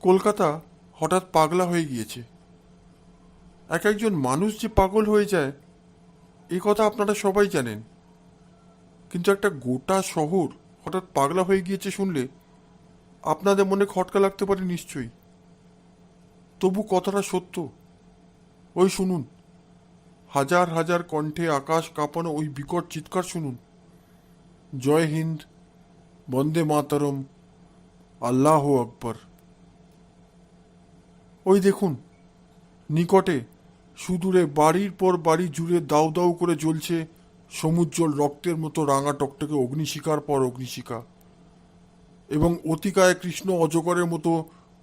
কলকাতা হঠাৎ পাগলা হয়ে গিয়েছে। এক একজন মানুষ যে পাগল হয়ে যায় এ কথা আপনারা সবাই জানেন, কিন্তু একটা গোটা শহর হঠাৎ পাগলা হয়ে গিয়েছে শুনলে আপনাদের মনে খটকা লাগতে পারে নিশ্চয়ই। তবু কথাটা সত্য। ওই শুনুন, হাজার হাজার কণ্ঠে আকাশ কাঁপানো ওই বিকট চিৎকার শুনুন, জয় হিন্দ, বন্দে মাতরম, আল্লাহ আকবর। ওই দেখুন, নিকটে সুদূরে বাড়ির পর বাড়ি জুড়ে দাউ দাউ করে জ্বলছে সমুজ্জ্বল রক্তের মতো রাঙা টকটকে অগ্নিশিখার পর অগ্নিশিখা, এবং অতিকায় কৃষ্ণ অজগরের মতো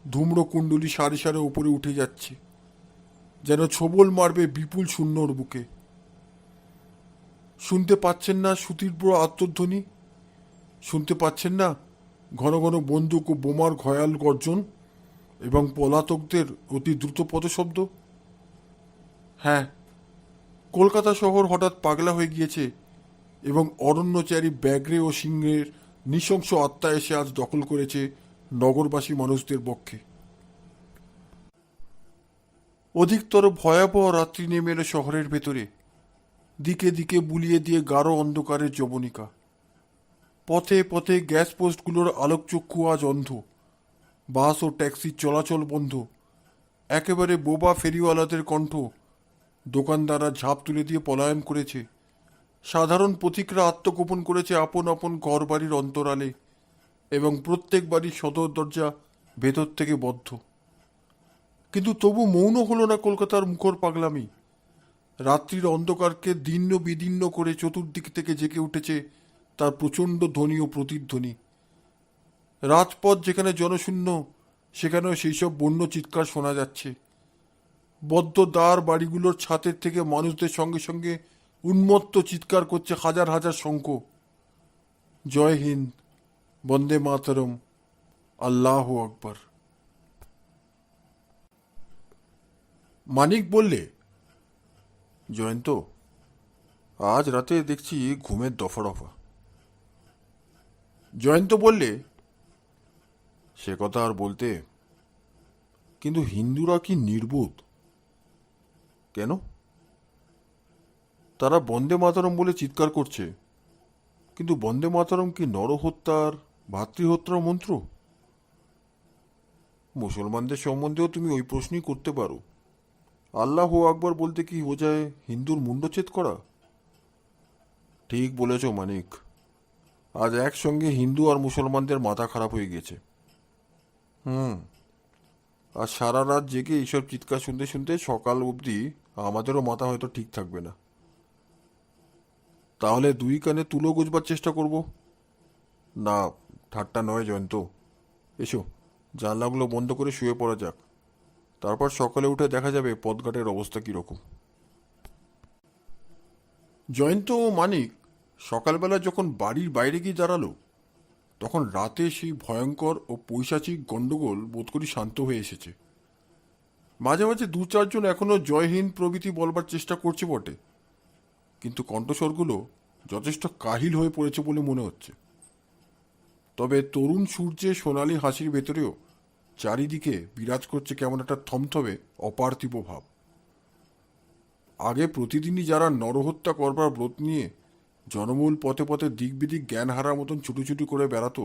ধূম্রকুণ্ডলী সারি সারে উপরে উঠে যাচ্ছে, যেন ছোবল মারবে বিপুল শূন্যর বুকে। শুনতে পাচ্ছেন না সুতীব্র আত্মধ্বনি? শুনতে পাচ্ছেন না ঘন ঘন বন্দুক ও বোমার ঘয়াল গর্জন এবং পলাতকদের অতি দ্রুত পদশব্দ? হ্যাঁ, কলকাতা শহর হঠাৎ পাগলা হয়ে গিয়েছে এবং অরণ্যচারী ব্যাঘ্রে ও সিংহের নৃশংস আত্মা এসে আজ দখল করেছে নগরবাসী মানুষদের বক্ষে। অধিকতর ভয়াবহ রাত্রি নেমে এলো শহরের ভেতরে, দিকে দিকে বুলিয়ে দিয়ে গাঢ় অন্ধকারের যবনিকা। পথে পথে গ্যাস পোস্টগুলোর আলোকচক্ষু আজ অন্ধ, বাস ও ট্যাক্সির চলাচল বন্ধ। একেবারে বোবা ফেরিওয়ালাদের কণ্ঠ, দোকানদাররা ঝাঁপ তুলে দিয়ে পলায়ন করেছে, সাধারণ পথিকরা আত্মগোপন করেছে আপন আপন ঘরবাড়ির অন্তরালে, এবং প্রত্যেক বাড়ির সদর দরজা ভেতর থেকে বদ্ধ। কিন্তু তবু মৌন হলো না কলকাতার মুখর পাগলামি। রাত্রির অন্ধকারকে দীর্ণ বিদীর্ণ করে চতুর্দিক থেকে জেগে উঠেছে তার প্রচণ্ড ধ্বনি ও প্রতিধ্বনি। রাজপথ যেখানে জনশূন্য, সেখানেও সেই সব বন্য চিৎকার শোনা যাচ্ছে। বদ্ধ দ্বার বাড়িগুলোর ছাদের থেকে মানুষদের সঙ্গে সঙ্গে উন্মত্ত চিৎকার করছে হাজার হাজার শঙ্খ, জয় হিন্দ, বন্দে মাতরম, আল্লাহ আকবর। মানিক বললে, জয়ন্ত, আজ রাতে দেখছি ঘুমের দফা রফা। জয়ন্ত বললে, সে কথা আর বলতে, কিন্তু হিন্দুরা কি নির্বোধ! কেন? তারা বন্দে মাতরম বলে চিৎকার করছে, কিন্তু বন্দে মাতরম কি নরহত্যার, ভাতৃহত্যার মন্ত্র? মুসলমানদের সম্বন্ধেও তুমি ওই প্রশ্নই করতে পারো। আল্লাহ আকবর বলতে কি বোঝায় হিন্দুর মুন্ডচ্ছেদ করা? ঠিক বলেছ মানিক, আজ একসঙ্গে হিন্দু আর মুসলমানদের মাথা খারাপ হয়ে গেছে। আর সারা রাত জেগে এইসব চিৎকার শুনতে শুনতে সকাল অবধি আমাদেরও মাথা হয়তো ঠিক থাকবে না। তাহলে দুই কানে তুলো গুজবার চেষ্টা করব। না, ঠাট্টা নয় জয়ন্ত। এসো, জানলাগুলো বন্ধ করে শুয়ে পড়া যাক, তারপর সকালে উঠে দেখা যাবে পথঘাটের অবস্থা কীরকম। জয়ন্ত ও মানিক সকালবেলা যখন বাড়ির বাইরে গিয়ে দাঁড়ালো, তখন রাতে সেই ভয়ঙ্কর ও পৈশাচিক গণ্ডগোল বোধ করি শান্ত হয়ে এসেছে। মাঝে মাঝে দু চারজন এখনও জয় হিন্দ প্রভৃতি বলবার চেষ্টা করছে বটে, কিন্তু কণ্ঠস্বরগুলো যথেষ্ট কাহিল হয়ে পড়েছে বলে মনে হচ্ছে। তবে তরুণ সূর্যের সোনালি হাসির ভেতরেও চারিদিকে বিরাজ করছে কেমন একটা থমথমে অপার্থিব ভাব। আগে প্রতিদিনই যারা নরহত্যা করবার ব্রত নিয়ে জনমূল পথে পথে দিক বিদিক জ্ঞান হারার মতন ছুটোছুটি করে বেড়াতো,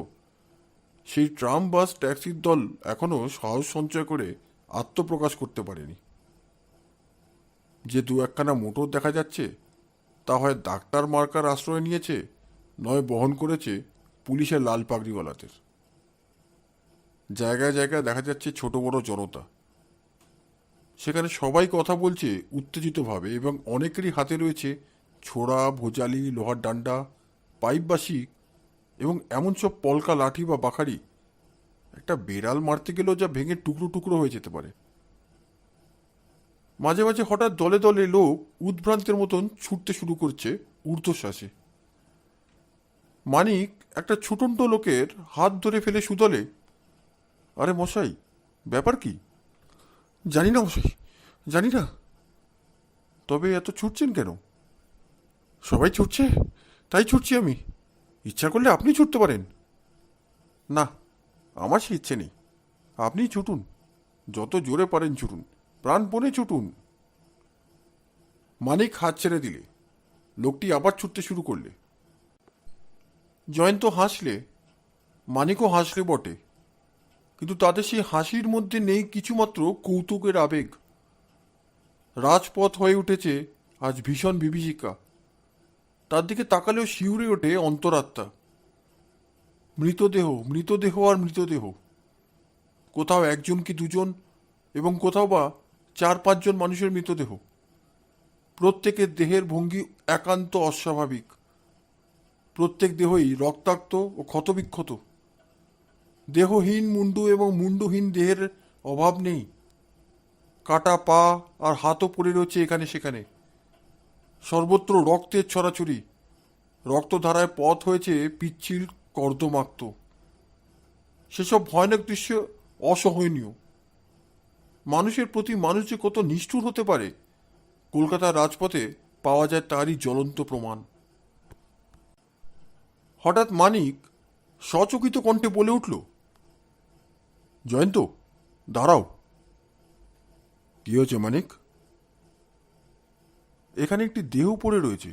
সেই ট্রাম বাস ট্যাক্সির দল এখনও সাহস সঞ্চয় করে আত্মপ্রকাশ করতে পারেনি। যে দু একখানা মোটর দেখা যাচ্ছে, তা হয় ডাক্তার মার্কার আশ্রয় নিয়েছে, নয় বহন করেছে পুলিশের লাল পাগড়িওয়ালাদের। জায়গায় জায়গায় দেখা যাচ্ছে ছোট বড় জনতা। সেখানে সবাই কথা বলছে উত্তেজিতভাবে, এবং অনেকেরই হাতে রয়েছে ছোড়া, ভোজালি, লোহার ডান্ডা, পাইপ বাঁশি এবং এমন সব পলকা লাঠি বা বাখারি, একটা বেড়াল মারতে গেলেও যা ভেঙে টুকরো টুকরো হয়ে যেতে পারে। মাঝে মাঝে হঠাৎ দলে দলে লোক উদ্ভ্রান্তের মতন ছুটতে শুরু করছে ঊর্ধ্বশ্বাসে। মানিক একটা ছুটন্ত লোকের হাত ধরে ফেলে সুদলে, আরে মশাই, ব্যাপার কি? জানি না মশাই, জানি না। তবে এত ছুটছেন কেন? সবাই ছুটছে, তাই ছুটছি আমি। ইচ্ছা করলে আপনি ছুটতে পারেন। না, আমার সে ইচ্ছে নেই। আপনি ছুটুন, যত জোরে পারেন ছুটুন, প্রাণপণে ছুটুন। মানিক হাত ছেড়ে দিলে লোকটি আবার ছুটতে শুরু করলে। জয়ন্ত হাসলে, মানিকও হাসলে বটে, কিন্তু তাদের সেই হাসির মধ্যে নেই কিছুমাত্র কৌতুকের আবেগ। রাজপথ হয়ে উঠেছে আজ ভীষণ বিভীষিকা। তার দিকে তাকালেও শিউরে ওঠে অন্তরাত্মা। মৃতদেহ, মৃতদেহ আর মৃতদেহ। কোথাও একজন কি দুজন, এবং কোথাও বা 4-5 জন মানুষের মৃতদেহ। প্রত্যেকের দেহের ভঙ্গি একান্ত অস্বাভাবিক। প্রত্যেক দেহই রক্তাক্ত ও ক্ষতবিক্ষত। দেহহীন মুন্ডু এবং মুন্ডুহীন দেহের অভাব নেই। কাটা পা আর হাতও পড়ে রয়েছে এখানে সেখানে। সর্বত্র রক্তের ছড়াছড়ি। রক্তধারায় পথ হয়েছে পিচ্ছিল কর্দমাক্ত। সেসব ভয়ানক দৃশ্য অসহনীয়। মানুষের প্রতি মানুষ যে কত নিষ্ঠুর হতে পারে, কলকাতার রাজপথে পাওয়া যায় তারই জ্বলন্ত প্রমাণ। হঠাৎ মানিক সচকিত কণ্ঠে বলে উঠল, জয়ন্ত, দাঁড়াও। কি হয়েছে মানিক? এখানে একটি দেহ পড়ে রয়েছে,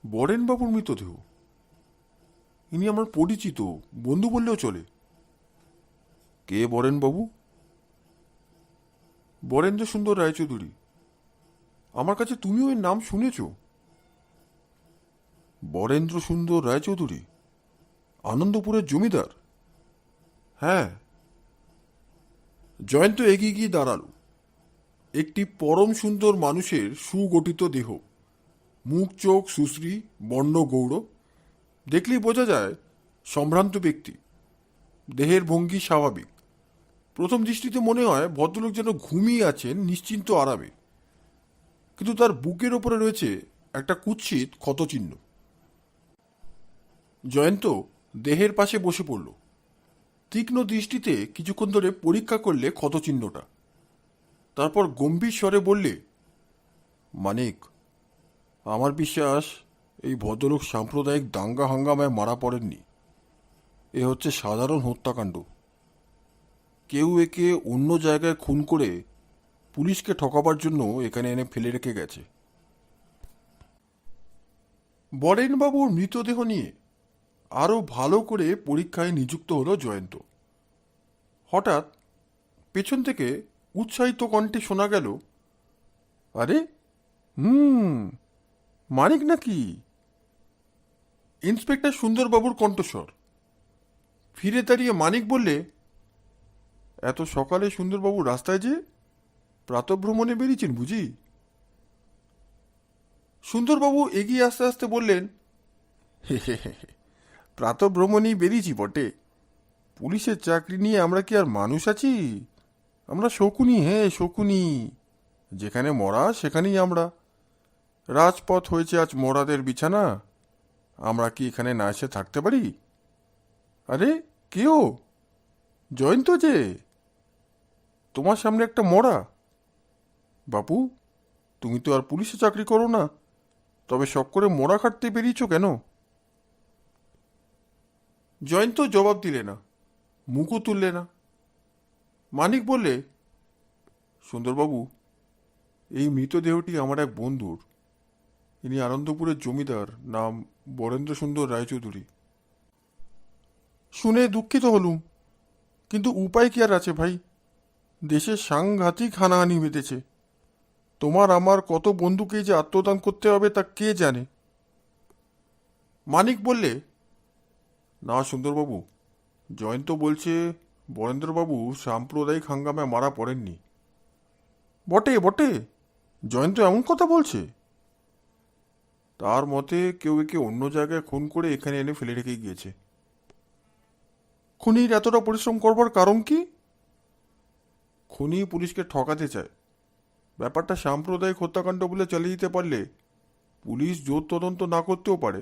বরেনবাবুর মৃতদেহ। ইনি আমার পরিচিত, বন্ধু বললেও চলে। কে বরেনবাবু? বরেন্দ্র সুন্দর রায়চৌধুরী। আমার কাছে তুমিও এর নাম শুনেছ। বরেন্দ্র সুন্দর রায়চৌধুরী, আনন্দপুরের জমিদার? হ্যাঁ। জয়ন্ত এগিয়ে গিয়ে দাঁড়ালো। একটি পরম সুন্দর মানুষের সুগঠিত দেহ, মুখ চোখ সুশ্রী, বর্ণ গৌর। দেখলেই বোঝা যায় সম্ভ্রান্ত ব্যক্তি। দেহের ভঙ্গি স্বাভাবিক। প্রথম দৃষ্টিতে মনে হয় ভদ্রলোক যেন ঘুমিয়ে আছেন নিশ্চিন্ত আরামে, কিন্তু তার বুকের ওপরে রয়েছে একটা কুৎসিত ক্ষতচিহ্ন। জয়ন্ত দেহের পাশে বসে পড়ল। তীক্ষ্ণ দৃষ্টিতে কিছুক্ষণ ধরে পরীক্ষা করলে ক্ষতচিহ্নটা। তারপর গম্ভীর স্বরে বললে, মানিক, আমার বিশ্বাস এই ভদ্রলোক সাম্প্রদায়িক দাঙ্গা হাঙ্গামায় মারা পড়েননি। এ হচ্ছে সাধারণ হত্যাকাণ্ড। কেউ একে অন্য জায়গায় খুন করে পুলিশকে ঠকাবার জন্য এখানে এনে ফেলে রেখে গেছে। বরেনবাবুর মৃতদেহ নিয়ে আরও ভালো করে পরীক্ষায় নিযুক্ত হলো জয়ন্ত। হঠাৎ পেছন থেকে উৎসাহিত কণ্ঠে শোনা গেল, আরে মানিক নাকি? ইন্সপেক্টর সুন্দরবাবুর কণ্ঠস্বর। ফিরে দাঁড়িয়ে মানিক বললে, এত সকালে সুন্দরবাবু রাস্তায় যে প্রাতঃভ্রমণে বেরিয়েছেন বুঝি? সুন্দরবাবু এগিয়ে আস্তে আস্তে বললেন, হে হে হে, প্রাতঃভ্রমণেই বেরিয়েছি বটে। পুলিশের চাকরি নিয়ে আমরা কি আর মানুষ আছি? আমরা শকুনি, শকুনি। যেখানে মরা সেখানেই আমরা। রাজপথ হয়েছে আজ মরাদের বিছানা। আমরা কি এখানে না এসে থাকতে পারি? আরে কেউ? জয়ন্ত যে, তোমার সামনে একটা মরা। বাপু, তুমি তো আর পুলিশে চাকরি করো না, তবে শখ করে মরা খাটতে বেরিয়েছ কেন? জয়ন্ত জবাব দিলে না, মুখও তুললে না। মানিক বললে, সুন্দরবাবু, এই মৃতদেহটি আমার এক বন্ধুর। ইনি আনন্দপুরের জমিদার, নাম বরেন্দ্র সুন্দর রায়চৌধুরী। শুনে দুঃখিত হলুম, কিন্তু উপায় কি আর আছে ভাই? দেশে সাংঘাতিক হানাহানি মেতেছে। তোমার আমার কত বন্ধুকেই যে আত্মদান করতে হবে তা কে জানে। মানিক বললে, না সুন্দরবাবু, জয়ন্ত বলছে বরেন্দ্রবাবু সাম্প্রদায়িক হাঙ্গামায় মারা পড়েননি। বটে বটে, জয়ন্ত এমন কথা বলছে? তার মতে কেউ একে অন্য জায়গায় খুন করে এখানে এনে ফেলে রেখে গিয়েছে। খুনির এতটা পরিশ্রম করবার কারণ কি? খুনি পুলিশকে ঠকাতে চায়। ব্যাপারটা সাম্প্রদায়িক হত্যাকাণ্ড বলে চালিয়ে দিতে পারলে পুলিশ জোর তদন্ত না করতেও পারে।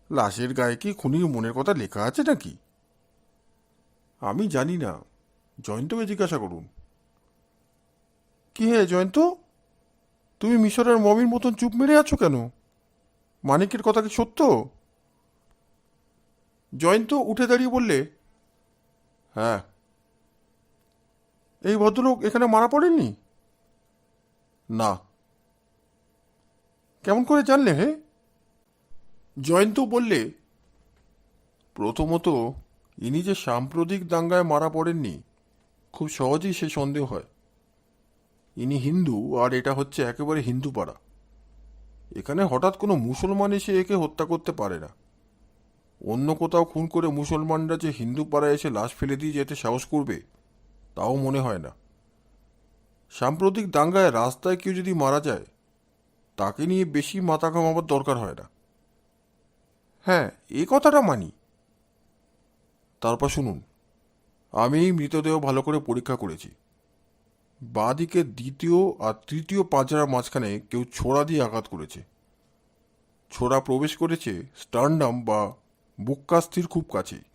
লাশের গায়ে কি খুনির মনের কথা লেখা আছে নাকি? আমি জানি না, জয়ন্তকে জিজ্ঞাসা করুন। কি হে জয়ন্ত, তুমি মিশরের মমির মতন চুপ মেরে আছো কেন? মানিকের কথা কি সত্য? জয়ন্ত উঠে দাঁড়িয়ে বললে, হ্যাঁ। এই ভদ্রলোক এখানে মারা পড়েননি? না। কেমন করে জানলে হে? জয়ন্ত বললে, প্রথমত ইনি যে সাম্প্রতিক দাঙ্গায় মারা পড়েননি খুব সহজেই সে সন্দেহ হয়। ইনি হিন্দু, আর এটা হচ্ছে একেবারে হিন্দু পাড়া। এখানে হঠাৎ কোনো মুসলমান এসে একে হত্যা করতে পারে না। অন্য কোথাও খুন করে মুসলমানরা যে হিন্দু পাড়ায় এসে লাশ ফেলে দিয়ে যেতে সাহস করবে তাও মনে হয় না। সাম্প্রতিক দাঙ্গায় রাস্তায় কেউ যদি মারা যায় তাকে নিয়ে বেশি মাথা ঘামাবার দরকার হয় না। হ্যাঁ, এই কথাটা মানি। তারপর শুনুন, আমি এই মৃতদেহ ভালো করে পরীক্ষা করেছি। বাঁ দিকে দ্বিতীয় আর তৃতীয় পাঁজরার মাঝখানে কেউ ছোড়া দিয়ে আঘাত করেছে। ছোড়া প্রবেশ করেছে স্টার্নাম বা বুককাস্থির খুব কাছেই।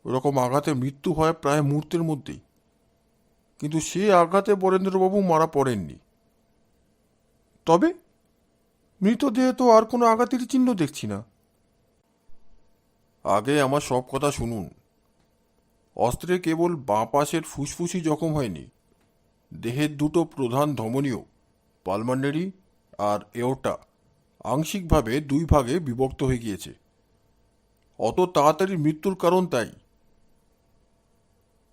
ওরকম আঘাতে মৃত্যু হয় প্রায় মুহূর্তের মধ্যেই। কিন্তু সে আঘাতে বরেন্দ্রবাবু মারা পড়েননি। তবে মৃতদেহে তো আর কোনো আঘাতের চিহ্ন দেখছি না। আগে আমার সব কথা শুনুন। অস্ত্রে কেবল বাঁ পাশের ফুসফুসই জখম হয়নি, দেহের দুটো প্রধান ধমনীয় পালমান্নারি আর এওর্টা আংশিকভাবে দুই ভাগে বিভক্ত হয়ে গিয়েছে। অত তাড়াতাড়ি মৃত্যুর কারণ তাই।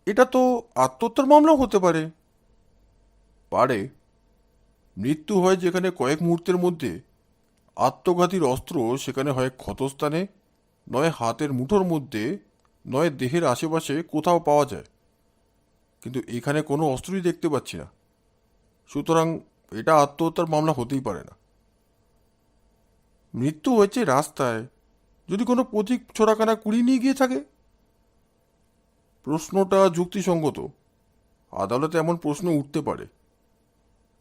এটা তো আত্মহত্যার মামলাও হতে পারে। পারে। মৃত্যু হয় যেখানে কয়েক মুহূর্তের মধ্যে, আত্মঘাতীর অস্ত্র সেখানে হয় ক্ষতস্থানে, নয় হাতের মুঠোর মধ্যে, নয় দেহের আশেপাশে কোথাও পাওয়া যায়। কিন্তু এখানে কোনো অস্ত্রই দেখতে পাচ্ছি না। সুতরাং এটা আত্মহত্যার মামলা হতেই পারে না। মৃত্যু হয়েছে রাস্তায়, যদি কোনো পথিক ছোড়াখানা কুড়িয়ে নিয়ে গিয়ে থাকে। প্রশ্নটা যুক্তিসঙ্গত। আদালতে এমন প্রশ্ন উঠতে পারে,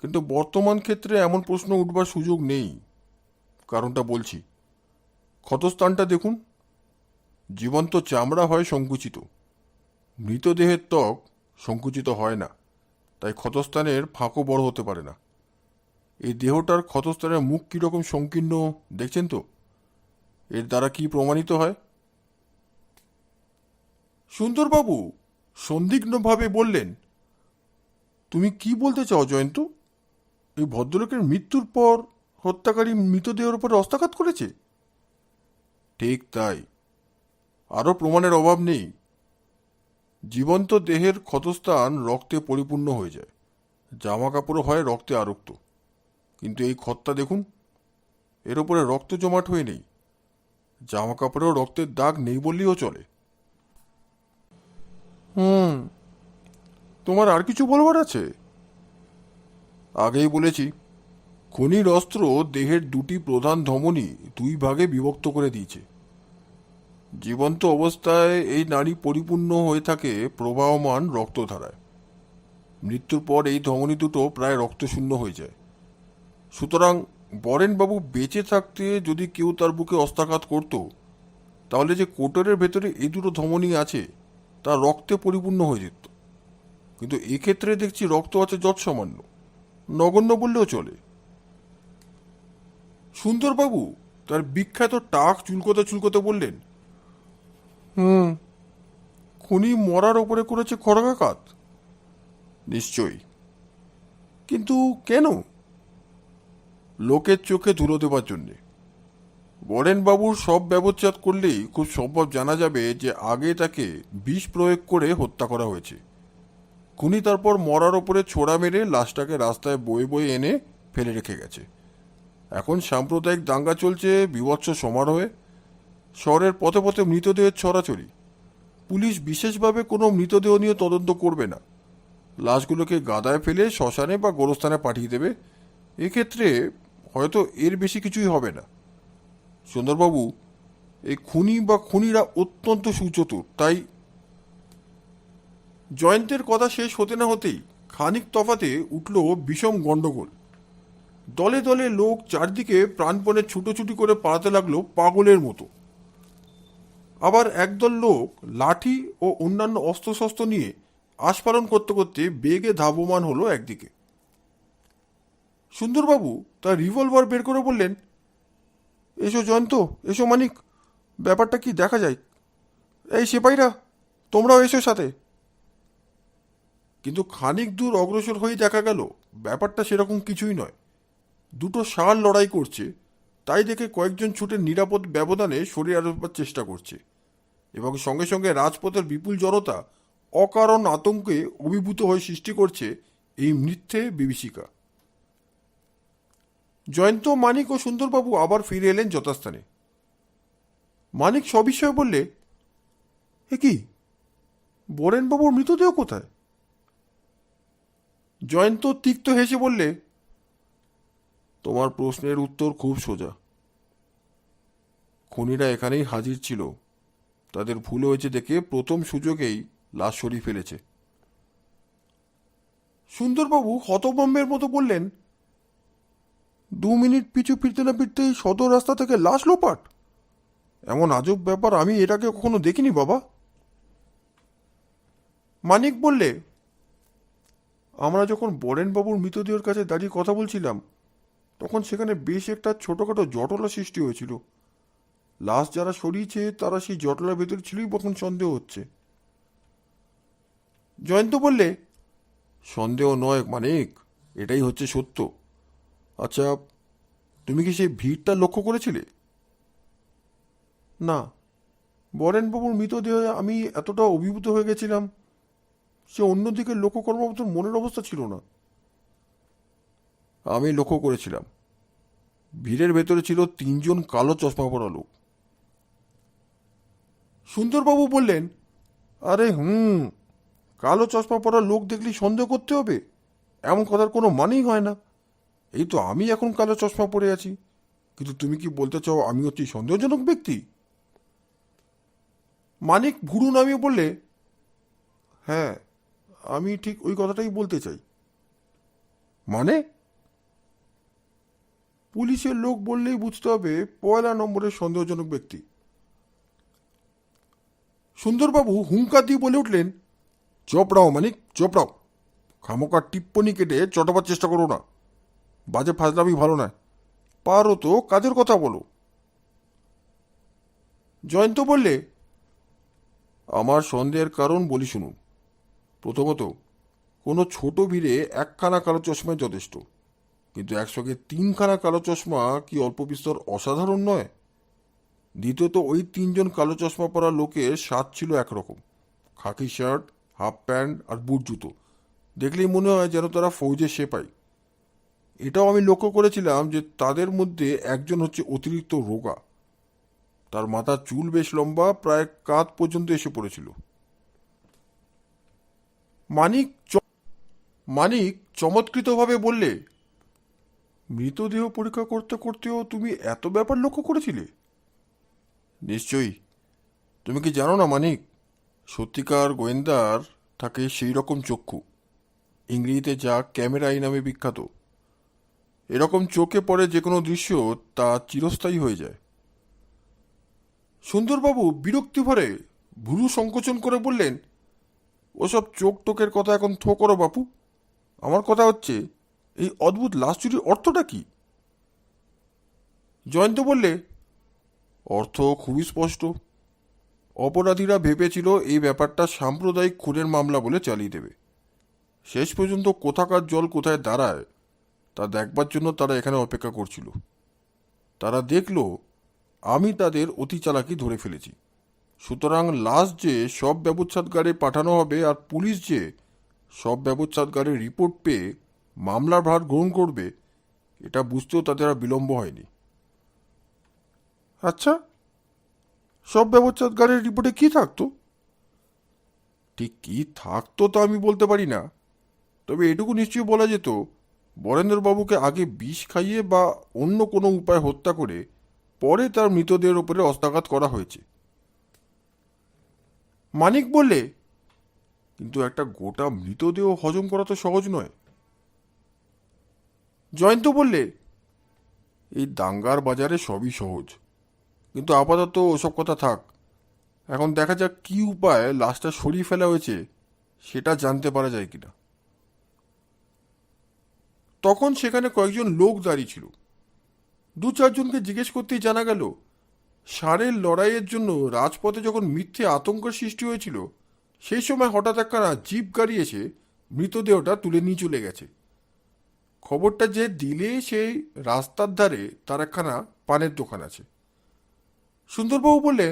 কিন্তু বর্তমান ক্ষেত্রে এমন প্রশ্ন উঠবার সুযোগ নেই। কারণটা বলছি। ক্ষতস্থানটা দেখুন। জীবন্ত চামড়া হয় সংকুচিত, মৃতদেহের ত্বক সংকুচিত হয় না, তাই ক্ষতস্থানের ফাঁকও বড় হতে পারে না। এই দেহটার ক্ষতস্থানের মুখ কীরকম সংকীর্ণ দেখছেন তো? এর দ্বারা কি প্রমাণিত হয়? সুন্দরবাবু সন্দিগ্ধভাবে বললেন, তুমি কি বলতে চাও জয়ন্ত? এই ভদ্রলোকের মৃত্যুর পর হত্যাকারী মৃতদেহের উপর হস্তাঘাত করেছে? ঠিক তাই। আরও প্রমাণের অভাব নেই। জীবন্ত দেহের ক্ষতস্থান রক্তে পরিপূর্ণ হয়ে যায়, জামা কাপড়ও হয় রক্তে আরক্ত। কিন্তু এই ক্ষতটা দেখুন, এর উপরে রক্ত জমাট হয়ে নেই। জামা কাপড়েও রক্তের দাগ নেই বললেও চলে। তোমার আর কিছু বলবার আছে? আগেই বলেছি, খনির অস্ত্র দেহের দুটি প্রধান ধমনী দুই ভাগে বিভক্ত করে দিয়েছে। জীবন্ত অবস্থায় এই নাড়ি পরিপূর্ণ হয়ে থাকে প্রবাহমান রক্তধারায়। মৃত্যুর পর এই ধমনী দুটো প্রায় রক্তশূন্য হয়ে যায়। সুতরাং বরেনবাবু বেঁচে থাকতে যদি কেউ তার বুকে অস্ত্রাঘাত করত, তাহলে যে কোটরের ভেতরে এই দুটো ধমনী আছে তা রক্তে পরিপূর্ণ হয়ে যেত। কিন্তু এক্ষেত্রে দেখছি রক্ত আছে যৎসামান্য, নগণ্য বললেও চলে। সুন্দরবাবু তার বিখ্যাত টাক চুলকোতে চুলকোতে বললেন, খুনি মরার ওপরে করেছে খড়গাঘাত। নিশ্চয়ই। কিন্তু কেন? লোকের চোখে ধুলো দেবার জন্যে। বরেনবাবুর সব ব্যবচ্ছেদ করলেই খুব সম্ভব জানা যাবে যে আগে তাকে বিষ প্রয়োগ করে হত্যা করা হয়েছে। খুনি তারপর মরার ওপরে ছোড়া মেরে লাশটাকে রাস্তায় বয়ে বয়ে এনে ফেলে রেখে গেছে। এখন সাম্প্রদায়িক দাঙ্গা চলছে, বীভৎস সমারোহে, শহরের পথে পথে মৃতদেহের ছড়াছড়ি। পুলিশ বিশেষভাবে কোনো মৃতদেহ নিয়ে তদন্ত করবে না, লাশগুলোকে গাদায় ফেলে শ্মশানে বা গোরস্থানে পাঠিয়ে দেবে। এক্ষেত্রে হয়তো এর বেশি কিছুই হবে না। সুন্দরবাবু, এই খুনি বা খুনিরা অত্যন্ত সুচতুর, তাই। জয়ন্তের কথা শেষ হতে না হতেই খানিক তফাতে উঠল বিষম গণ্ডগোল। দলে দলে লোক চারদিকে প্রাণপণে ছুটোছুটি করে পালাতে লাগলো পাগলের মতো। আবার একদল লোক লাঠি ও অন্যান্য অস্ত্রশস্ত্র নিয়ে আস্ফালন করতে করতে বেগে ধাবমান হলো একদিকে। সুন্দরবাবু তার রিভলভার বের করে বললেন, এসো জয়ন্ত, এসো মানিক, ব্যাপারটা কি দেখা যায়। এই সেপাইরা, তোমরাও এসো সাথে। কিন্তু খানিক দূর অগ্রসর হয়ে দেখা গেল ব্যাপারটা সেরকম কিছুই নয়। দুটো ষাঁড় লড়াই করছে, তাই দেখে কয়েকজন ছুটে নিরাপদ ব্যবধানে সরিয়ে আসবার চেষ্টা করছে, এবং সঙ্গে সঙ্গে রাজপথের বিপুল জনতা অকারণ আতঙ্কে অভিভূত হয়ে সৃষ্টি করছে এই মিথ্যে বিভীষিকা। জয়ন্ত, মানিক ও সুন্দরবাবু আবার ফিরে এলেন যথাস্থানে। মানিক সবিস্ময়ে বললে, এ কি, বরেনবাবুর মৃতদেহ কোথায়? জয়ন্ত তিক্ত হেসে বললে, তোমার প্রশ্নের উত্তর খুব সোজা। খুনিরা এখানেই হাজির ছিল, তাদের ভুল হয়েছে দেখে প্রথম সুযোগেই লাশ সরিয়ে ফেলেছে। সুন্দরবাবু হতভম্বের মতো বললেন, 2 মিনিট পিছু ফিরতে না ফিরতেই সদর রাস্তা থেকে লাশ লোপাট? এমন আজব ব্যাপার আমি এটাকে কখনো দেখিনি বাবা। মানিক বললে, আমরা যখন বরেনবাবুর মৃতদেহের কাছে দাঁড়িয়ে কথা বলছিলাম, তখন সেখানে বেশ একটা ছোটোখাটো জটলা সৃষ্টি হয়েছিল। লাশ যারা সরিয়েছে তারা সেই জটলার ভেতর ছিলই বখন সন্দেহ হচ্ছে। জয়ন্ত বললে, সন্দেহ নয় মানিক, এটাই হচ্ছে সত্য। আচ্ছা, তুমি কি সেই ভিড়টা লক্ষ্য করেছিলে? না, বরেনবাবুর মৃতদেহে আমি এতটা অভিভূত হয়ে গেছিলাম, সে অন্যদিকে লক্ষ্য করবার মতন মনের অবস্থা ছিল না। আমি লক্ষ্য করেছিলাম, ভিড়ের ভেতরে ছিল 3জন কালো চশমা পরা লোক। সুন্দরবাবু বললেন, আরে কালো চশমা পরা লোক দেখলেই সন্দেহ করতে হবে, এমন কথার কোনো মানেই হয় না। এই তো আমি এখন কালো চশমা পরে আছি, কিন্তু তুমি কি বলতে চাও আমি হচ্ছি সন্দেহজনক ব্যক্তি? মানিক ভুরু নামিয়ে বললে, হ্যাঁ, আমি ঠিক ওই কথাটাই বলতে চাই। মানে? পুলিশের লোক বললেই বুঝতে হবে পয়লা নম্বরের সন্দেহজনক ব্যক্তি। সুন্দরবাবু হুঙ্কার দিয়ে বলে উঠলেন, চোপড়াও মানিক, চোপড়াও। খামোকার টিপ্পনি কেটে চটাবার চেষ্টা করো না, বাজে ফাজলামি ভালো নয়। পারো তো কাজের কথা বলো। জয়ন্ত বললে, আমার সন্দেহের কারণ বলি শুনুন। প্রথমত, কোনো ছোট ভিড়ে একখানা কালো চশমায় যথেষ্ট, কিন্তু একসঙ্গে 3খানা কালো চশমা কি অল্প বিস্তর অসাধারণ নয়? দ্বিতীয়ত, ওই 3জন কালো চশমা পরা লোকের স্বাদ ছিল একরকম, খাকি শার্ট, হাফ প্যান্ট আর বুট জুতো, দেখলেই মনে হয় যেন তারা ফৌজের সেপাই। এটাও আমি লক্ষ্য করেছিলাম যে তাদের মধ্যে একজন হচ্ছে অতিরিক্ত রোগা, তার মাথার চুল বেশ লম্বা, প্রায় কাঁধ পর্যন্ত এসে পড়েছিল। মানিক চমৎকৃতভাবে বললে, মৃতদেহ পরীক্ষা করতে করতেও তুমি এত ব্যাপার লক্ষ্য করেছিলে? নিশ্চয়ই। তুমি কি জানো না মানিক, সত্যিকার গোয়েন্দার থাকে সেই রকম চক্ষু, ইংরেজিতে যা ক্যামেরা আই নামে বিখ্যাত। এরকম চোখে পড়ে যে কোনো দৃশ্য তা চিরস্থায়ী হয়ে যায়। সুন্দরবাবু বিরক্তি ভরে ভুরু সংকোচন করে বললেন, ওসব চোখ টোকের কথা এখন থো করো বাপু। আমার কথা হচ্ছে, এই অদ্ভুত লাশ চুরির অর্থটা কি? জয়ন্ত বললে, অর্থ খুবই স্পষ্ট। অপরাধীরা ভেবেছিল এই ব্যাপারটা সাম্প্রদায়িক খুনের মামলা বলে চালিয়ে দেবে। শেষ পর্যন্ত কোথাকার জল কোথায় দাঁড়ায় তা দেখবার জন্য তারা এখানে অপেক্ষা করছিল। তারা দেখল আমি তাদের অতি চালাকি ধরে ফেলেছি। সুতরাং লাশ যে সব ব্যবচ্ছেদগারে পাঠানো হবে আর পুলিশ যে সব ব্যবচ্ছেদগারের রিপোর্ট পেয়ে মামলার ভার গ্রহণ করবে, এটা বুঝতেও তাদের আর বিলম্ব হয়নি। আচ্ছা, সব ব্যবচ্ছেদগারের রিপোর্টে কি থাকতো? ঠিক কি থাকতো তা আমি বলতে পারি না, তবে এটুকু নিশ্চয়ই বলা যেত, বরেন্দ্রবাবুকে আগে বিষ খাইয়ে বা অন্য কোনো উপায় হত্যা করে পরে তার মৃতদেহের ওপরে অস্ত্রাঘাত করা হয়েছে। মানিক বললে, কিন্তু একটা গোটা মৃতদেহ হজম করা তো সহজ নয়। জয়ন্ত বললে, এই দাঙ্গার বাজারে সবই সহজ, কিন্তু আপাতত ওসব কথা থাক। এখন দেখা যাক কি উপায়ে লাশটা সরিয়ে ফেলা হয়েছে সেটা জানতে পারা যায় কিনা। তখন সেখানে কয়েকজন লোক দাঁড়িয়ে ছিল। 2-4জনকে জিজ্ঞেস করতেই জানা গেল, ষাঁড়ের লড়াইয়ের জন্য রাজপথে যখন মিথ্যে আতঙ্কের সৃষ্টি হয়েছিল, সেই সময় হঠাৎ একখানা জিপ গাড়ি এসে মৃতদেহটা তুলে নিয়ে চলে গেছে। খবরটা যে দিলে সেই রাস্তার ধারে তার একখানা পানের দোকান আছে। সুন্দরবাবু বললে,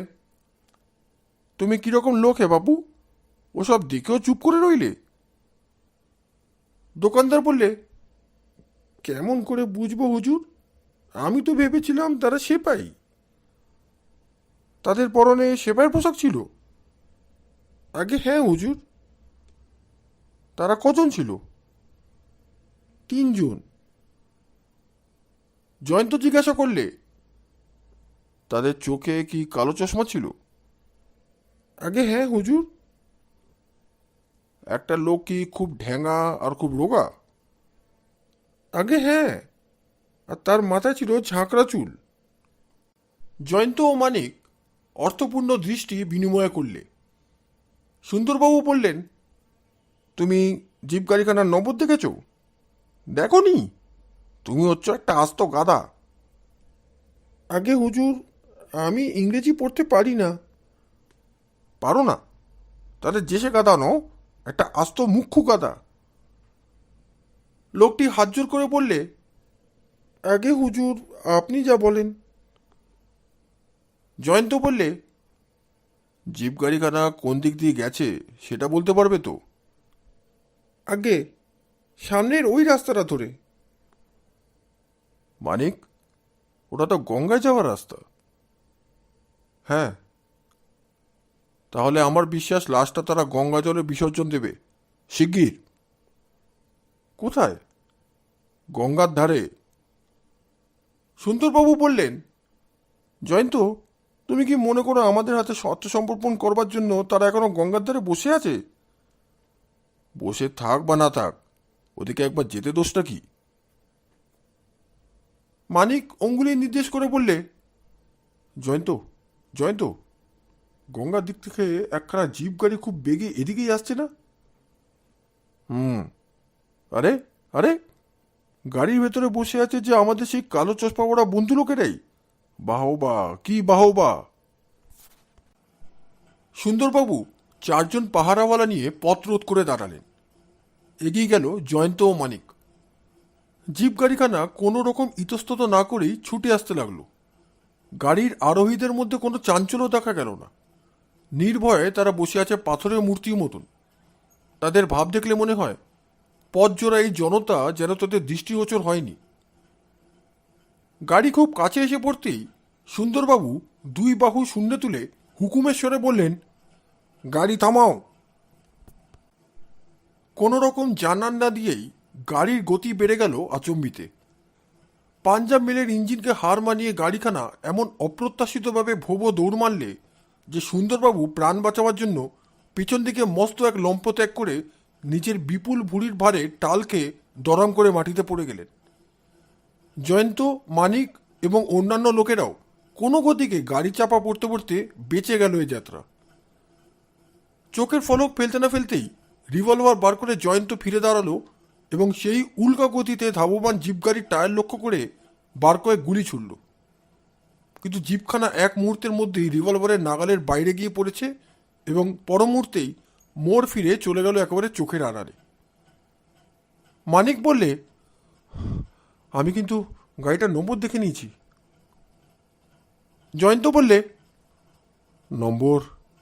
তুমি কিরকম লোক হে বাবু, ওসব দেখেও চুপ করে রইলে? দোকানদার বললে, কেমন করে বুঝবো হুজুর, আমি তো ভেবেছিলাম তারা সেপাই। তাদের পরনে সেপাইয়ের পোশাক ছিল? আগে হ্যাঁ হুজুর। তারা কজন ছিল? 3 জন। জয়ন্ত জিজ্ঞাসা করলে, তাদের চোখে কি কালো চশমা ছিল? আগে হ্যাঁ হুজুর। একটা লোক কি খুব ঢ্যাঙা আর খুব রোগা? আগে হ্যাঁ, আর তার মাথায় ছিল ঝাঁকড়া চুল। জয়ন্ত ও মানিক অর্থপূর্ণ দৃষ্টি বিনিময় করলে। সুন্দরবাবু বললেন, তুমি জিপ গাড়িখানার নম্বর দেখেছ? দেখো নি? তুমি হচ্ছ একটা আস্ত গাধা। আগে হুজুর, আমি ইংরেজি পড়তে পারি না। পারো না? তাহলে যে গাধা নও, একটা আস্ত মুখ্য গাধা। লোকটি হাত জোর করে বললে, আগে হুজুর, আপনি যা বলেন। জয়ন্ত বললে, জিপ গাড়িখানা কোন দিক দিয়ে গেছে সেটা বলতে পারবে তো? আগে সামনের ওই রাস্তাটা ধরে। মানিক, ওটা তো গঙ্গায় যাওয়ার রাস্তা। হ্যাঁ। তাহলে আমার বিশ্বাস লাশটা তারা গঙ্গা জলে বিসর্জন দেবে শিগগির। কোথায়? গঙ্গার ধারে। সুন্দরবাবু বললেন, জয়ন্ত, তুমি কি মনে করো আমাদের হাতে আত্মসমর্পণ করবার জন্য তারা এখনো গঙ্গার ধারে বসে আছে? বসে থাক বা না থাক, ওদিকে একবার যেতে দোষটা কি? মানিক অঙ্গুলি নির্দেশ করে বললে, জয়ন্ত, জয়ন্ত, গঙ্গার দিক থেকে একখানা জিপ গাড়ি খুব বেগে এদিকেই আসছে না? হুম। আরে, আরে, গাড়ির ভেতরে বসে আছে যে আমাদের সেই কালো চশমা পড়া বন্ধু লোকেরাই। বাহবা, কি বাহবা! সুন্দরবাবু 4 জন পাহারাওয়ালা নিয়ে পথ রোধ করে দাঁড়ালেন। এগিয়ে গেল জয়ন্ত ও মানিক। জিপ গাড়িখানা কোনো রকম ইতস্তত না করেই ছুটে আসতে লাগলো। গাড়ির আরোহীদের মধ্যে কোনো চাঞ্চল্য দেখা গেল না। নির্ভয়ে তারা বসে আছে পাথরের মূর্তির মতন। তাদের ভাব দেখলে মনে হয় পথজোড়া এই জনতা যেন তাদের দৃষ্টিগোচর হয়নি। গাড়ি খুব কাছে এসে পড়তেই সুন্দরবাবু 2 বাহু শূন্যে তুলে হুকুমের স্বরে বললেন, গাড়ি থামাও। কোনো রকম জানান না দিয়েই গাড়ির গতি বেড়ে গেল আচম্বিতে। পাঞ্জাব মেলের ইঞ্জিনকে হার মানিয়ে গাড়িখানা এমন অপ্রত্যাশিতভাবে ভোবো দৌড় মারলে যে সুন্দরবাবু প্রাণ বাঁচাবার জন্য পিছন দিকে মস্ত এক লম্ফ ত্যাগ করে নিজের বিপুল ভুঁড়ির ভারে টালকে দরম করে মাটিতে পড়ে গেলেন। জয়ন্ত, মানিক এবং অন্যান্য লোকেরাও কোনো গতিকে গাড়ি চাপা পড়তে পড়তে বেঁচে গেল এ যাত্রা। চোখের ফলক ফেলতে না ফেলতেই রিভলভার বার করে জয়ন্ত ফিরে দাঁড়ালো এবং সেই উল্কা গতিতে ধাবমান জিপ গাড়ির টায়ার লক্ষ্য করে বার কয়েক গুলি ছুড়ল। কিন্তু জিপখানা এক মুহূর্তের মধ্যেই রিভলভারের নাগালের বাইরে গিয়ে পড়েছে এবং পর মুহূর্তেই মোড় ফিরে চলে গেল একেবারে চোখের আড়ালে। মানিক বললে, আমি কিন্তু গাড়িটার নম্বর দেখে নিয়েছি। জয়ন্ত বললে, নম্বর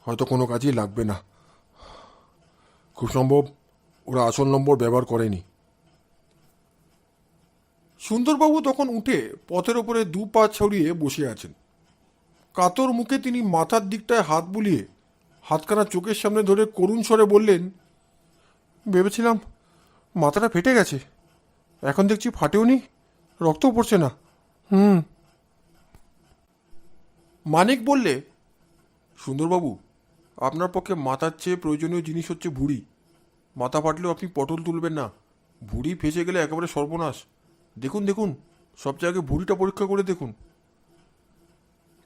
হয়তো কোনো কাজেই লাগবে না, খুব সম্ভব ওরা আসল নম্বর ব্যবহার করেনি। সুন্দরবাবু তখন উঠে পথের ওপরে 2 পা ছড়িয়ে বসে আছেন। কাতর মুখে তিনি মাথার দিকটায় হাত বুলিয়ে হাতখানা চোখের সামনে ধরে করুণ স্বরে বললেন, ভেবেছিলাম মাথাটা ফেটে গেছে, এখন দেখছি ফাটেও নি, রক্তও পড়ছে না। মানিক বললে, সুন্দরবাবু, আপনার পক্ষে মাথার চেয়ে প্রয়োজনীয় জিনিস হচ্ছে ভুঁড়ি। মাথা ফাটলেও আপনি পটল তুলবেন না, ভুঁড়ি ফেসে গেলে একেবারে সর্বনাশ। দেখুন দেখুন, সব জায়গায় ভুঁড়িটা পরীক্ষা করে দেখুন।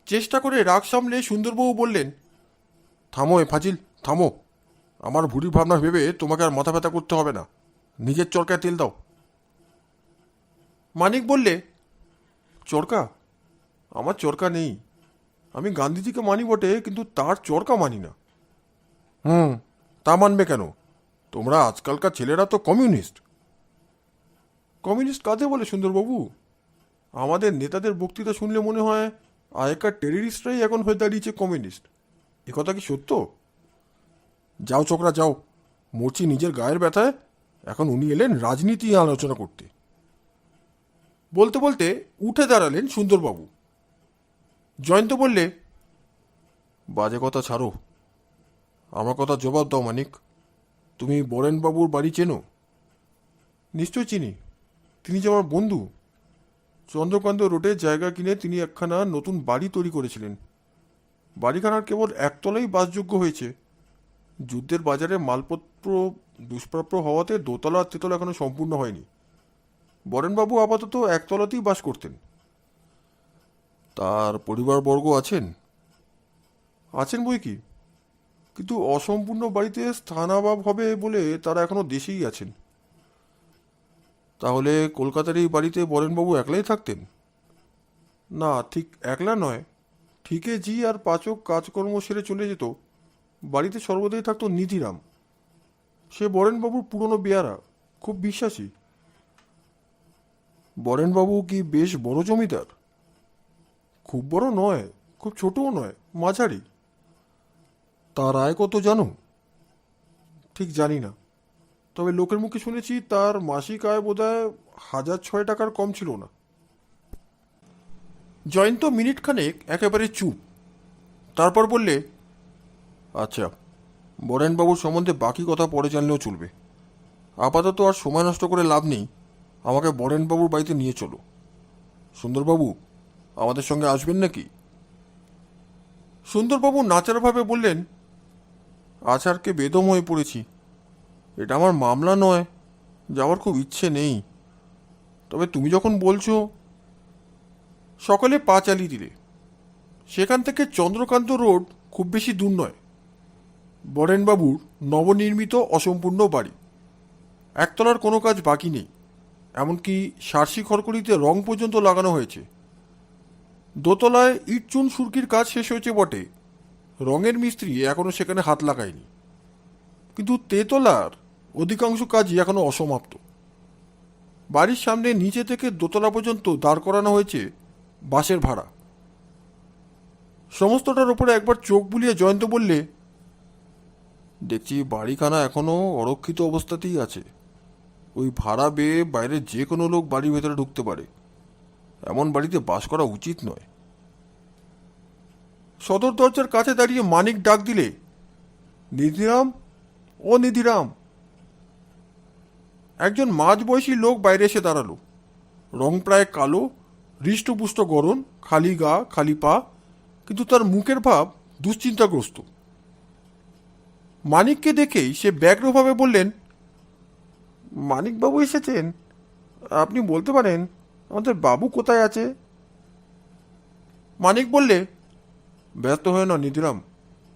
চেষ্টা করে রাগ সামলে সুন্দরবাবু বললেন, থামো এ ফাজিল, থামো। আমার ভুঁড়ির ভাবনা ভেবে তোমাকে আর মাথা ব্যথা করতে হবে না, নিজের চরকায় তেল দাও। মানিক বললে, চরকা? আমার চরকা নেই। আমি গান্ধীজিকে মানি বটে, কিন্তু তার চরকা মানি না। তা মানবে কেন? তোমরা আজকালকার ছেলেরা তো কমিউনিস্ট। কমিউনিস্ট কাদের বলে সুন্দরবাবু? আমাদের নেতাদের বক্তৃতা শুনলে মনে হয় আগেকার টেররিস্টরাই এখন হয়ে দাঁড়িয়েছে কমিউনিস্ট। একথা কি সত্য? যাও ছোকরা যাও, মরছি নিজের গায়ের ব্যথায়, এখন উনি এলেন রাজনীতি আলোচনা করতে। বলতে বলতে উঠে দাঁড়ালেন সুন্দরবাবু। জয়ন্ত বললে, বাজে কথা ছাড়ো, আমার কথা জবাব দাও মানিক। তুমি বরেনবাবুর বাড়ি চেনো? নিশ্চয় চিনি, তিনি যে আমার বন্ধু। চন্দ্রকান্ত রোডে জায়গা কিনে তিনি একখানা নতুন বাড়ি তৈরি করেছিলেন। বাড়িখানার কেবল একতলাই বাসযোগ্য হয়েছে। যুদ্ধের বাজারে মালপত্র দুষ্প্রাপ্য হওয়াতে দোতলা আর তেতলা এখনো সম্পূর্ণ হয়নি। বরেনবাবু আপাতত একতলাতেই বাস করতেন। তার পরিবারবর্গ আছেন? আছেন বই কি, কিন্তু অসম্পূর্ণ বাড়িতে স্থানাভাব হবে বলে তারা এখনো দেশেই আছেন। তাহলে কলকাতার এই বাড়িতে বরেনবাবু একলাই থাকতেন? না, ঠিক একলা নয়। ঠিকে জি আর পাচক কাজকর্ম সেরে চলে যেত। বাড়িতে সর্বদাই থাকতো নিধিরাম। সে বরেনবাবুর পুরনো বেয়ারা, খুব বিশ্বাসী। বরেনবাবু কি বেশ বড় জমিদার? খুব বড় নয়, খুব ছোটও নয়, মাঝারি। তার আয় কত জানো? ঠিক জানি না, তবে লোকের মুখে শুনেছি তার মাসিক আয় বোধহয় 1,006 টাকার কম ছিল না। জয়ন্ত মিনিটখানেক একেবারে চুপ, তারপর বললে, আচ্ছা, বরেনবাবুর সম্বন্ধে বাকি কথা পরে জানলেও চলবে। আপাতত আর সময় নষ্ট করে লাভ নেই, আমাকে বরেনবাবুর বাড়িতে নিয়ে চলো। সুন্দরবাবু আমাদের সঙ্গে আসবেন নাকি? সুন্দরবাবু নাচারভাবে বললেন, আচারকে বেদম হয়ে পড়েছি। এটা আমার মামলা নয়, যাওয়ার খুব ইচ্ছে নেই, তবে তুমি যখন বলছো। সকলে পা চালিয়ে দিলে। সেখান থেকে চন্দ্রকান্ত রোড খুব বেশি দূর নয়। বরেনবাবুর নবনির্মিত অসম্পূর্ণ বাড়ি। একতলার কোনো কাজ বাকি নেই, এমনকি সার্সি খড়খড়িতে রং পর্যন্ত লাগানো হয়েছে। দোতলায় ইট চুন সুরকির কাজ শেষ হয়েছে বটে, রঙের মিস্ত্রি এখনও সেখানে হাত লাগায়নি। কিন্তু তেতলার অধিকাংশ কাজই এখনও অসমাপ্ত। বাড়ির সামনে নিচে থেকে দোতলা পর্যন্ত দাঁড় করানো হয়েছে বাসের ভাড়া। সমস্তটার উপরে একবার চোখ বুলিয়ে জয়ন্ত বললে, দেখছি বাড়িখানা এখনও অরক্ষিত অবস্থাতেই আছে। ওই ভাড়া বেয়ে বাইরে যে কোনো লোক বাড়ির ভেতরে ঢুকতে পারে। এমন বাড়িতে বাস করা উচিত নয়। সদর দরজার কাছে দাঁড়িয়ে মানিক ডাক দিলে, নিধিরাম, ও নিধিরাম। একজন মাঝবয়সী লোক বাইরে এসে দাঁড়ালো। রং প্রায় কালো, হৃষ্টপুষ্ট গড়ন, খালি গা খালি পা, কিন্তু তার মুখের ভাব দুশ্চিন্তাগ্রস্ত। মানিককে দেখেই সে ব্যগ্রভাবে বললেন, মানিকবাবু এসেছেন? আপনি বলতে পারেন আমাদের বাবু কোথায় আছে? মানিক বললে, ব্যস্ত হয়ে না নিধিরাম,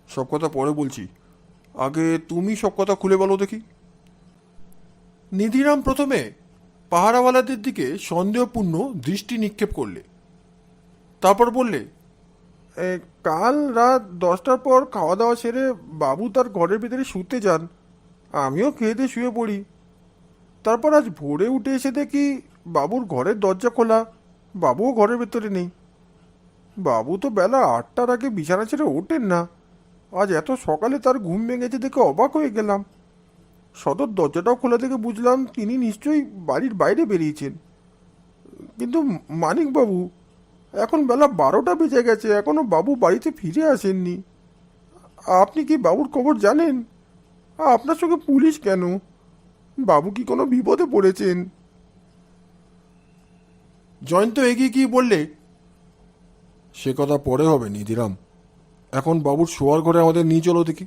সব কথা পরে বলছি, আগে তুমি সব কথা খুলে বলো দেখি। নিধিরাম প্রথমে পাহারাওয়ালাদের দিকে সন্দেহপূর্ণ দৃষ্টি নিক্ষেপ করলে, তারপর বললে, কাল রাত 10টার পর খাওয়া দাওয়া সেরে বাবু তার ঘরের ভিতরে শুতে যান, আমিও খেয়ে দিয়ে শুয়ে পড়ি। তারপর আজ ভোরে উঠে এসে দেখি বাবুর ঘরের দরজা খোলা, বাবুও ঘরের ভেতরে নেই। বাবু তো বেলা 8টার আগে বিছানা ছেড়ে ওঠেন না, আজ এত সকালে তার ঘুম ভেঙেছে দেখে অবাক হয়ে গেলাম। সদর দরজাটাও খোলা থেকে বুঝলাম তিনি নিশ্চয়ই বাড়ির বাইরে বেরিয়েছেন। কিন্তু মানিকবাবু, এখন বেলা 12টা বেজে গেছে, এখনো বাবু বাড়িতে ফিরে আসেননি। আপনি কি বাবুর খবর জানেন? আপনার সঙ্গে পুলিশ কেন? বাবু কি কোনো বিপদে পড়েছেন? জয়ন্ত এগিয়ে গিয়ে বললে, সে কথা পরে হবে নিধিরাম, এখন বাবুর শোয়ার ঘরে আমাদের নিয়ে চলো দেখি।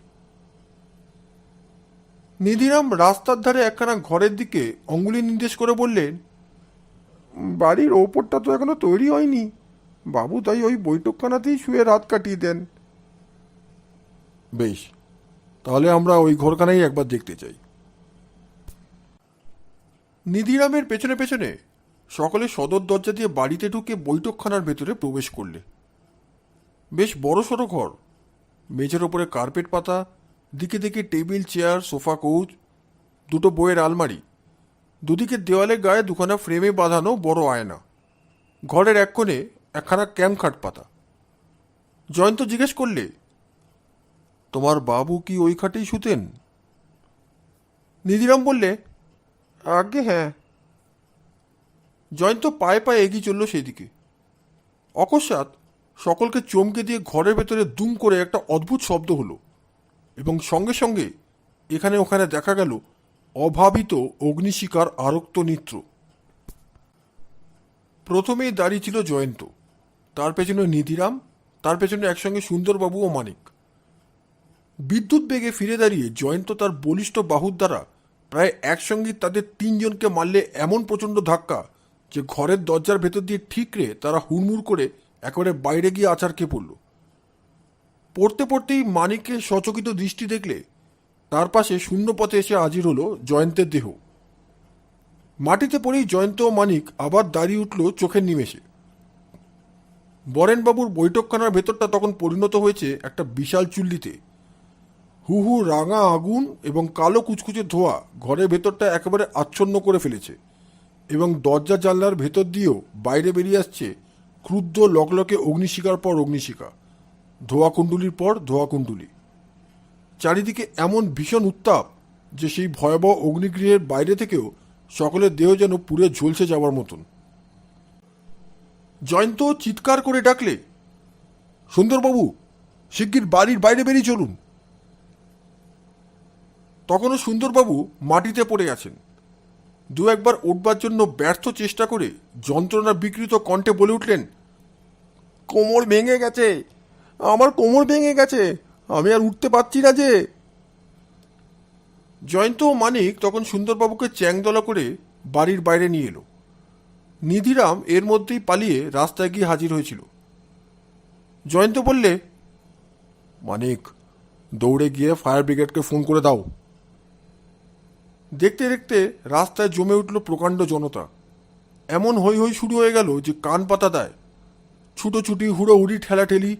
নিধিরাম রাস্তার ধারে একখানা ঘরের দিকে অঙ্গুলি নির্দেশ করে বললেন, বাড়ির ওপরটা তো এখনো তৈরি হয়নি, বাবু তাই ওই বৈঠকখানাতেই শুয়ে রাত কাটিয়ে দেন। বেশ, তাহলে আমরা ওই ঘরখানাই একবার দেখতে চাই। নিধিরামের পেছনে পেছনে সকলে সদর দরজা দিয়ে বাড়িতে ঢুকে বৈঠকখানার ভেতরে প্রবেশ করলে। বেশ বড়সড় ঘর, মেঝের ওপরে কার্পেট পাতা, দিকে দিকে টেবিল, চেয়ার, সোফা, কৌচ, দুটো বইয়ের আলমারি, দুদিকে দেওয়ালে গায়ে দুখানা ফ্রেমে বাঁধানো বড় আয়না, ঘরের এক কোণে একখানা ক্যাম্প খাট পাতা। জয়ন্ত জিজ্ঞেস করলে, তোমার বাবু কি ওই খাটেই শুতেন? নিধিরাম বললে, আজ্ঞে হ্যাঁ। জয়ন্ত পায়ে পায়ে এগিয়ে চলল সেদিকে। অকস্মাৎ সকলকে চমকে দিয়ে ঘরের ভেতরে দুম করে একটা অদ্ভুত শব্দ হলো, এবং সঙ্গে সঙ্গে এখানে ওখানে দেখা গেল অভাবিত অগ্নিশিখার আরক্ত নৃত্য। প্রথমেই দাঁড়িয়ে ছিল জয়ন্ত, তার পেছনে নিধিরাম, তার পেছনে একসঙ্গে সুন্দরবাবু ও মানিক। বিদ্যুৎ বেগে ফিরে দাঁড়িয়ে জয়ন্ত তার বলিষ্ঠ বাহুর দ্বারা প্রায় একসঙ্গে তাদের তিনজনকে মারলে এমন প্রচণ্ড ধাক্কা যে ঘরের দরজার ভেতর দিয়ে ঠিকরে তারা হুড়মুড় করে একেবারে বাইরে গিয়ে আছাড় খেয়ে পড়ল। পড়তে পড়তেই মানিককে সচকিত দৃষ্টি দেখলে তার পাশে শূন্য পথে এসে হাজির হলো জয়ন্তের দেহ। মাটিতে পড়েই জয়ন্ত ও মানিক আবার দাঁড়িয়ে উঠল চোখের নিমেষে। বরেনবাবুর বৈঠকখানার ভেতরটা তখন পরিণত হয়েছে একটা বিশাল চুল্লিতে। হু হু রাঙা আগুন এবং কালো কুচকুচে ধোঁয়া ঘরের ভেতরটা একেবারে আচ্ছন্ন করে ফেলেছে, এবং দরজা জানলার ভেতর দিয়েও বাইরে বেরিয়ে আসছে ক্রুদ্ধ লকলকে অগ্নিশিখার পর অগ্নিশিখা, ধোঁয়াকুণ্ডুলির পর ধোঁয়াকুণ্ডুলি। চারিদিকে এমন ভীষণ উত্তাপ যে সেই ভয়াবহ অগ্নিগৃহের বাইরে থেকেও সকলের দেহ যেন পুড়ে ঝলসে যাওয়ার মতন। জয়ন্ত চিৎকার করে ডাকলে, সুন্দরবাবু, শিগগির বাড়ির বাইরে বেরিয়ে চলুন। তখনও সুন্দরবাবু মাটিতে পড়ে আছেন। দু একবার উঠবার জন্য ব্যর্থ চেষ্টা করে যন্ত্রণা বিকৃত কণ্ঠে বলে উঠলেন, কোমর ভেঙে গেছে, আমার কোমর ভেঙে গেছে, আমি আর উঠতে পারছি না যে। জয়ন্ত ও মানিক তখন সুন্দরবাবুকে চ্যাংদলা করে বাড়ির বাইরে নিয়ে এলো। নিধিরাম এর মধ্যেই পালিয়ে রাস্তায় গিয়ে হাজির হয়েছিল। জয়ন্ত বললে, মানিক, দৌড়ে গিয়ে ফায়ার ব্রিগেডকে ফোন করে দাও। দেখতে দেখতে রাস্তায় জমে উঠল প্রকাণ্ড জনতা। এমন হৈ হৈ শুরু হয়ে গেল যে কান পাতা দেয়। ছুটোছুটি, হুড়োহুড়ি, ঠেলাঠেলি,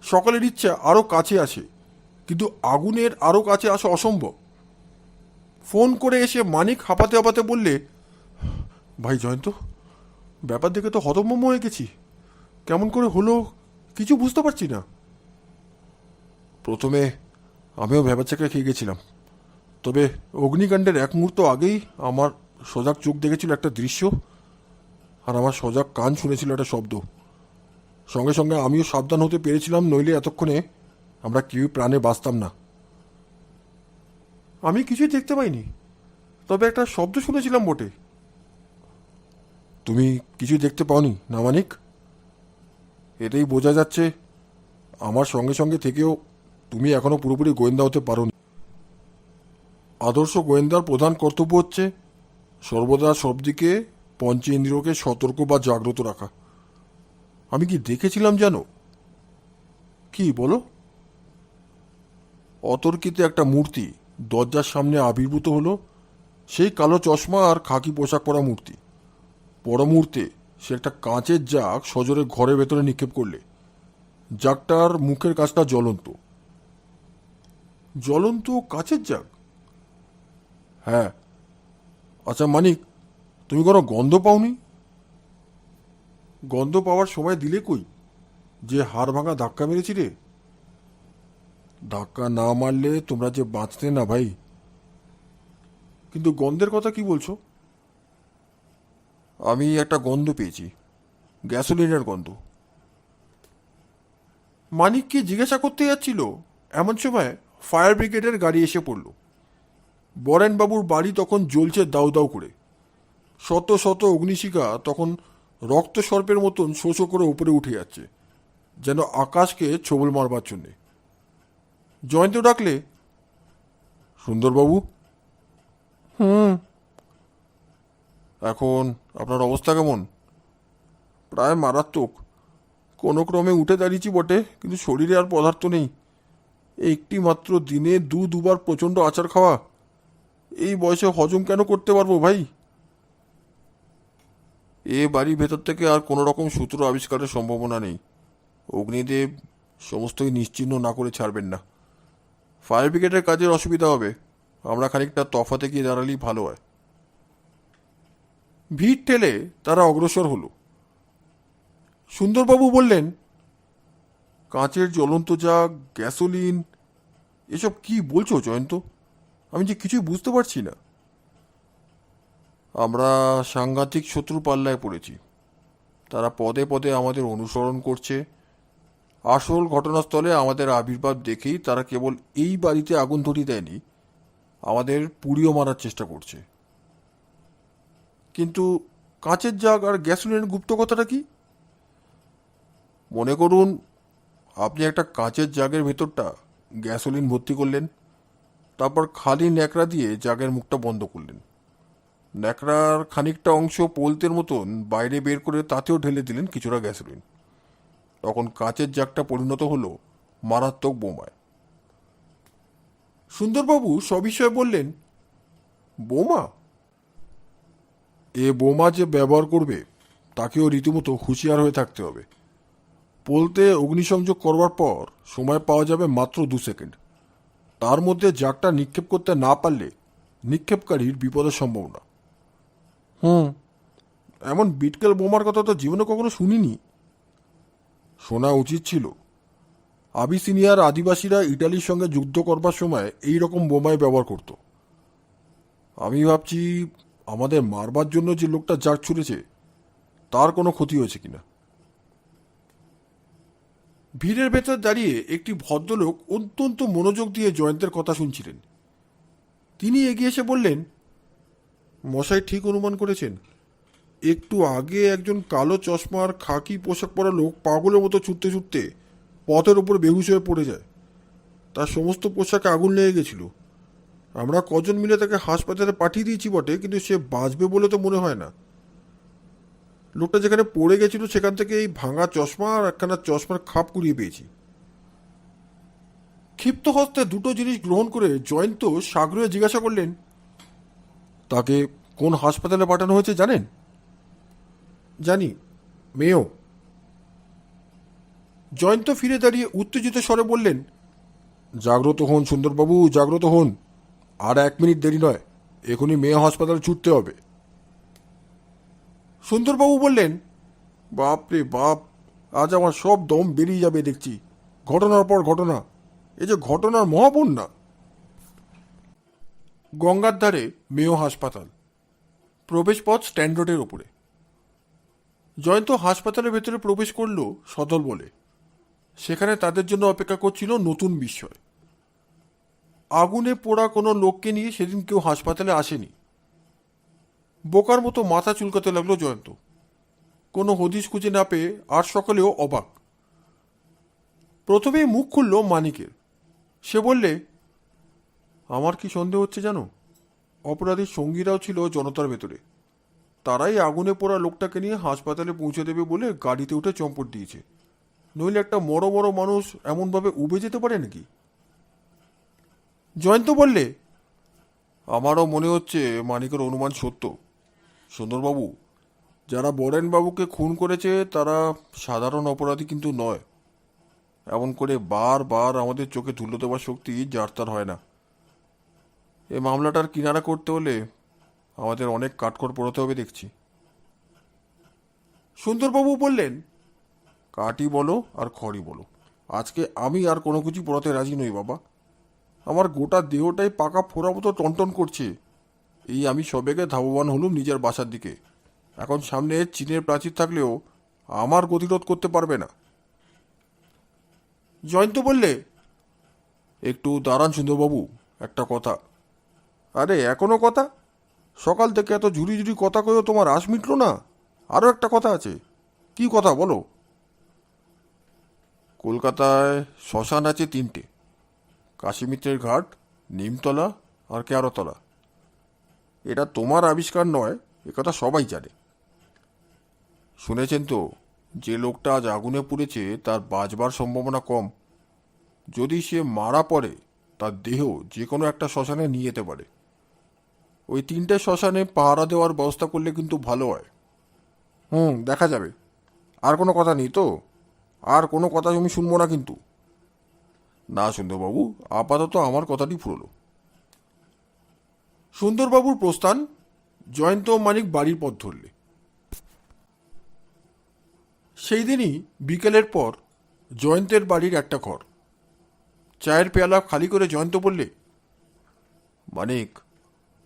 সকলের ইচ্ছা আরও কাছে আসে, কিন্তু আগুনের আরও কাছে আসা অসম্ভব। ফোন করে এসে মানিক হাঁপাতে হাঁপাতে বললে, ভাই জয়ন্ত, ব্যাপার দেখে তো হতভম্ব হয়ে গেছি। কেমন করে হলো কিছু বুঝতে পারছি না। প্রথমে আমিও ভ্যাবাচ্যাকা খেয়ে গেছিলাম, তবে অগ্নিকাণ্ডের এক মুহূর্ত আগেই আমার সজাগ চোখ দেখেছিল একটা দৃশ্য, আর আমার সজাগ কান শুনেছিল একটা শব্দ। সঙ্গে সঙ্গে আমিও সাবধান হতে পেরেছিলাম, নইলে এতক্ষণে আমরা কেউই প্রাণে বাঁচতাম না। আমি কিছুই দেখতে পাইনি, তবে একটা শব্দ শুনেছিলাম বটে। তুমি কিছুই দেখতে পাওনি না মানিক? এটাই বোঝা যাচ্ছে আমার সঙ্গে সঙ্গে থেকেও তুমি এখনো পুরোপুরি গোয়েন্দা হতে পারোনি। আদর্শ গোয়েন্দার প্রধান কর্তব্য হচ্ছে সর্বদা সব দিকে পঞ্চেন্দ্রিয়কে সতর্ক বা জাগ্রত রাখা। আমি কি দেখেছিলাম জানো? কি বলো? অতর্কিত একটা মূর্তি দরজার সামনে আবির্ভূত হলো, সেই কালো চশমা আর খাকি পোশাক পরা মূর্তি। পর মুহূর্তে সে একটা কাঁচের জাগ সজোরে ঘরের ভেতরে নিক্ষেপ করলে। জাগটার মুখের কাছটা জ্বলন্ত। জ্বলন্ত কাঁচের জাগ? হ্যাঁ। আচ্ছা মানিক, তুমি কোনো গন্ধ পাওনি? গন্ধ পাওয়ার সময় দিলে কই, যে হাড় ভাঙা ধাক্কা মেরেছি রে। ধাক্কা না মারলে তোমরা যে বাঁচতে না ভাই। কিন্তু গন্ধের কথা কি বলছো? আমি একটা গন্ধ পেয়েছি, গ্যাসোলিনের গন্ধ। মানিককে জিজ্ঞাসা করতে যাচ্ছিল, এমন সময় ফায়ার ব্রিগেডের গাড়ি এসে পড়ল। বরেনবাবুর বাড়ি তখন জ্বলছে দাউ দাউ করে। শত শত অগ্নিশিখা তখন রক্তসর্পের মতন শোষো করে উপরে উঠে যাচ্ছে, যেন আকাশকে ছোবল মারবার জন্যে। জয়ন্ত ডাকলে, সুন্দরবাবু। এখন আপনার অবস্থা কেমন? প্রায় মারাত্মক। কোনো ক্রমে উঠে দাঁড়িয়েছি বটে, কিন্তু শরীরে আর পদার্থ নেই। একটি মাত্র দিনে দুবার প্রচণ্ড আচার খাওয়া, এই বয়সে হজম কেন করতে পারবো ভাই? এ বাড়ির ভেতর থেকে আর কোনো রকম সূত্র আবিষ্কারের সম্ভাবনা নেই। অগ্নিদেব সমস্তই নিশ্চিহ্ন না করে ছাড়বেন না। ফায়ার ব্রিগেডের কাজের অসুবিধা হবে, আমরা খানিকটা তফাতে গিয়ে দাঁড়ালেই ভালো হয়। ভিড় ঠেলে তারা অগ্রসর হলো। সুন্দরবাবু বললেন, কাঁচের জ্বলন্ত জাগ, গ্যাসোলিন, এসব কি বলছো জয়ন্ত? আমি যে কিছুই বুঝতে পারছি না। আমরা সাংঘাতিক শত্রু পাল্লায় পড়েছি। তারা পদে পদে আমাদের অনুসরণ করছে। আসল ঘটনাস্থলে আমাদের আবির্ভাব দেখেই তারা কেবল এই বাড়িতে আগুন ধরিয়ে দেয়নি, আমাদের পুড়িয়ে মারার চেষ্টা করছে। কিন্তু কাঁচের জাগ আর গ্যাসোলিনের গুপ্ত কথাটা কি? মনে করুন আপনি একটা কাঁচের জাগের ভেতরটা গ্যাসোলিন ভর্তি করলেন, তারপর খালি ন্যাকড়া দিয়ে জাগের মুখটা বন্ধ করলেন। ন্যাকড়ার খানিকটা অংশ পোলতের মতন বাইরে বের করে তাতেও ঢেলে দিলেন কিছুটা গ্যাসোলিন। তখন কাঁচের জাগটা পরিণত হলো মারাত্মক বোমায়। সুন্দরবাবু সবিষয়ে বললেন, বোমা? এ বোমা যে ব্যবহার করবে তাকেও রীতিমতো হুঁশিয়ার হয়ে থাকতে হবে। পোলতে অগ্নিসংযোগ করবার পর সময় পাওয়া যাবে মাত্র 2 সেকেন্ড। তার মধ্যে জাগটা নিক্ষেপ করতে না পারলে নিক্ষেপকারীর বিপদের সম্ভাবনা। এমন বিটকেল বোমার কথা তো জীবনে কখনো শুনিনি। শোনা উচিত ছিল। আবিসিনিয়ার আদিবাসীরা ইটালির সঙ্গে যুদ্ধ করবার সময় এই রকম বোমাই ব্যবহার করত। আমি ভাবছি আমাদের মারবার জন্য যে লোকটা জাগ ছুড়েছে তার কোনো ক্ষতি হয়েছে কিনা। ভিড়ের ভেতর দাঁড়িয়ে একটি ভদ্রলোক অত্যন্ত মনোযোগ দিয়ে জয়ন্তের কথা শুনছিলেন। তিনি এগিয়ে এসে বললেন, মশাই ঠিক অনুমান করেছেন। একটু আগে একজন কালো চশমা আর খাকি পোশাক পরা লোক পাগলের মতো ছুটতে ছুটতে পথের ওপর বেহুশ হয়ে পড়ে যায়। তার সমস্ত পোশাকে আগুন লেগে গেছিল। আমরা কজন মিলে তাকে হাসপাতালে পাঠিয়ে দিয়েছি বটে, কিন্তু সে বাঁচবে বলে তো মনে হয় না। লোকটা যেখানে পড়ে গেছিল সেখান থেকে এই ভাঙা চশমা আর একখানা চশমার খাপ কুড়িয়ে পেয়েছি। ক্ষিপ্ত হস্তে দুটো জিনিস গ্রহণ করে জয়ন্ত সাগ্রহে জিজ্ঞাসা করলেন, তাকে কোন হাসপাতালে পাঠানো হয়েছে জানেন? জানি, মেয়েও। জয়ন্ত ফিরে দাঁড়িয়ে উত্তেজিত স্বরে বললেন, জাগ্রত হন সুন্দরবাবু, জাগ্রত হন। আর 1 মিনিট দেরি নয়, এখনই মেয়ে হাসপাতালে ছুটতে হবে। সুন্দরবাবু বললেন, বাপ রে বাপ, আজ আমার সব দম বেরিয়ে যাবে দেখছি। ঘটনার পর ঘটনা, এ যে ঘটনার মহাবন্যা। গঙ্গার ধারে মেয় হাসপাতাল, প্রবেশপথ স্ট্যান্ড রোডের ওপরে। জয়ন্ত হাসপাতালের ভেতরে প্রবেশ করল সদল বলে। সেখানে তাদের জন্য অপেক্ষা করছিল নতুন বিস্ময়। আগুনে পোড়া কোনো লোককে নিয়ে সেদিন কেউ হাসপাতালে আসেনি। বোকার মতো মাথা চুলকাতে লাগলো জয়ন্ত। কোনো হদিশ খুঁজে না পেয়ে আর সকলেও অবাক। প্রথমেই মুখ খুলল মানিকের। সে বললে, আমার কি সন্দেহ হচ্ছে জানো? অপরাধীর সঙ্গীরাও ছিল জনতার ভেতরে। তারাই আগুনে পোড়া লোকটাকে নিয়ে হাসপাতালে পৌঁছে দেবে বলে গাড়িতে উঠে চম্পট দিয়েছে। নইলে একটা বড় বড় মানুষ এমনভাবে উবে যেতে পারে নাকি? জয়ন্ত বললে, আমারও মনে হচ্ছে মানিকের অনুমান সত্য। সুন্দরবাবু, যারা বরেনবাবুকে খুন করেছে তারা সাধারণ অপরাধী কিন্তু নয়। এমন করে বারবার আমাদের চোখে ধুলো দেওয়ার শক্তি যার তার হয় না। এই মামলাটার কিনারা করতে হলে আমাদের অনেক কাঠখড় পোড়াতে হবে দেখছি। সুন্দরবাবু বললেন, কাঠই বলো আর খড়ই বলো, আজকে আমি আর কোনো কিছু পোড়াতে রাজি নই বাবা। আমার গোটা দেহটাই পাকা ফোড়া মতো টনটন করছে। এই আমি সবেগে ধাবমান হলুম নিজের বাসার দিকে। এখন সামনে চীনের প্রাচীর থাকলেও আমার গতিরোধ করতে পারবে না। জয়ন্ত বললে, একটু দাঁড়ান সুন্দরবাবু, একটা কথা। আরে এখনো কথা? সকাল থেকে এত ঝুড়ি ঝুড়ি কথা কয়েও তোমার আশ মিটল না? আরও একটা কথা আছে। কি কথা বলো? কলকাতায় শ্মশান আছে 3টে, কাশীমিত্রের ঘাট, নিমতলা আর কেয়ারতলা। এটা তোমার আবিষ্কার নয়, একথা সবাই জানে। শুনেছেন তো, যে লোকটা আজ আগুনে পুড়েছে তার বাঁচবার সম্ভাবনা কম। যদি সে মারা পড়ে তার দেহ যে কোনো একটা শ্মশানে নিয়ে যেতে পারে। ওই 3টে শ্মশানে পাহারা দেওয়ার ব্যবস্থা করলে কিন্তু ভালো হয়। দেখা যাবে। আর কোনো কথা নেই তো? আর কোনো কথা আমি শুনবো না কিন্তু। না সুন্দরবাবু, আপাতত আমার কথাটি ফুরলো। সুন্দরবাবুর প্রস্থান, জয়ন্ত ও মানিক বাড়ির পথ ধরলে। সেই দিনই বিকেলের পর জয়ন্তের বাড়ির একটা ঘর। চায়ের পেয়ালা খালি করে জয়ন্ত বললে, মানিক,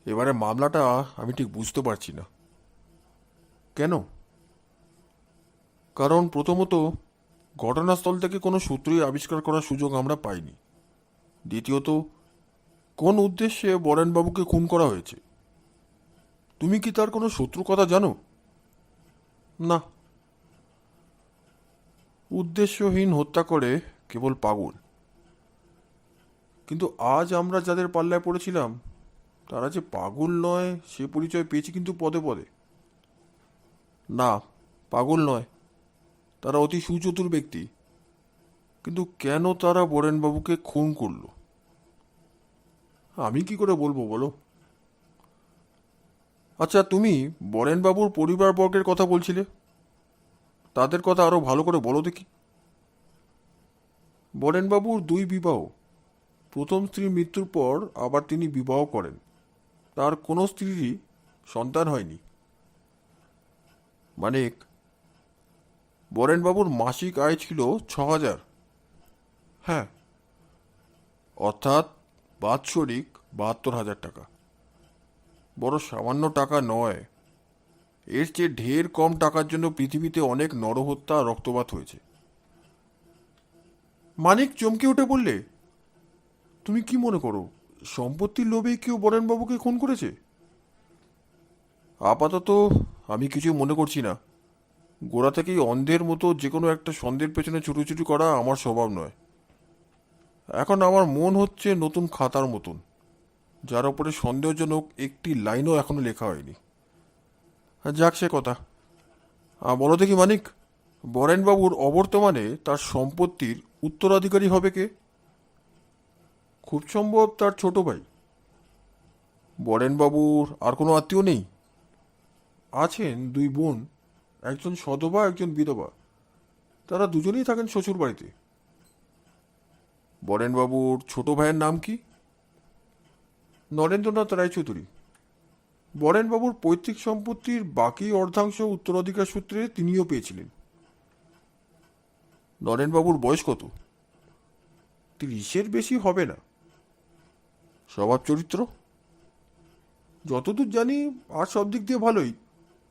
এবারে মামলাটা আমি ঠিক বুঝতে পারছি না। কেন? কারণ প্রথমত, ঘটনাস্থল থেকে কোনো সূত্রই আবিষ্কার করার সুযোগ আমরা পাইনি। দ্বিতীয়ত, কোন উদ্দেশ্যে বরেনবাবুকে খুন করা হয়েছে? তুমি কি তার কোনো শত্রু কথা জানো? না। উদ্দেশ্যহীন হত্যা করে কেবল পাগল। কিন্তু আজ আমরা যাদের পাল্লায় পড়েছিলাম তারা যে পাগল নয় সে পরিচয় পেয়েছি কিন্তু পদে পদে। না, পাগল নয়, তারা অতি সুচতুর ব্যক্তি। কিন্তু কেন তারা বরেনবাবুকে খুন করল আমি কি করে বলবো বলো? আচ্ছা, তুমি বরেনবাবুর পরিবারবর্গের কথা বলছিলে, তাদের কথা আরো ভালো করে বলো দেখি। বরেনবাবুর 2 বিবাহ। প্রথম স্ত্রীর মৃত্যুর পর আবার তিনি বিবাহ করেন। তার কোনো স্ত্রীরই সন্তান হয়নি। মানিক, বরেনবাবুর মাসিক আয় ছিল 6,000। হ্যাঁ, অর্থাৎ বাৎসরিক 72,000 টাকা। বড় সামান্য টাকা নয়। এর চেয়ে ঢের কম টাকার জন্য পৃথিবীতে অনেক নরহত্যা আর রক্তপাত হয়েছে। মানিক চমকে উঠে বললে, তুমি কি মনে করো সম্পত্তির লোভে কেউ বরেনবাবুকে খুন করেছে? আপাতত আমি কিছু মনে করছি না। গোড়া থেকেই অন্ধের মতো যে কোনো একটা সন্দেহের পেছনে ছুটোছুটি করা আমার স্বভাব নয়। এখন আমার মন হচ্ছে নতুন খাতার মতন, যার ওপরে সন্দেহজনক একটি লাইনও এখনো লেখা হয়নি। যাক সে কথা। বলো দেখি মানিক, বরেনবাবুর অবর্তমানে তার সম্পত্তির উত্তরাধিকারী হবে কে? খুব সম্ভব তার ছোট ভাই। বরেনবাবুর আর কোনো আত্মীয় নেই? আছেন 2 বোন, একজন সধবা, একজন বিধবা। তারা দুজনেই থাকেন শ্বশুর বাড়িতে। বরেনবাবুর ছোট ভাইয়ের নাম কি? নরেন্দ্রনাথ রায়চৌধুরী। বরেনবাবুর পৈতৃক সম্পত্তির বাকি অর্ধাংশ উত্তরাধিকার সূত্রে তিনিও পেয়েছিলেন। নরেনবাবুর বয়স কত? 30-এর বেশি হবে না। স্বভাব চরিত্র? যতদূর জানি আর সব দিক দিয়ে ভালোই।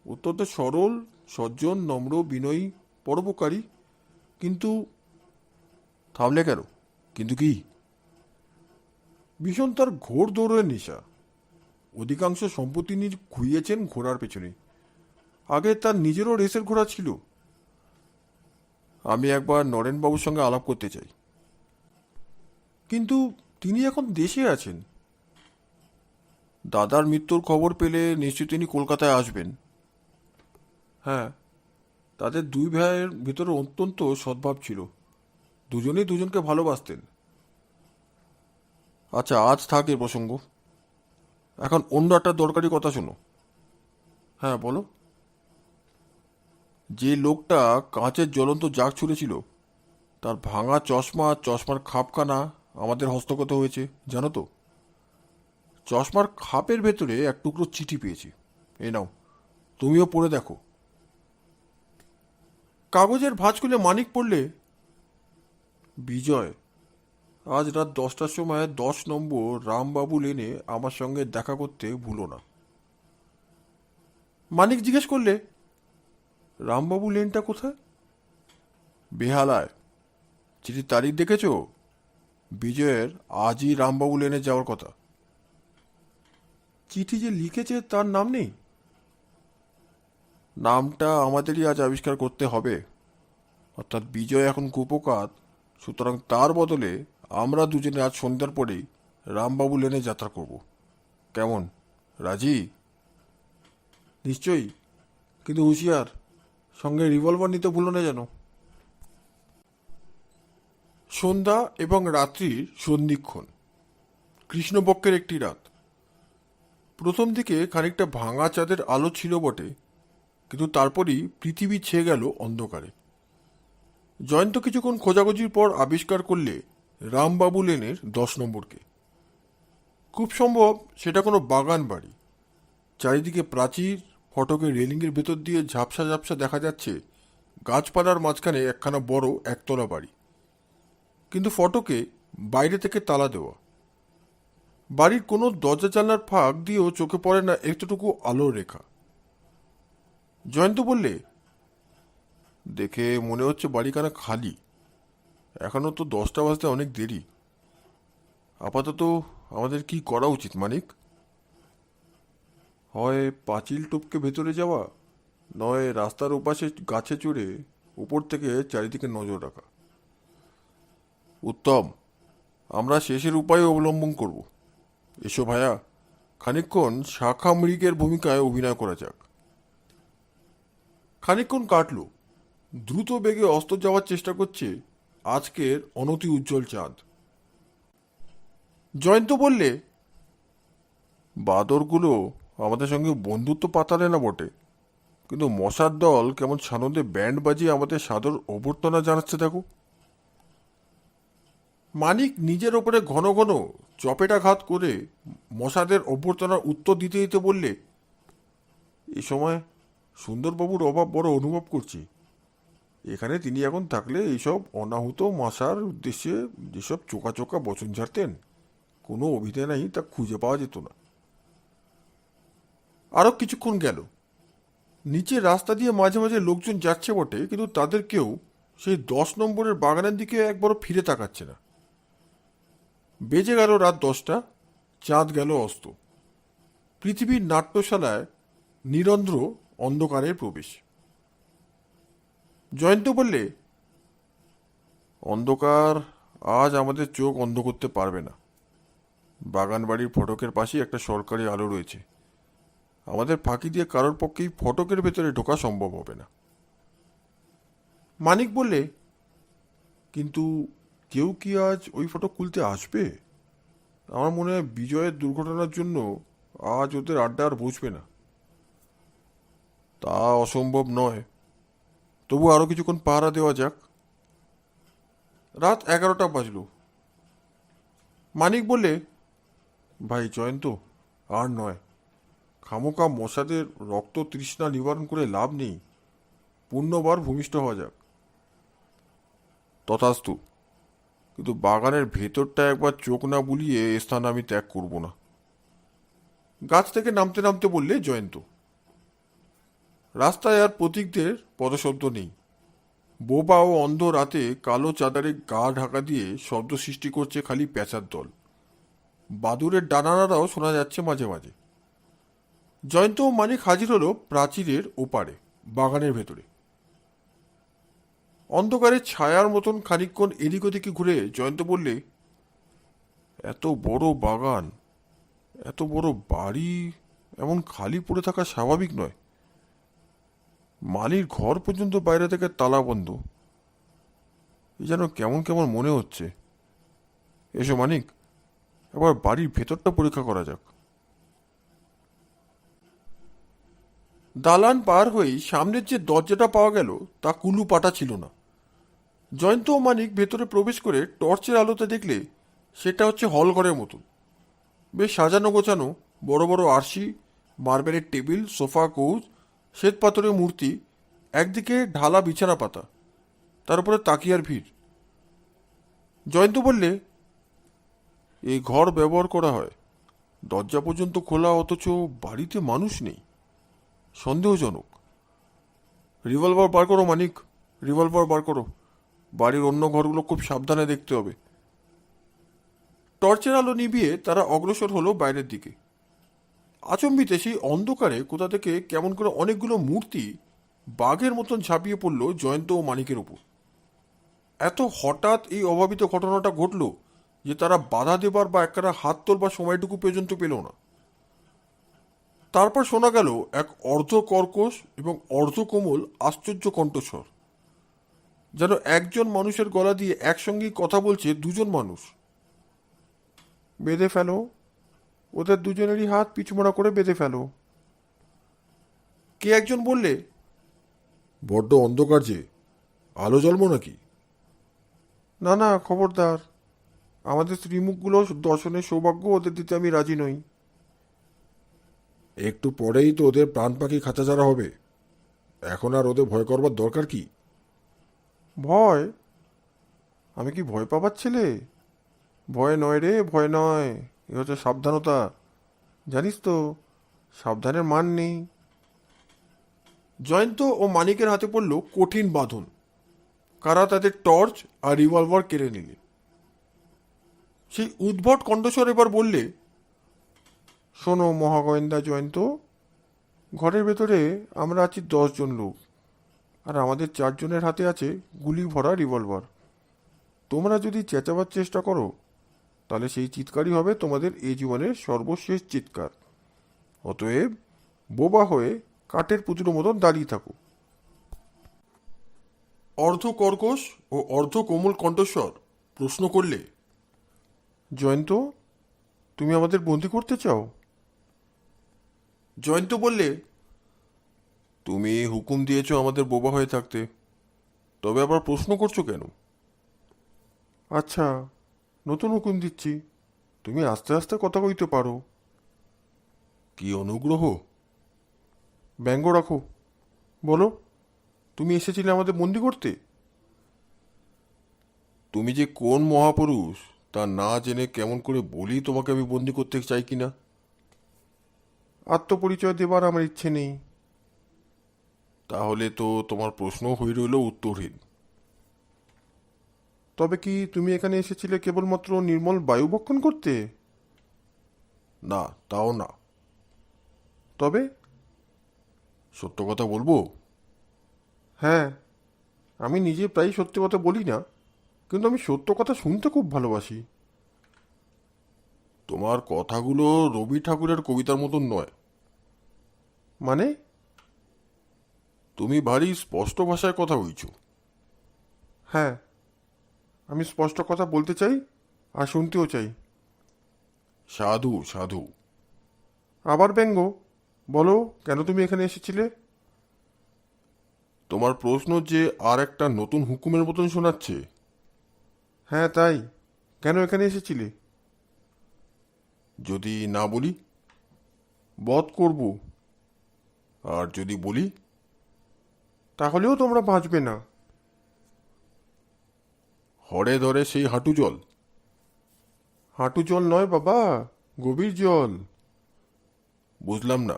অত্যন্ত সরল, সজ্জন, নম্র, বিনয়ী, পরোপকারী। কিন্তু থামলে কেন? কিন্তু কি? ভীষণ তার ঘোর দৌড়ের নেশা। অধিকাংশ সম্পত্তি নিয়ে খুইয়েছেন ঘোড়ার পেছনে। আগে তার নিজেরও রেসের ঘোড়া ছিল। আমি একবার নরেনবাবুর সঙ্গে আলাপ করতে চাই। কিন্তু তিনি এখন দেশে আছেন। দাদার মৃত্যুর খবর পেলে নিশ্চয়ই তিনি কলকাতায় আসবেন। হ্যাঁ, তাদের 2 ভাইয়ের ভিতরে অত্যন্ত সদ্ভাব ছিল। দুজনেই দুজনকে ভালোবাসতেন। আচ্ছা, আজ থাক এ প্রসঙ্গ। এখন অন্য একটা দরকারি কথা শোনো। হ্যাঁ, বলো। যে লোকটা কাঁচের জ্বলন্ত জাগ ছুঁড়েছিল, তার ভাঙা চশমা, চশমার খাপখানা আমাদের হস্তগত হয়েছে, জানো তো? চশমার খাপের ভেতরে এক টুকরো চিঠি পেয়েছি। এই নাও, তুমিও পড়ে দেখো। কাগজের ভাঁজ খুলে মানিক পড়লে, বিজয়, আজ রাত 10টার সময় 10 নম্বর রামবাবু লেনে আমার সঙ্গে দেখা করতে ভুলো না। মানিক জিজ্ঞেস করলে, রামবাবু লেনটা কোথায়? বেহালায়। চিঠির তারিখ দেখেছ? বিজয়ের আজই রামবাবু লেনে যাওয়ার কথা। চিঠি যে লিখেছে তার নাম নেই? নামটা আমাদেরই আজ আবিষ্কার করতে হবে। অর্থাৎ বিজয় এখন কুপোকাত, সুতরাং তার বদলে আমরা দুজনে আজ সন্ধ্যার পরেই রামবাবু লেনে যাত্রা করব। কেমন, রাজি? নিশ্চয়ই, কিন্তু হুঁশিয়ার, সঙ্গে রিভলভার নিতে ভুলো না যেন। সন্ধ্যা এবং রাত্রির সন্ধিক্ষণ। কৃষ্ণপক্ষের একটি রাত। প্রথম দিকে খানিকটা ভাঙা চাঁদের আলো ছিল বটে, কিন্তু তারপরই পৃথিবী ছেয়ে গেল অন্ধকারে। জয়ন্ত কিছুক্ষণ খোঁজাখুঁজির পর আবিষ্কার করলে রামবাবু লেনের 10 নম্বরকে। খুব সম্ভব সেটা কোনো বাগান বাড়ি। চারিদিকে প্রাচীর, ফটকের রেলিংয়ের ভেতর দিয়ে ঝাপসা ঝাপসা দেখা যাচ্ছে গাছপালার মাঝখানে একখানা বড় একতলা বাড়ি। কিন্তু ফটকে বাইরে থেকে তালা দেওয়া। বাড়ির কোনো দরজা জানলার ফাঁক দিয়েও চোখে পড়ে না এতটুকু আলোর রেখা। জয়ন্ত বললে, দেখে মনে হচ্ছে বাড়িখানা খালি। এখনো তো 10টা বাজতে অনেক দেরি। আপাতত আমাদের কি করা উচিত মানিক? হয় পাঁচিল টপকে ভেতরে যাওয়া, নয় রাস্তার ওপাশে গাছে চড়ে উপর থেকে চারিদিকে নজর রাখা। উত্তম, আমরা শেষের উপায় অবলম্বন করব। এসো ভায়া, খানিকক্ষণ শাখা মৃগের ভূমিকায় অভিনয় করা যাক। খানিকক্ষণ কাটল। দ্রুত বেগে অস্ত যাওয়ার চেষ্টা করছে আজকের অনতি উজ্জ্বল চাঁদ। জয়ন্ত বললে, বাদরগুলো আমাদের সঙ্গে বন্ধুত্ব পাতালে না বটে, কিন্তু মশার দল কেমন ছানদে ব্যান্ড বাজিয়ে আমাদের সাদর অভ্যর্থনা জানাচ্ছে দেখো। মানিক নিজের ওপরে ঘন ঘন চপেটাঘাত করে মশাদের অভ্যর্থনার উত্তর দিতে দিতে বললে, এ সময় সুন্দরবাবুর অভাব বড় অনুভব করছি। এখানে তিনি এখন থাকলে এইসব অনাহুত মশার উদ্দেশ্যে যেসব চোকা চোকা বচন ঝাড়তেন, কোনো অভিধা নাই তা খুঁজে পাওয়া যেত না। আরও কিছুক্ষণ গেল। নিচে রাস্তা দিয়ে মাঝে মাঝে লোকজন যাচ্ছে বটে, কিন্তু তাদের কেউ সেই 10 নম্বরের বাগানের দিকে একবারও ফিরে তাকাচ্ছে না। বেজে গেল রাত 10টা, চাঁদ গেল অস্ত। পৃথিবীর নাট্যশালায় নিরন্ধ্র অন্ধকারের প্রবেশ। জয়ন্ত বললে, অন্ধকার আজ আমাদের চোখ অন্ধ করতে পারবে না। বাগান বাড়ির ফটকের পাশেই একটা সরকারি আলো রয়েছে। আমাদের ফাঁকি দিয়ে কারোর পক্ষেই ফটকের ভেতরে ঢোকা সম্ভব হবে না। মানিক বললে, কিন্তু কেউ কি আজ ওই ফটক খুলতে আসবে? আমার মনে হয় বিজয়ের দুর্ঘটনার জন্য আজ ওদের আড্ডা আর বসবে না। তা অসম্ভব নয়, তবু আরও কিছুক্ষণ পাহারা দেওয়া যাক। রাত 11টা বাজল। মানিক বললে, ভাই জয়ন্ত, আর নয়। খামোকা মশাদের রক্ত তৃষ্ণা নিবারণ করে লাভ নেই। পুণ্যবার ভূমিষ্ঠ হওয়া যাক। তথাস্তু, কিন্তু বাগানের ভেতরটা একবার চোখ না বুলিয়ে এ স্থান আমি ত্যাগ করব না। গাছ থেকে নামতে নামতে বললে জয়ন্ত। রাস্তায় আর প্রতীকদের পদশব্দ নেই। বোবা ও অন্ধ রাতে কালো চাদরে গা ঢাকা দিয়ে শব্দ সৃষ্টি করছে খালি প্যাঁচার দল। বাদুরের ডানানারাও শোনা যাচ্ছে মাঝে মাঝে। জয়ন্ত ও মানিক হাজির হলো প্রাচীরের ওপারে, বাগানের ভেতরে। অন্ধকারের ছায়ার মতন খানিকক্ষণ এদিক ওদিকে ঘুরে জয়ন্ত বললে, এত বড় বাগান, এত বড় বাড়ি এমন খালি পড়ে থাকা স্বাভাবিক নয়। মালির ঘর পর্যন্ত বাইরে থেকে তালা বন্ধ। এ যেন কেমন কেমন মনে হচ্ছে। এসো মানিক, একবার বাড়ির ভেতরটা পরীক্ষা করা যাক। দালান পার হয়েই সামনের যে দরজাটা পাওয়া গেল তা কুলু পাটা ছিল না। জয়ন্ত ও মানিক ভেতরে প্রবেশ করে টর্চের আলোতে দেখলে সেটা হচ্ছে হলঘরের মতন। বেশ সাজানো গোছানো, বড় বড় আরশি, মার্বেলের টেবিল, সোফা, কৌচ, শ্বেত পাথরের মূর্তি, একদিকে ঢালা বিছানা পাতা, তার উপরে তাকিয়ার ভিড়। জয়ন্ত বললে, এই ঘর ব্যবহার করা হয়, দরজা পর্যন্ত খোলা, অথচ বাড়িতে মানুষ নেই। সন্দেহজনক। রিভলভার বার করো মানিক, রিভলভার বার করো। বাড়ির অন্য ঘরগুলো খুব সাবধানে দেখতে হবে। টর্চের আলো নিভিয়ে তারা অগ্রসর হলো বাইরের দিকে। আচম্বিতে সেই অন্ধকারে কোথা থেকে কেমন করে অনেকগুলো মূর্তি বাঘের মতন ঝাঁপিয়ে পড়ল জয়ন্ত ও মানিকের উপর। এত হঠাৎ এই অভাবিত ঘটনাটা ঘটল যে তারা বাধা দেবার বা একখানা হাত তোলবার সময়টুকু পর্যন্ত পেল না। তারপর শোনা গেল এক অর্ধ কর্কশ এবং অর্ধ কোমল আশ্চর্য কণ্ঠস্বর, যেন একজন মানুষের গলা দিয়ে একসঙ্গেই কথা বলছে দুজন মানুষ। বেঁধে ফেলো, ওদের দুজনেরই হাত পিছুমোড়া করে বেঁধে ফেলো। কে একজন বললে, বড্ড অন্ধকার যে, আলো জ্বলবো নাকি? না না, খবরদার, আমাদের শ্রীমুখগুলো দর্শনের সৌভাগ্য ওদের দিতে আমি রাজি নই। একটু পরেই তো ওদের প্রাণ পাখি খাঁচাছাড়া হবে। এখন আর ওদের ভয় করবার দরকার কি? ভয়? আমি কি ভয় পাবার ছেলে? ভয় নয় রে, ভয় নয়। এ হচ্ছে সাবধানতা। জানিস তো, সাবধানের মান নেই। জয়ন্ত ও মানিকের হাতে পড়ল কঠিন বাঁধন। কারা তাদের টর্চ আর রিভলভার কেড়ে নিলে। সেই উদ্ভট কণ্ঠস্বর এবার বললে, শোনো মহাগোয়েন্দা জয়ন্ত, ঘরের ভেতরে আমরা আছি 10 জন লোক, আর আমাদের 4 জনের হাতে আছে গুলি ভরা রিভলভার। তোমরা যদি চেঁচাবার চেষ্টা করো, তাহলে সেই চিৎকারই হবে তোমাদের এই জীবনের সর্বশেষ চিৎকার। অতএব বোবা হয়ে কাঠের পুতুলের মতন দাঁড়িয়ে থাকো। অর্ধ কর্কশ ও অর্ধ কোমল কণ্ঠস্বর প্রশ্ন করলে, জয়ন্ত, তুমি আমাদের বন্দি করতে চাও? জয়ন্ত বললে, তুমি হুকুম দিয়েছো আমাদের বোবা হয়ে থাকতে, তবে আবার প্রশ্ন করছো কেন? আচ্ছা, নতুন হুকুম দিচ্ছি, তুমি আস্তে আস্তে কথা কইতে পারো। কি অনুগ্রহ! ব্যঙ্গ রাখো। বলো, তুমি এসেছিলে আমাদের বন্দি করতে? তুমি যে কোন মহাপুরুষ তা না জেনে কেমন করে বলি তোমাকে আমি বন্দি করতে চাই কিনা? আত্মপরিচয় দেবার আমার ইচ্ছে নেই। তাহলে তো তোমার প্রশ্ন হয়ে রইল উত্তরহীন। তবে কি তুমি এখানে এসেছিলে কেবলমাত্র নির্মল বায়ু ভক্ষণ করতে? না, তাও না। তবে? সত্য কথা বলবো? হ্যাঁ, আমি নিজে প্রায় সত্যি কথা বলি না, কিন্তু আমি সত্য কথা শুনতে খুব ভালোবাসি। তোমার কথাগুলো রবি ঠাকুরের কবিতার মতন নয়। মানে? তুমি ভারী স্পষ্ট ভাষায় কথা বলছো। হ্যাঁ, আমি স্পষ্ট কথা বলতে চাই, আর শুনতেও চাই। সাধু সাধু। আবার ব্যঙ্গ? বলো, কেন তুমি এখানে এসেছিলে? তোমার প্রশ্ন যে আর একটা নতুন হুকুমের মতন শোনাচ্ছে। হ্যাঁ, তাই। কেন এখানে এসেছিলে? যদি না বলি? বধ করব। আর যদি বলি? তাহলেও তোমরা বাঁচবে না। হরে ধরে সেই হাঁটু জল। হাঁটু জল নয় বাবা, গভীর জল। বুঝলাম না।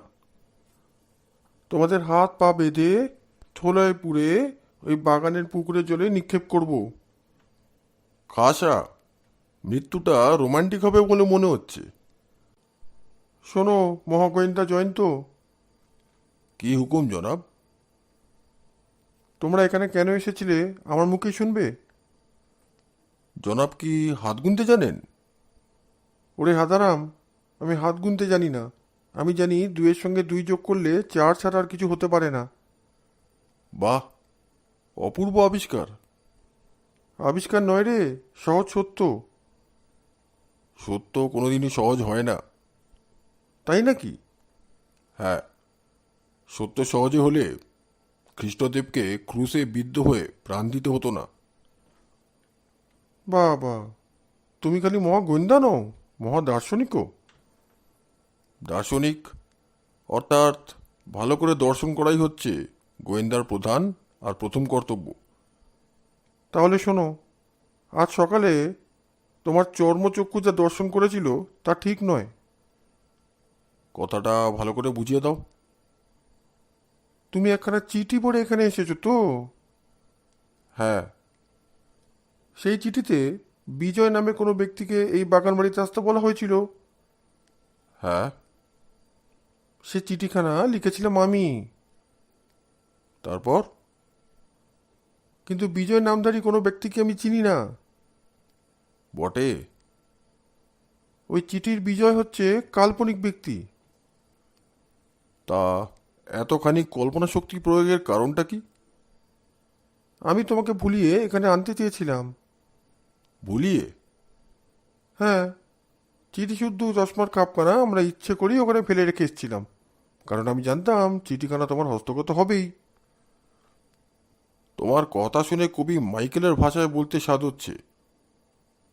তোমাদের হাত পা বেঁধে থোলায় পুড়ে ওই বাগানের পুকুরের জলে নিক্ষেপ করব। খাসা, মৃত্যুটা রোমান্টিক হবে বলে মনে হচ্ছে। শোনো মহাগোয়েন্দা জয়ন্ত। কি হুকুম জনাব? তোমরা এখানে কেন এসেছিলে আমার মুখেই শুনবে। জনাব কি হাত গুনতে জানেন? ওরে হাদারাম, আমি হাত গুনতে জানি না। আমি জানি 2-এর সঙ্গে 2 যোগ করলে 4 ছাড়া আর কিছু হতে পারে না। বাহ, অপূর্ব আবিষ্কার। আবিষ্কার নয় রে, সহজ সত্য। সত্য কোনোদিনই সহজ হয় না। তাই নাকি? হ্যাঁ, সত্য সহজে হলে খ্রিস্টদেবকে ক্রুশে বিদ্ধ হয়ে প্রাণ দিতে হতো না। বাবা, তুমি খালি মহা গোয়েন্দা নও, মহা দার্শনিকও। দার্শনিক অর্থাৎ ভালো করে দর্শন করাই হচ্ছে গোয়েন্দার প্রধান আর প্রথম কর্তব্য। তাহলে শোনো, আজ সকালে তোমার চর্মচক্ষু যা দর্শন করেছিল তা ঠিক নয়। কথাটা ভালো করে বুঝিয়ে দাও। তুমি একখানা চিঠি পড়ে এখানে এসেছো তো? হ্যাঁ। সেই চিঠিতে বিজয় নামে কোনো ব্যক্তিকে এই বাগান বাড়িতে আসতে বলা হয়েছিল। হ্যাঁ। সে চিঠিখানা লিখেছিলাম আমি। তারপর? কিন্তু বিজয় নামধারী কোনো ব্যক্তিকে আমি চিনি না। বটে। ওই চিঠির বিজয় হচ্ছে কাল্পনিক ব্যক্তি। তা এতখানি কল্পনা শক্তি প্রয়োগের কারণটা কি? আমি তোমাকে ভুলিয়ে এখানে আনতে চেয়েছিলাম। ভুলিয়ে? হ্যাঁ, চিঠি শুদ্ধ চশমার কাপখানা আমরা ইচ্ছে করেই ওখানে ফেলে রেখে এসেছিলাম, কারণ আমি জানতাম চিঠিখানা তোমার হস্তগত হবেই। তোমার কথা শুনে কবি মাইকেলের ভাষায় বলতে স্বাদ হচ্ছে।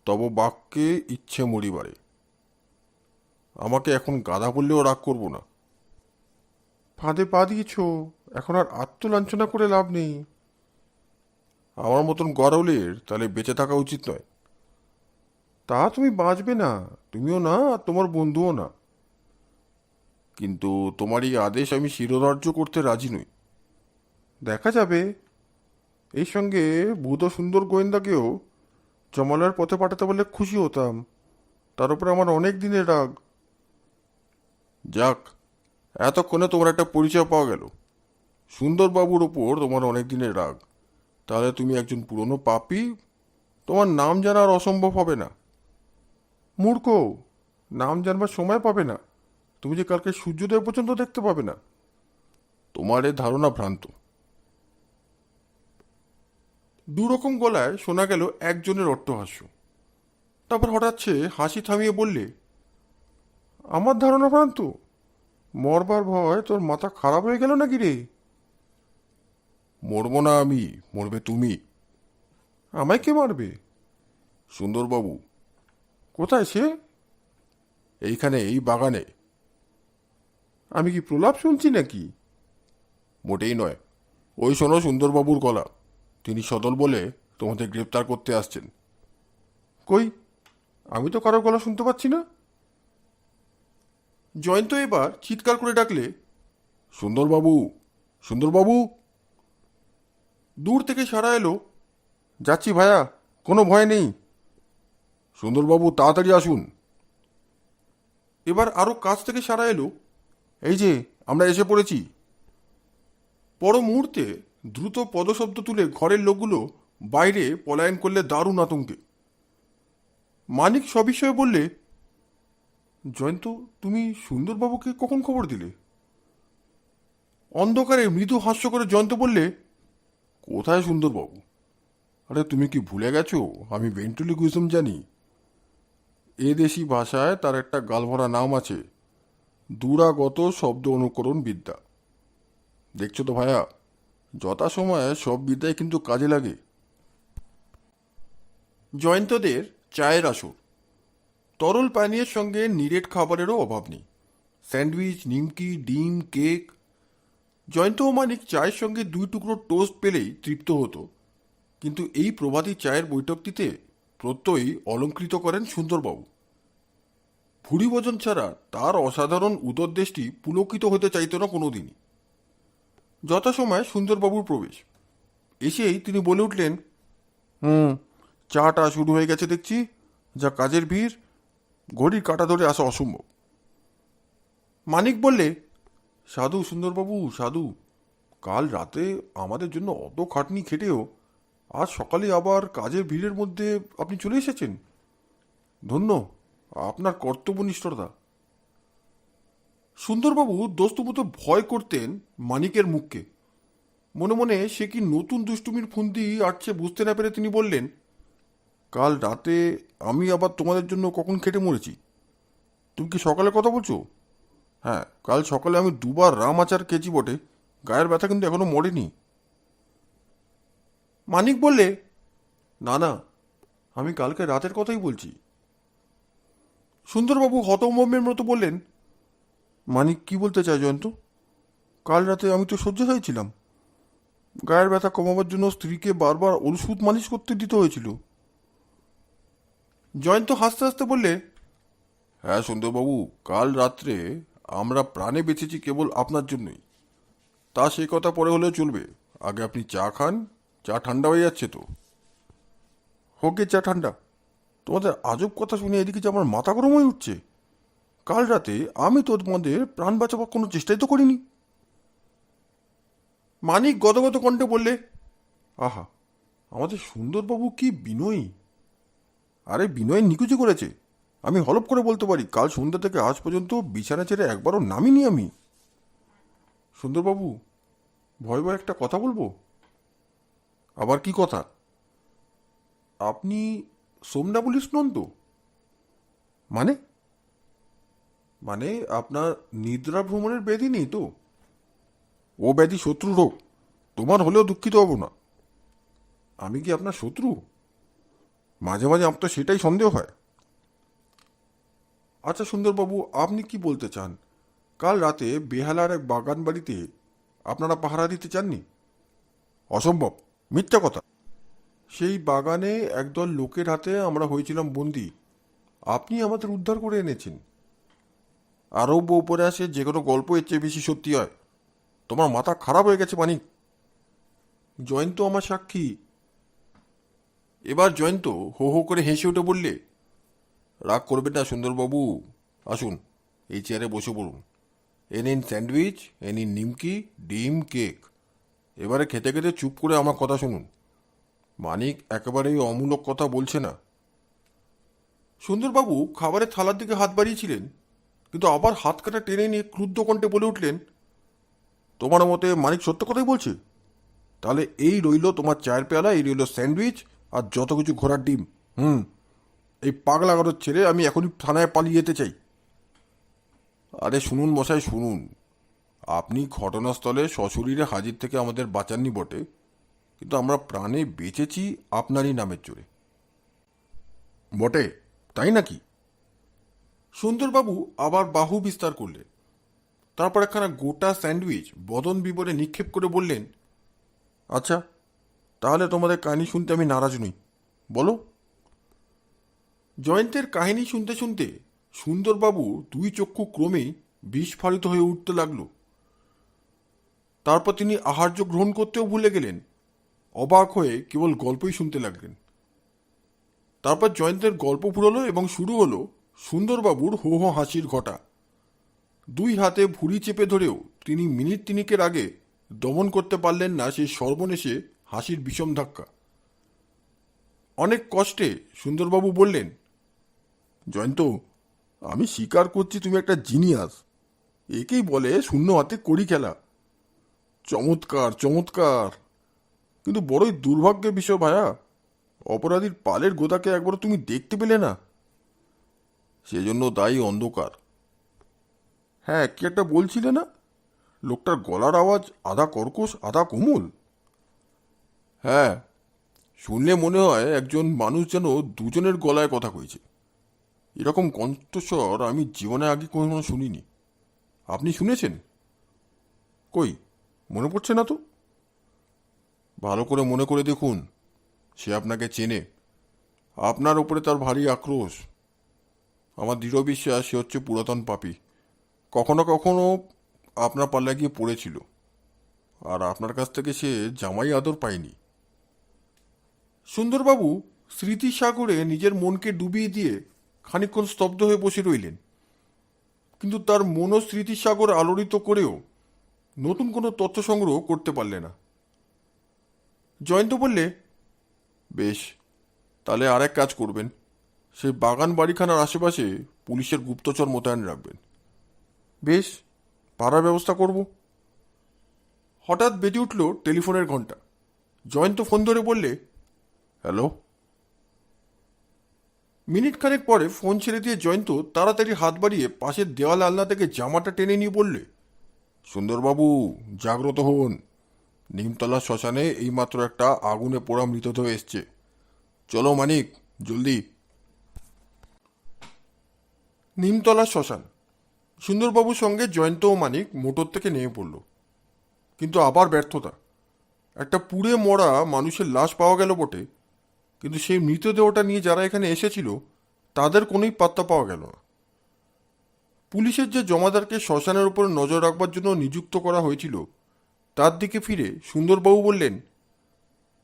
তব বাক্যে ইচ্ছে মরিবারে। আমাকে এখন গাধা বললেও রাগ করব না। ফাঁদে পা দিয়েছ, এখন আর আত্মলাঞ্ছনা করে লাভ নেই। আমার মতন গরলের তাহলে বেঁচে থাকা উচিত নয়। তা তুমি বাঁচবে না, তুমিও না আর তোমার বন্ধুও না। কিন্তু তোমার এই আদেশ আমি শিরোধার্য করতে রাজি নই। দেখা যাবে। এই সঙ্গে বুধ সুন্দর গোয়েন্দাকেও জমালয়ের পথে পাঠাতে বললে খুশি হতাম। তার উপরে আমার অনেক দিনের রাগ। যাক, এতক্ষণে তোমার একটা পরিচয় পাওয়া গেল। সুন্দরবাবুর ওপর তোমার অনেক দিনের রাগ, তাহলে তুমি একজন পুরনো পাপী। তোমার নাম জানা আর অসম্ভব হবে না। মূর্খ, নাম জানবার সময় পাবে না। তুমি যে কালকে সূর্যোদয় পর্যন্ত দেখতে পাবে না। তোমার এ ধারণা ভ্রান্ত। দুরকম গলায় শোনা গেল একজনের অট্টহাস্য। তারপর হঠাৎ সে হাসি থামিয়ে বললে, আমার ধারণা ভ্রান্ত? মরবার ভয় তোর মাথা খারাপ হয়ে গেল নাকি রে? মরব না আমি, মরবে তুমি। আমায় কে মারবে? সুন্দরবাবু। কোথায় সে? এইখানে, এই বাগানে। আমি কি প্রলাপ শুনছি নাকি? মোটেই নয়। ওই শোনো সুন্দরবাবুর গলা। তিনি সদল বলে তোমাদের গ্রেপ্তার করতে আসছেন। কই, আমি তো কারো গলা শুনতে পাচ্ছি না। জয়ন্ত এবার চিৎকার করে ডাকলে, সুন্দরবাবু, সুন্দরবাবু। দূর থেকে সাড়া এলো, যাচ্ছি ভায়া, কোনো ভয় নেই। সুন্দরবাবু তাড়াতাড়ি আসুন। এবার আরো কাছ থেকে সাড়া এলো, এই যে আমরা এসে পড়েছি। পর মুহূর্তে দ্রুত পদশব্দ তুলে ঘরের লোকগুলো বাইরে পলায়ন করলে দারুণ আতঙ্কে। মানিক সবিষয়ে বললে, জয়ন্ত, তুমি সুন্দরবাবুকে কখন খবর দিলে? অন্ধকারে মৃদু হাস্য করে জয়ন্ত বললে, কোথায় সুন্দরবাবু? আরে তুমি কি ভুলে গেছো আমি ভেন্ট্রিলিকুইজম জানি? এ দেশি ভাষায় তার একটা গালভরা নাম আছে, দূরাগত শব্দ অনুকরণ বিদ্যা। দেখছো তো ভায়া, যথাসময়ে সব বিদ্যায় কিন্তু কাজে লাগে। জয়ন্তদের চায়ের আসর। তরল পানীয়ের সঙ্গে নিরেট খাবারেরও অভাব নেই। স্যান্ডউইচ, নিমকি, ডিম, কেক। জয়ন্ত ও মানিক চায়ের সঙ্গে 2 টুকরো টোস্ট পেলেই তৃপ্ত হতো। কিন্তু এই প্রভাতী চায়ের বৈঠকটিতে প্রত্যয়ই অলঙ্কৃত করেন সুন্দরবাবু। ভুড়ি ভোজন ছাড়া তার অসাধারণ উদরদেশটি পুলকিত হতে চাইত না কোনোদিনই। যথাসময়ে সুন্দরবাবুর প্রবেশ। এসেই তিনি বলে উঠলেন, চাটা শুরু হয়ে গেছে দেখছি। যা কাজের ভিড়, ঘড়ির কাঁটা ধরে আসা অসম্ভব। মানিক বললে, সাধু সুন্দরবাবু, সাধু। কাল রাতে আমাদের জন্য অত খাটনি খেটেও আজ সকালে আবার কাজের ভিড়ের মধ্যে আপনি চলে এসেছেন। ধন্য আপনার কর্তব্যনিষ্ঠতা। সুন্দরবাবু দোস্তমতো ভয় করতেন মানিকের মুখকে। মনে মনে সে কি নতুন দুষ্টুমির ফুন্দি আটছে বুঝতে না পেরে তিনি বললেন, কাল রাতে আমি আবার তোমাদের জন্য কখন খেটে মরেছি? তুমি কি সকালে কথা বলছো? হ্যাঁ, কাল সকালে আমি 2বার রাম আচার খেয়েছি বটে, গায়ের ব্যথা কিন্তু এখনো মরেনি। মানিক বললে, না না, আমি কালকে রাতের কথাই বলছি। সুন্দরবাবু হতভম্বের মতো বললেন, মানিক কি বলতে চায় জয়ন্ত? কাল রাতে আমি তো শয্যাশায়ী ছিলাম। গায়ের ব্যথা কমাবার জন্য স্ত্রীকে বারবার ওষুধ মালিশ করতে দিতে হয়েছিল। জয়ন্ত হাসতে হাসতে বললে, হ্যাঁ সুন্দরবাবু, কাল রাত্রে আমরা প্রাণে বেঁচেছি কেবল আপনার জন্যই। তা সে কথা পরে হলেও চলবে, আগে আপনি চা খান। চা ঠান্ডা হয়ে যাচ্ছে তো। হোকে চা ঠান্ডা। তোমাদের আজব কথা শুনে এদিকে যে আমার মাথা গরম হয়ে উঠছে। কাল রাতে আমি তো তোমাদের প্রাণ বাঁচাবার কোনো চেষ্টাই তো করিনি। মানিক গদগদ কণ্ঠে বললে, আহা, আমাদের সুন্দরবাবু কি বিনয়ী! আরে বিনয় নিকুচি করেছে। আমি হলপ করে বলতে পারি, কাল সন্ধ্যা থেকে আজ পর্যন্ত বিছানা ছেড়ে একবারও নামিনি আমি। সুন্দরবাবু, ভয় ভয় একটা কথা বলবো। আবার কি কথা? আপনি সোমনাবুলিশ নন তো? মানে? মানে আপনার নিদ্রা ভ্রমণের ব্যাধি নেই তো? ও ব্যাধি শত্রু রোগ, তোমার হলেও দুঃখিত হব না। আমি কি আপনার শত্রু? মাঝে মাঝে আমার তো সেটাই সন্দেহ হয়। আচ্ছা সুন্দরবাবু, আপনি কি বলতে চান? কাল রাতে বেহালার এক বাগান বাড়িতে আপনারা পাহারা দিতে চাননি? অসম্ভব, মিথ্যা কথা। সেই বাগানে একদল লোকের হাতে আমরা হয়েছিলাম বন্দি। আপনি আমাদের উদ্ধার করে এনেছেন। আরব উপরে আসে যে কোনো গল্প এর চেয়ে বেশি সত্যি হয়। তোমার মাথা খারাপ হয়ে গেছে মানিক। জয়ন্ত আমার সাক্ষী। এবার জয়ন্ত হো হো করে হেসে উঠে বললে, রাগ করবেন না সুন্দরবাবু, আসুন এই চেয়ারে বসে পড়ুন। এ নিন স্যান্ডউইচ, এ নিন নিমকি, ডিম, কেক। এবারে খেতে খেতে চুপ করে আমার কথা শুনুন। মানিক একেবারেই অমূলক কথা বলছে না। সুন্দরবাবু খাবারের থালার দিকে হাত বাড়িয়েছিলেন, কিন্তু আবার হাত কাটা টেনে নিয়ে ক্রুদ্ধ কণ্ঠে বলে উঠলেন, তোমার মতে মানিক সত্য কথাই বলছে? তাহলে এই রইল তোমার চায়ের পেয়ালা, এই রইল স্যান্ডউইচ, আর যত কিছু ঘোড়ার ডিম। এই পাগলা গারদ ছেড়ে আমি এখনই থানায় পালিয়ে যেতে চাই। আরে শুনুন মশাই শুনুন, আপনি ঘটনাস্থলে সশরীরে হাজির থেকে আমাদের বাঁচাননি বটে, কিন্তু আমরা প্রাণে বেঁচেছি আপনারই নামের জোরে। বটে, তাই নাকি? সুন্দরবাবু আবার বাহু বিস্তার করলেন। তারপর একখানা গোটা স্যান্ডউইচ বদন বিবরে নিক্ষেপ করে বললেন, আচ্ছা, তাহলে তোমাদের কাহিনী শুনতে আমি নারাজ নই, বলো। জয়ন্তের কাহিনী শুনতে শুনতে সুন্দরবাবু দুই চক্ষু ক্রমেই বিস্ফারিত হয়ে উঠতে লাগল। তারপর তিনি আহার্য গ্রহণ করতেও ভুলে গেলেন, অবাক হয়ে কেবল গল্পই শুনতে লাগলেন। তারপর জয়ন্তের গল্প ফুরলো এবং শুরু হলো সুন্দরবাবুর হো হো হাসির ঘটা। দুই হাতে ভুঁড়ি চেপে ধরেও তিনি মিনিট তিনিকের আগে দমন করতে পারলেন না সেই সর্বনেশে হাসির বিষম ধাক্কা। অনেক কষ্টে সুন্দরবাবু বললেন, জয়ন্ত, আমি স্বীকার করছি তুমি একটা জিনিয়াস। একেই বলে শূন্য হাতে কড়ি খেলা। চমৎকার চমৎকার, কিন্তু বড়ই দুর্ভাগ্যের বিষয় ভায়া, অপরাধীর পালের গোদাকে একবার তুমি দেখতে পেলে না। সেজন্য দায়ী অন্ধকার। হ্যাঁ, কি একটা বলছিলে না? লোকটার গলার আওয়াজ আধা কর্কশ আধা কোমল। হ্যাঁ, শুনলে মনে হয় একজন মানুষ যেন দুজনের গলায় কথা কইছে। এরকম কণ্ঠস্বর আমি জীবনে আগে কোনো শুনিনি। আপনি শুনেছেন? কই, মনে পড়ছে না তো। ভালো করে মনে করে দেখুন, সে আপনাকে চেনে। আপনার ওপরে তার ভারী আক্রোশ। আমার দৃঢ় বিশ্বাস সে হচ্ছে পুরাতন পাপী। কখনো কখনো আপনার পাল্লায় গিয়ে পড়েছিল, আর আপনার কাছ থেকে সে জামাই আদর পায়নি। সুন্দরবাবু স্মৃতিসাগরে নিজের মনকে ডুবিয়ে দিয়ে খানিকক্ষণ স্তব্ধ হয়ে বসে রইলেন। কিন্তু তার মনও স্মৃতিসাগর আলোড়িত করেও নতুন কোনো তথ্য সংগ্রহ করতে পারলে না। জয়ন্ত বললে, বেশ, তাহলে আর এক কাজ করবেন, সেই বাগান বাড়িখানার আশেপাশে পুলিশের গুপ্তচর মোতায়েন রাখবেন। বেশ, পাড়ার ব্যবস্থা করব। হঠাৎ বেজে উঠল টেলিফোনের ঘণ্টা। জয়ন্ত ফোন ধরে বললে, হ্যালো। মিনিট খানেক পরে ফোন ছেড়ে দিয়ে জয়ন্ত তাড়াতাড়ি হাত বাড়িয়ে পাশের দেওয়াল আলনা থেকে জামাটা টেনে নিয়ে বললে, সুন্দরবাবু, জাগ্রত হন। নিমতলা শ্মশানে এইমাত্র একটা আগুনে পোড়া মৃতদেহ এসছে। চলো মানিক, জলদি। নিমতলা শ্মশান। সুন্দরবাবুর সঙ্গে জয়ন্ত ও মানিক মোটর থেকে নেমে পড়ল। কিন্তু আবার ব্যর্থতা। একটা পুড়ে মরা মানুষের লাশ পাওয়া গেল বটে, কিন্তু সেই মৃতদেহটা নিয়ে যারা এখানে এসেছিল তাদের কোনোই পাত্তা পাওয়া গেল না। পুলিশের যে জমাদারকে শ্মশানের উপর নজর রাখবার জন্য নিযুক্ত করা হয়েছিল, তার দিকে ফিরে সুন্দরবাবু বললেন,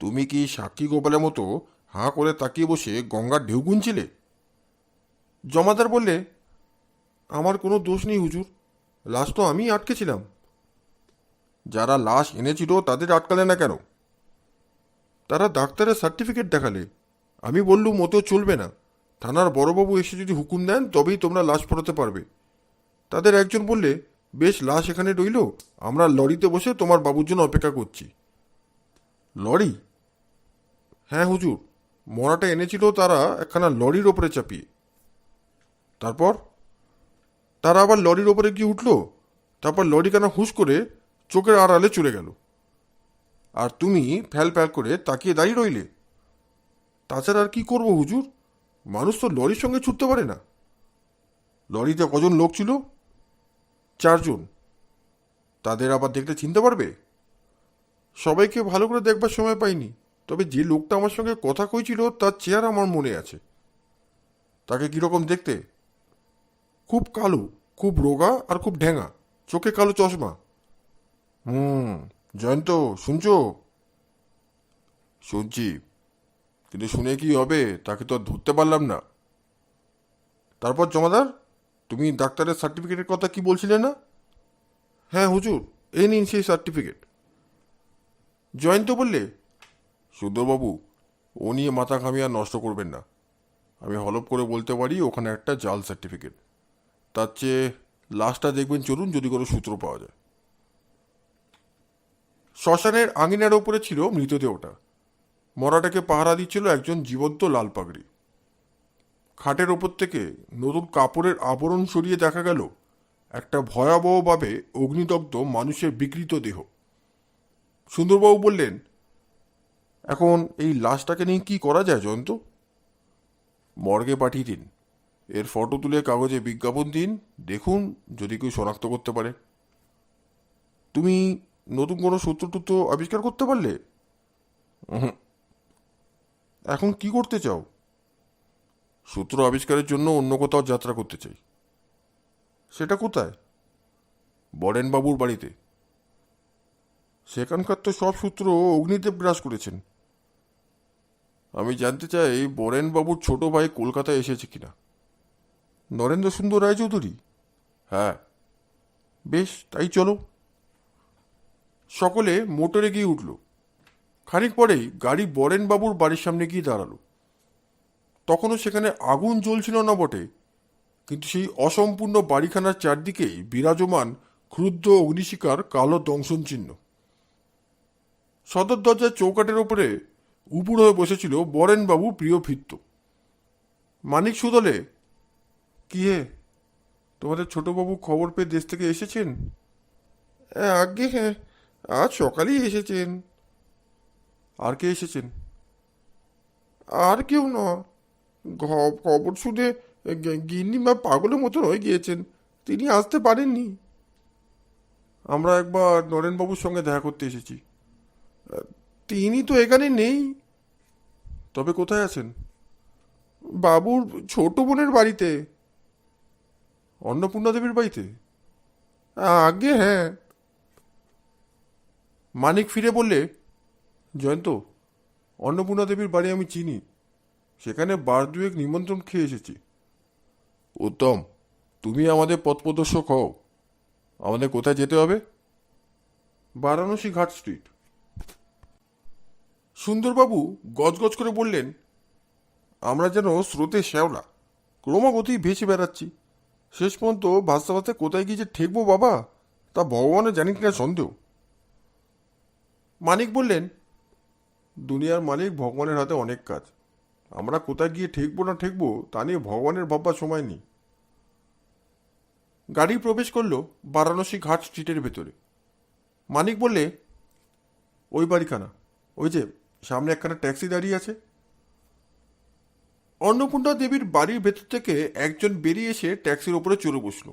তুমি কি সাক্ষী গোপালের মতো হাঁ করে তাকিয়ে বসে গঙ্গার ঢেউ গুনছিলে? জমাদার বললে, আমার কোনো দোষ নেই হুজুর, লাশ তো আমি আটকেছিলাম। যারা লাশ এনেছিল তাদের আটকালে না কেন? তারা ডাক্তারের সার্টিফিকেট দেখালে। আমি বললুম মোটেও চলবে না, থানার বড়বাবু এসে যদি হুকুম দেন তবেই তোমরা লাশ পড়াতে পারবে। তাদের একজন বললে, বেশ, লাশ এখানে রইল, আমরা লরিতে বসে তোমার বাবুর জন্য অপেক্ষা করছি। লরি? হ্যাঁ হুজুর, মরাটা এনেছিল তারা একখানা লরির ওপরে চাপিয়ে। তারপর? তারা আবার লরির ওপরে গিয়ে উঠল, তারপর লরিখানা হুঁশ করে চোখের আড়ালে চলে গেল। আর তুমি ফ্যাল ফ্যাল করে তাকিয়ে দাঁড়িয়ে রইলে। তাছাড়া আর কি করবো হুজুর? মানুষ তো লরির সঙ্গে ছুটতে পারে না। লরিতে কজন লোক ছিল? 4 জন। তাদের আবার দেখলে চিনতে পারবে? সবাইকে ভালো করে দেখবার সময় পাইনি, তবে যে লোকটা আমার সঙ্গে কথা কইছিল তার চেহারা আমার মনে আছে। তাকে কিরকম দেখতে? খুব কালো, খুব রোগা আর খুব ঢেঙা, চোখে কালো চশমা। জয়ন্ত, শুনছো? শুনছি, কিন্তু শুনে কি হবে? তাকে তো আর ধরতে পারলাম না। তারপর জমাদার, তুমি ডাক্তারের সার্টিফিকেটের কথা কি বলছিলে না? হ্যাঁ হুজুর, এই নিন সেই সার্টিফিকেট। জয়ন্ত বললে, সুন্দরবাবু, ও নিয়ে মাথা ঘামিয়ে আর নষ্ট করবেন না। আমি হলপ করে বলতে পারি ওখানে একটা জাল সার্টিফিকেট। তার চেয়ে লাশটা দেখবেন চলুন, যদি কোনো সূত্র পাওয়া যায়। শ্মশানের আঙিনার ওপরে ছিল মৃতদেহটা। মরাটাকে পাহারা দিচ্ছিল একজন জীবন্ত লাল পাগড়ি। খাটের ওপর থেকে নতুন কাপড়ের আবরণ সরিয়ে দেখা গেল একটা ভয়াবহভাবে অগ্নিদগ্ধ মানুষের বিকৃত দেহ। সুন্দরবাবু বললেন, এখন এই লাশটাকে নিয়ে কি করা যায় জয়ন্ত? মর্গে পাঠিয়ে দিন, এর ফটো তুলে কাগজে বিজ্ঞাপন দিন, দেখুন যদি কেউ শনাক্ত করতে পারে। তুমি নতুন কোনো সূত্র আবিষ্কার করতে পারলে? এখন কি করতে চাও? সূত্র আবিষ্কারের জন্য অন্য কোথাও যাত্রা করতে চাই। সেটা কোথায়? বরেনবাবুর বাড়িতে। সেখানকার তো সব সূত্র অগ্নিদেব গ্রাস করেছেন। আমি জানতে চাই বরেনবাবুর ছোট ভাই কলকাতায় এসেছে কিনা। নরেন্দ্র সুন্দর রায়চৌধুরী? হ্যাঁ। বেশ, তাই চলো। সকলে মোটরে গিয়ে উঠল। খানিক পরেই গাড়ি বরেনবাবুর বাড়ির সামনে গিয়ে দাঁড়ালো। তখনও সেখানে আগুন জ্বলছিল না বটে, কিন্তু সেই অসম্পূর্ণ বাড়িখানার চারদিকেই বিরাজমান ক্ষুদ্র অগ্নিশিখার কালো দংশন চিহ্ন। সদর দরজার চৌকাটের ওপরে উপুড় হয়ে বসেছিল বরেনবাবু প্রিয় ভৃত্য। মানিক সুদলে, কি হে, তোমাদের ছোটবাবু খবর পেয়ে দেশ থেকে এসেছেন? আগে হ্যাঁ, আজ সকালেই এসেছেন। আর কে এসেছেন? আর কেউ না, খবর শুনে গিন্নিমা পাগলের মতন হয়ে গিয়েছেন, তিনি আসতে পারেননি। আমরা একবার নরেনবাবুর সঙ্গে দেখা করতে এসেছি। তিনি তো এখানে নেই। তবে কোথায় আছেন? বাবুর ছোট বোনের বাড়িতে। অন্নপূর্ণা দেবীর বাড়িতে? আগে হ্যাঁ। মানিক ফিরে বললে, জয়ন্ত, অন্নপূর্ণা দেবীর বাড়ি আমি চিনি, সেখানে বার দুয়েক নিমন্ত্রণ খেয়ে এসেছি। উত্তম, তুমি আমাদের পথ প্রদর্শক হও। আমাদের কোথায় যেতে হবে? বারাণসী ঘাট স্ট্রিট। সুন্দরবাবু গজগজ করে বললেন, আমরা যেন স্রোতে শ্যাওলা, ক্রমাগতই ভেসে বেড়াচ্ছি। শেষ পর্যন্ত ভাসতে ভাসতে কোথায় গিয়ে যে ঠেকবো বাবা, তা ভগবানের জানি কিনা সন্দেহ। মানিক বললেন, দুনিয়ার মালিক ভগবানের হাতে অনেক কাজ। আমরা কোথায় গিয়ে ঠেকবো না ঠেকবো তা নিয়ে ভগবানের ভাববার সময় নেই। গাড়ি প্রবেশ করলো বারাণসী ঘাট স্ট্রিটের ভেতরে। মানিক বললে, ওই বাড়িখানা, ওই যে সামনে একখানা ট্যাক্সি দাঁড়িয়ে আছে। অন্নপূর্ণা দেবীর বাড়ির ভেতর থেকে একজন বেরিয়ে এসে ট্যাক্সির ওপরে চলে বসল।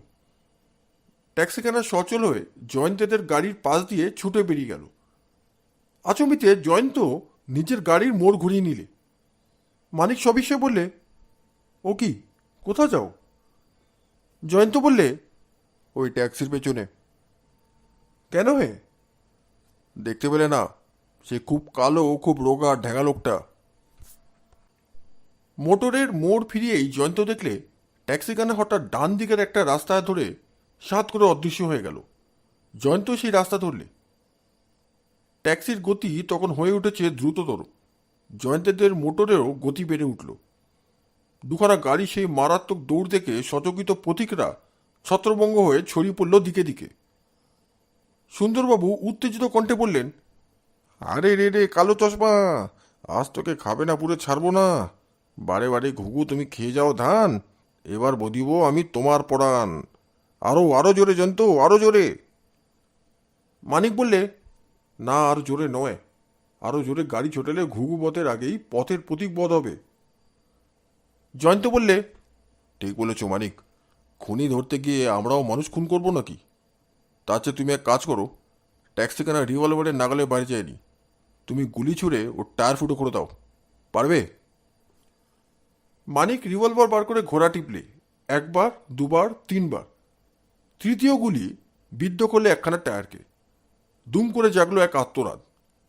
ট্যাক্সিখানা সচল হয়ে জয়ন্তেদের গাড়ির পাশ দিয়ে ছুটে বেরিয়ে গেল। আচমবিতে জয়ন্ত নিজের গাড়ির মোড় ঘুরিয়ে নিলে। মানিক সবিস্ময়ে বললে, ও কি, কোথা যাও? জয়ন্ত বললে, ওই ট্যাক্সির পেছনে। কেন হে? দেখতে পেলে না, সে খুব কালো, খুব রোগা ঢ্যাঙা লোকটা। মোটরের মোড় ফিরিয়েই জয়ন্ত দেখলে ট্যাক্সিখানা হঠাৎ ডান দিকের একটা রাস্তা ধরে সাত করে অদৃশ্য হয়ে গেল। জয়ন্ত সেই রাস্তা ধরলে। ট্যাক্সির গতি তখন হয়ে উঠেছে দ্রুততর। জয়ন্তেদের মোটরেও গতি বেড়ে উঠল। দুখানা গাড়ি সেই মারাত্মক দৌড় দেখে সচকিত পথিকরা ছত্রভঙ্গ হয়ে ছড়িয়ে পড়ল দিকে দিকে। সুন্দরবাবু উত্তেজিত কণ্ঠে বললেন, আরে রে রে কালো চশমা, আজ তোকে খাবে না পুরে ছাড়বো না। বারে বারে ঘুঘু তুমি খেয়ে যাও ধান, এবার বদিব আমি তোমার পরাণ। আরো আরো জোরে জন্তু, আরো জোরে। মানিক বললে, না আর জোরে নয়, আরও জোরে গাড়ি ছোটালে ঘুঘু বধের আগেই পথের প্রতীক বধ হবে। জয়ন্ত বললে, ঠিক বলেছ মানিক, খুনি ধরতে গিয়ে আমরাও মানুষ খুন করবো নাকি? তার চেয়ে তুমি এক কাজ করো, ট্যাক্সি কেনা রিভলভারের নাগালে বাইরে যায়নি, তুমি গুলি ছুঁড়ে ওর টায়ার ফুটো করে দাও, পারবে? মানিক রিভলভার বার করে ঘোড়া টিপলে 1 বার, 2 বার, 3 বার। তৃতীয় গুলি বিদ্ধ করলে একখানা টায়ারকে। দুম করে জাগলো এক আত্মরাত।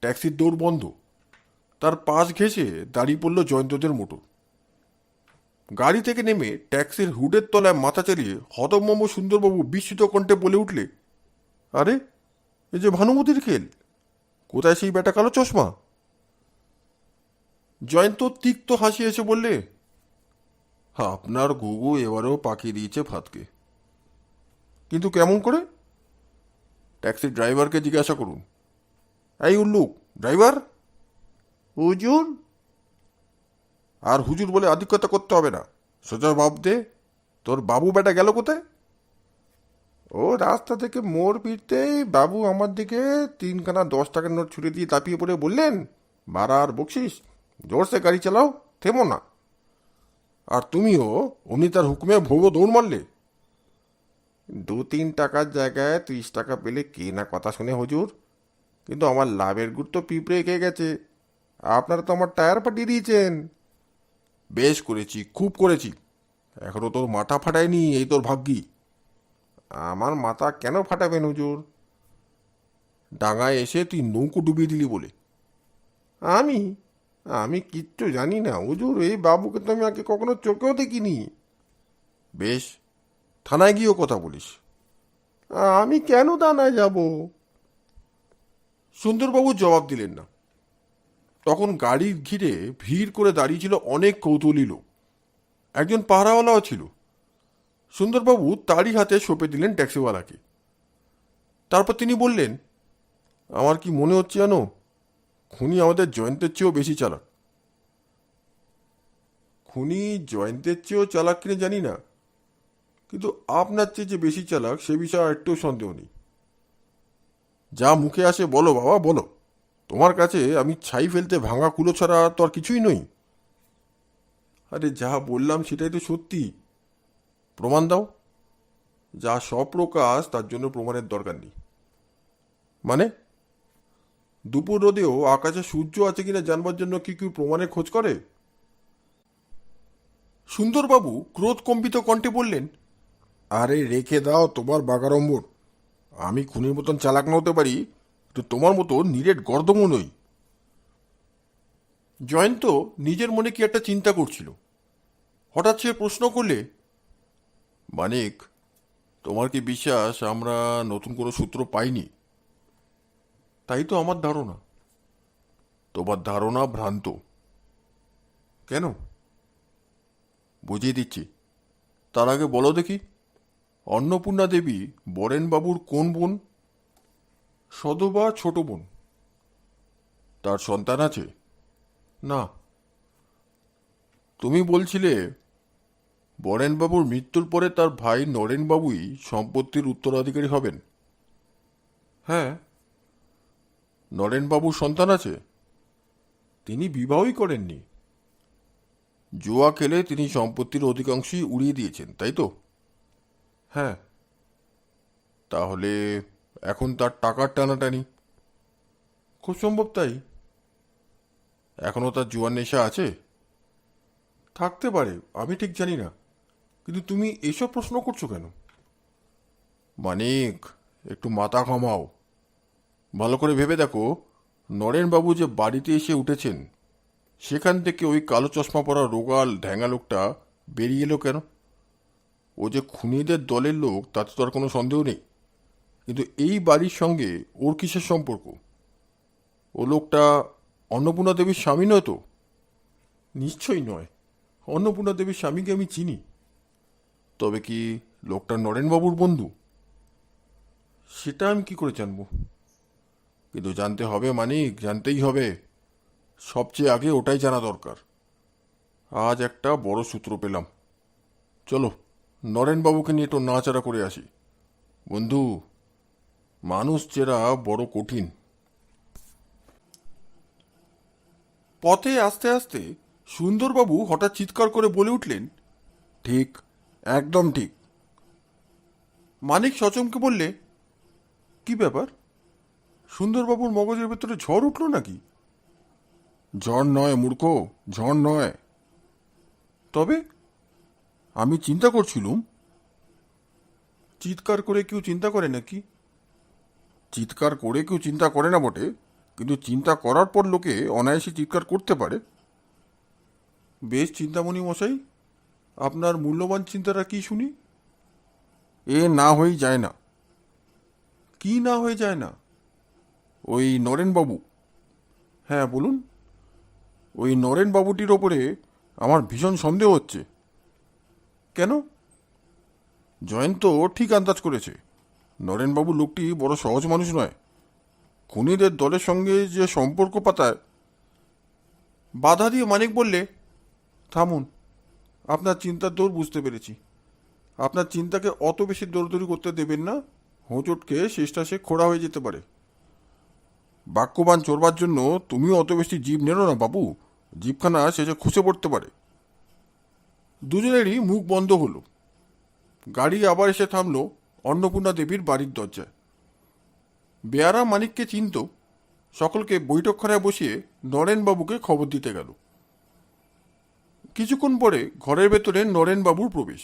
ট্যাক্সির দৌড় বন্ধ। তার পাশ ঘেঁষে দাঁড়িয়ে পড়ল জয়ন্তদের মোটর। গাড়ি থেকে নেমে ট্যাক্সির হুডের তলায় মাথা চালিয়ে হতম্বম্ব সুন্দরবাবু বিস্মিত কণ্ঠে বলে উঠলে, আরে, এ যে ভানুমতির খেল! কোথায় সেই বেটা কালো চশমা? জয়ন্ত তিক্ত হাসি এসে বললে, আপনার ঘুঘু এবারেও পাকিয়ে দিয়েছে ফাঁদকে। কিন্তু কেমন করে? ট্যাক্সির ড্রাইভারকে জিজ্ঞাসা করুন। এই উল্লুক, ড্রাইভার! হুজুর? আর হুজুর বলে আধিক্যতা করতে হবে না, সোজা জবাব দে, তোর বাবু বেটা গেল কোথায়? ও রাস্তা থেকে মোড় ফিরতেই বাবু আমার দিকে 3খানা 10 টাকার নোট ছুড়ে দিয়ে তাপিয়ে পড়ে বললেন, ভাড়া আর বকশিস, জোরসে গাড়ি চালাও, থেমো না। আর তুমিও অমনি তার হুকুমে ভোগো দৌড় মারলে? 2-3 টাকার জায়গায় 30 টাকা পেলে কে না কথা শুনে হুজুর, কিন্তু আমার লাভের গুড় তো পিঁপড়ে খেয়ে গেছে। আপনারা তো আমার টায়ার পাঠিয়ে দিয়েছেন। বেশ করেছি, খুব করেছি, এখনো তোর মাথা ফাটায়নি, এই তোর ভাগ্যি। আমার মাথা কেন ফাটাবেন হুজুর? ডাঙায় এসে তুই নৌকো ডুবিয়ে দিলি বলে। আমি আমি কিচ্ছু জানি না হুজুর, এই বাবুকে তো আমি আগে কখনো চোখেও দেখিনি। বেশ, থানায় গিয়েও কথা বলিস। আমি কেন থানায় যাব? সুন্দরবাবু জবাব দিলেন না। তখন গাড়ির ঘিরে ভিড় করে দাঁড়িয়েছিল অনেক কৌতূহলী লোক। একজন পাহারাওয়ালাও ছিল। সুন্দরবাবু তারই হাতে সঁপে দিলেন ট্যাক্সিওয়ালাকে। তারপর তিনি বললেন, আমার কি মনে হচ্ছে জানো, খুনি আমাদের জয়ন্তের চেয়েও বেশি চালাক। খুনি জয়ন্তের চেয়েও চালাক কিনা জানি না, কিন্তু আপনার চেয়ে যে বেশি চালাক সে বিষয়ে একটু সন্দেহ নেই। যা মুখে আসে বলো বাবা, বলো। তোমার কাছে আমি ছাই ফেলতে ভাঙা কুলো ছাড়া তো আর কিছুই নই। আরে যা বললাম সেটাই তো সত্যি। প্রমাণ দাও। যা সপ্রকাশ তার জন্য প্রমাণের দরকার নেই। মানে? দুপুর রোদেও আকাশে সূর্য আছে কিনা জানবার জন্য কি কেউ প্রমাণের খোঁজ করে? সুন্দরবাবু ক্রোধ কম্পিত কণ্ঠে বললেন, আরে রেখে দাও তোমার বাগাড়ম্বর। আমি খুনির মতন চালাক না হতে পারি, তো তোমার মতো নিরেট গর্দমও নই। জয়ন্ত নিজের মনে কি একটা চিন্তা করছিল। হঠাৎ সে প্রশ্ন করলে, মানিক, তোমার কি বিশ্বাস আমরা নতুন কোনো সূত্র পাইনি? তাই তো আমার ধারণা। তোমার ধারণা ভ্রান্ত। কেন? বুঝিয়ে দিচ্ছি। তার আগে বলো দেখি, অন্নপূর্ণা দেবী বরেনবাবুর কোন বোন? সধবা ছোট বোন। তার সন্তান আছে? না। তুমি বলছিলে বরেনবাবুর মৃত্যুর পরে তার ভাই নরেনবাবুই সম্পত্তির উত্তরাধিকারী হবেন। হ্যাঁ। নরেনবাবুর সন্তান আছে? তিনি বিবাহই করেননি। জুয়া খেলে তিনি সম্পত্তির অধিকাংশই উড়িয়ে দিয়েছেন, তাই তো? হ্যাঁ। তাহলে এখন তার টাকার টানাটানি? খুব সম্ভব তাই। এখনো তার জুয়ার নেশা আছে? থাকতে পারে, আমি ঠিক জানি না, কিন্তু তুমি এসব প্রশ্ন করছো কেন? মানিক, একটু মাথা ঘামাও। ভালো করে ভেবে দেখো, নরেনবাবু যে বাড়িতে এসে উঠেছেন সেখান থেকে ওই কালো চশমা পরা রোগাল ঢ্যাঙা লোকটা বেরিয়ে এলো কেন? ও যে খুনিদের দলের লোক তাতে তো আর কোনো সন্দেহ নেই, কিন্তু এই বাড়ির সঙ্গে ওর কিসের সম্পর্ক? ও লোকটা অন্নপূর্ণা দেবীর স্বামী নয় তো? নিশ্চয়ই নয়। অন্নপূর্ণা দেবীর স্বামীকে আমি চিনি। তবে কি লোকটা নরেনবাবুর বন্ধু? সেটা আমি কি করে জানবো? কিন্তু জানতে হবে মানিক, জানতেই হবে। সবচেয়ে আগে ওটাই জানা দরকার। আজ একটা বড় সূত্র পেলাম। চলো নরেনবাবুকে নিয়ে একটু নাড়াচাড়া করে আসি। বন্ধু, মানুষ চেরা বড় কঠিন। পথে আস্তে আস্তে সুন্দরবাবু হঠাৎ চিৎকার করে বলে উঠলেন, ঠিক, একদম ঠিক। মানিক সচমকে বললে, কি ব্যাপার? সুন্দরবাবুর মগজের ভেতরে ঝড় উঠল নাকি? ঝড় নয় মূর্খ, ঝড় নয়। তবে আমি চিন্তা করছিলুম। চিৎকার করে কেউ চিন্তা করে নাকি? চিৎকার করে কেউ চিন্তা করে না বটে, কিন্তু চিন্তা করার পর লোকে অনায়াসে চিৎকার করতে পারে। বেশ চিন্তামণি মশাই, আপনার মূল্যবান চিন্তাটা কি শুনি। এ না হয়েই যায় না। কি না হয়ে যায় না? ওই নরেনবাবু, হ্যাঁ বলুন। ওই নরেনবাবুটির ওপরে আমার ভীষণ সন্দেহ হচ্ছে। কেন? জয়ন্ত ঠিক আন্দাজ করেছে। নরেনবাবু লোকটি বড় সহজ মানুষ নয়। খুনিদের দলের সঙ্গে যে সম্পর্ক পাতায়। বাধা দিয়ে মানিক বললে, থামুন, আপনার চিন্তার দৌড় বুঝতে পেরেছি। আপনার চিন্তাকে অত বেশি দৌড়দৌড়ি করতে দেবেন না, হোঁচটকে শেষটা সে খোড়া হয়ে যেতে পারে। বাক্যবান চড়বার জন্য তুমিও অত বেশি জীব নেড়ো না বাবু, জীবখানা শেষে খুঁজে পড়তে পারে। দুজনেরই মুখ বন্ধ হলো। গাড়ি আবার এসে থামলো অন্নপূর্ণা দেবীর বাড়ির দরজায়। বেয়ারা মানিককে চিনত, সকলকে বৈঠকখানায় বসিয়ে নরেনবাবুকে খবর দিতে গেল। কিছুক্ষণ পরে ঘরের ভেতরে নরেনবাবুর প্রবেশ।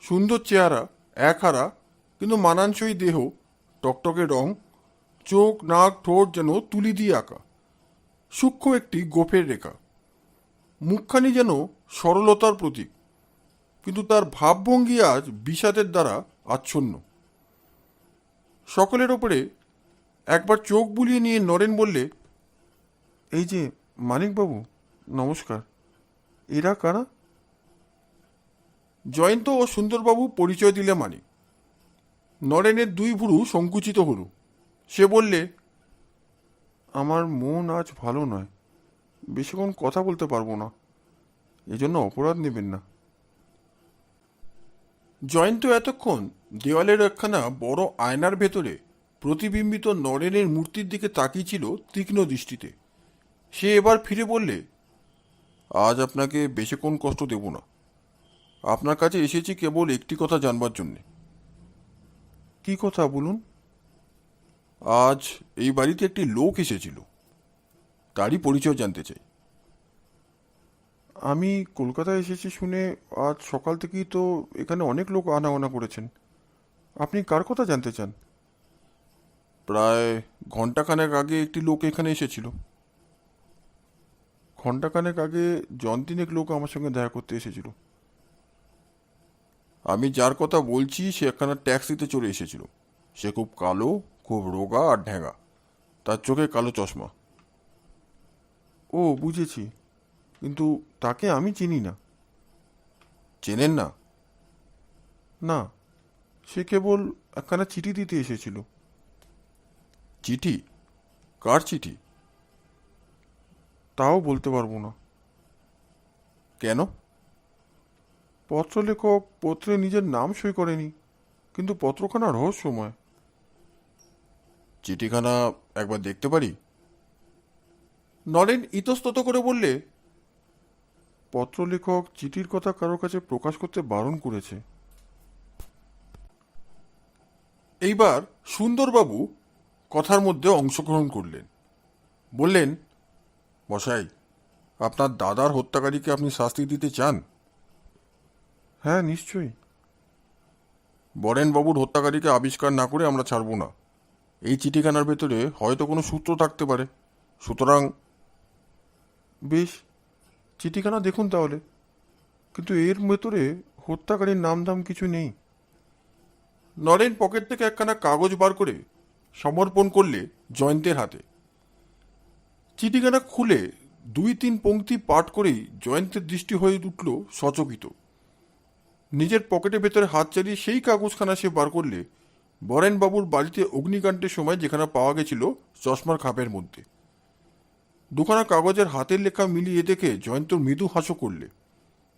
সুন্দর চেহারা, একহারা কিন্তু মানানসই দেহ, টকটকে রং, চোখ নাক ঠোঁট যেন তুলি দিয়ে আঁকা, সূক্ষ্ম একটি গোফের রেখা। মুখখানি যেন সরলতার প্রতীক, কিন্তু তার ভাবভঙ্গি আজ বিষাদের দ্বারা আচ্ছন্ন। সকলের ওপরে একবার চোখ বুলিয়ে নিয়ে নরেন বললে, এই যে মানিকবাবু, নমস্কার। এরা কারা? জয়ন্ত ও সুন্দরবাবু পরিচয় দিলে মানিক। নরেনের দুই ভুরু সংকুচিত হল। সে বললে, আমার মন আজ ভালো নয়, বেশিক্ষণ কথা বলতে পারবো না, এজন্য অপরাধ নেবেন না। জয়ন্ত এতক্ষণ দেওয়ালের একখানা বড় আয়নার ভেতরে প্রতিবিম্বিত নরেনের মূর্তির দিকে তাকিয়েছিল তীক্ষ্ণ দৃষ্টিতে। সে এবার ফিরে বললে, আজ আপনাকে বেশিক্ষণ কষ্ট দেব না। আপনার কাছে এসেছি কেবল একটি কথা জানবার জন্যে। কি কথা বলুন? আজ এই বাড়িতে একটি লোক এসেছিল, তারই পরিচয় জানতে চাই। আমি কলকাতায় এসেছি শুনে আজ সকাল থেকেই তো এখানে অনেক লোক আনাগোনা করেছেন। আপনি কার কথা জানতে চান? প্রায় ঘন্টাখানেক আগে একটি লোক এখানে এসেছিল। ঘন্টাখানেক আগে জনতিনেক লোক আমার সঙ্গে দেখা করতে এসেছিল। আমি যার কথা বলছি সে একখানা ট্যাক্সিতে চলে এসেছিল। সে খুব কালো, খুব রোগা আর ঢ্যাঙা, তার চোখে কালো চশমা। ও বুঝেছি, কিন্তু তাকে আমি চিনি না। চেনেন না? না, সে কেবল একখানা চিঠি দিতে এসেছিল। চিঠি? কার চিঠি? তাও বলতে পারবো না। কেন? পত্রলেখক পত্রে নিজের নাম সই করেনি, কিন্তু পত্রখানা রহস্যময়। চিঠিখানা একবার দেখতে পারি? নরেন ইতস্তত করে বললে, পত্রলেখক চিঠির কথা কারোর কাছে প্রকাশ করতে বারণ করেছে। এইবার সুন্দরবাবু কথার মধ্যে অংশগ্রহণ করলেন। বললেন, মশাই, আপনার দাদার হত্যাকারীকে আপনি শাস্তি দিতে চান? হ্যাঁ, নিশ্চয়ই। বরেনবাবুর হত্যাকারীকে আবিষ্কার না করে আমরা ছাড়ব না। এই চিঠিখানার ভেতরে হয়তো কোনো সূত্র থাকতে পারে, সুতরাং। বেশ, চিঠিখানা দেখুন তাহলে, কিন্তু এর ভেতরে হত্যাকারীর নাম দাম কিছু নেই। নরেন পকেট থেকে একখানা কাগজ বার করে সমর্পণ করলে জয়ন্তের হাতে। চিঠিখানা খুলে 2-3 পংক্তি পাঠ করেই জয়ন্তের দৃষ্টি হয়ে উঠল সচকিত। নিজের পকেটের ভেতরে হাত চালিয়ে সেই কাগজখানা সে বার করলে বরেনবাবুর বাড়িতে অগ্নিকাণ্ডের সময় যেখানে পাওয়া গেছিল চশমার খাপের মধ্যে। দুখানা কাগজের হাতের লেখা মিলিয়ে দেখে জয়ন্ত মৃদু হাসো করলে,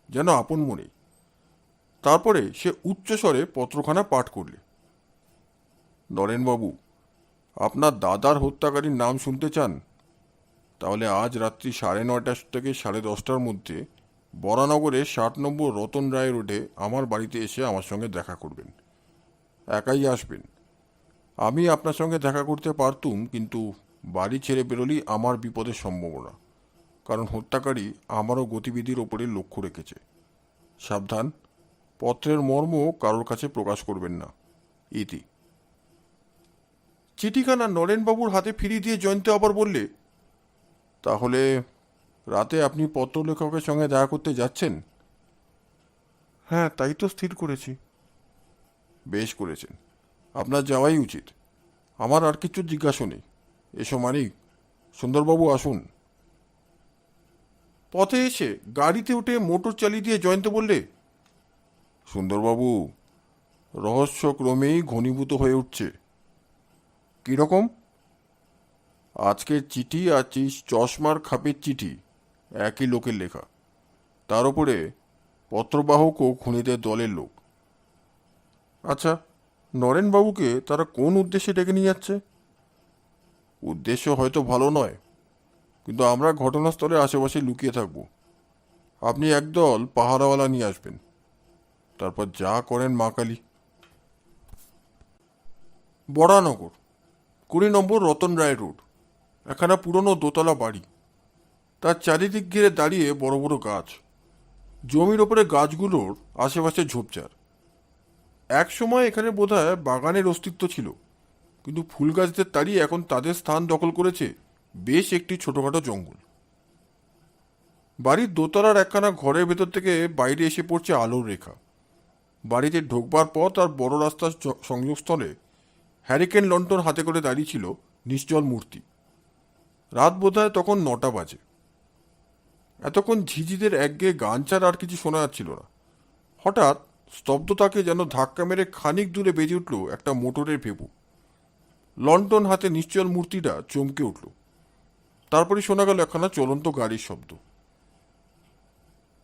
যেন আপন মনে। তারপরে সে উচ্চস্বরে পত্রখানা পাঠ করলে। নরেনবাবু, আপনার দাদার হত্যাকারীর নাম শুনতে চান? তাহলে আজ রাত্রি 9:30 থেকে 10:30টার মধ্যে বরানগরে 60 নম্বর রতন রায় রোডে আমার বাড়িতে এসে আমার সঙ্গে দেখা করবেন। একাই আসবেন। আমি আপনার সঙ্গে দেখা করতে পারতুম, কিন্তু বাড়ি ছেড়ে বেরোলেই আমার বিপদের সম্ভাবনা, কারণ হত্যাকারী আমারও গতিবিধির ওপরে লক্ষ্য রেখেছে। সাবধান, পত্রের মর্ম কারোর কাছে প্রকাশ করবেন না। ইতি। চিঠিখানা নরেনবাবুর হাতে ফিরিয়ে দিয়ে জয়ন্ত আবার বললে, তাহলে রাতে আপনি পত্রলেখকের সঙ্গে দেখা করতে যাচ্ছেন? হ্যাঁ, তাই তো স্থির করেছি। বেশ করেছেন, আপনার যাওয়াই উচিত। আমার আর কিছু জিজ্ঞাসা নেই। এসো মানিক, সুন্দরবাবু আসুন। পথে এসে গাড়িতে উঠে মোটর চালিয়ে দিয়ে জয়ন্ত বললে, সুন্দরবাবু, রহস্য ক্রমেই ঘনীভূত হয়ে উঠছে। কীরকম? আজকের চিঠি আর চশমার খাপের চিঠি একই লোকের লেখা, তার উপরে পত্রবাহকও খুনিদের দলের লোক। আচ্ছা, নরেনবাবুকে তারা কোন উদ্দেশ্যে ডেকে নিয়ে যাচ্ছে? উদ্দেশ্য হয়তো ভালো নয়, কিন্তু আমরা ঘটনাস্থলের আশেপাশে লুকিয়ে থাকব। আপনি একদল পাহারাওয়ালা নিয়ে আসবেন, তারপর যা করেন মা কালী। বরানগর, 20 নম্বর রতন রায় রোড। একখানা পুরনো দোতলা বাড়ি, তার চারিদিক ঘিরে দাঁড়িয়ে বড় বড় গাছ। জমির ওপরে গাছগুলোর আশেপাশে ঝোপঝাড়। এক সময় এখানে বোধহয় বাগানের অস্তিত্ব ছিল, কিন্তু ফুল গাছদের তাড়িয়ে এখন তাদের স্থান দখল করেছে বেশ একটি ছোটখাটো জঙ্গল। বাড়ির দোতলার একখানা ঘরের ভেতর থেকে বাইরে এসে পড়ছে আলোর রেখা। বাড়িতে ঢোকবার পর তার বড় রাস্তার সংযোগস্থলে হ্যারিকেন লন্ঠন হাতে করে দাঁড়িয়ে ছিল নিশ্চল মূর্তি। রাত বোধহয় তখন 9টা বাজে। এতক্ষণ ঝিঝিদের একঘেয়ে গান ছাড়া আর কিছু শোনা যাচ্ছিল না। হঠাৎ স্তব্ধতাকে যেন ধাক্কা মেরে খানিক দূরে বেজে উঠল একটা মোটরের ভেবু। লন্ঠন হাতে নিশ্চল মূর্তিটা চমকে উঠল। তারপরে শোনা গেল একখানা চলন্ত গাড়ির শব্দ।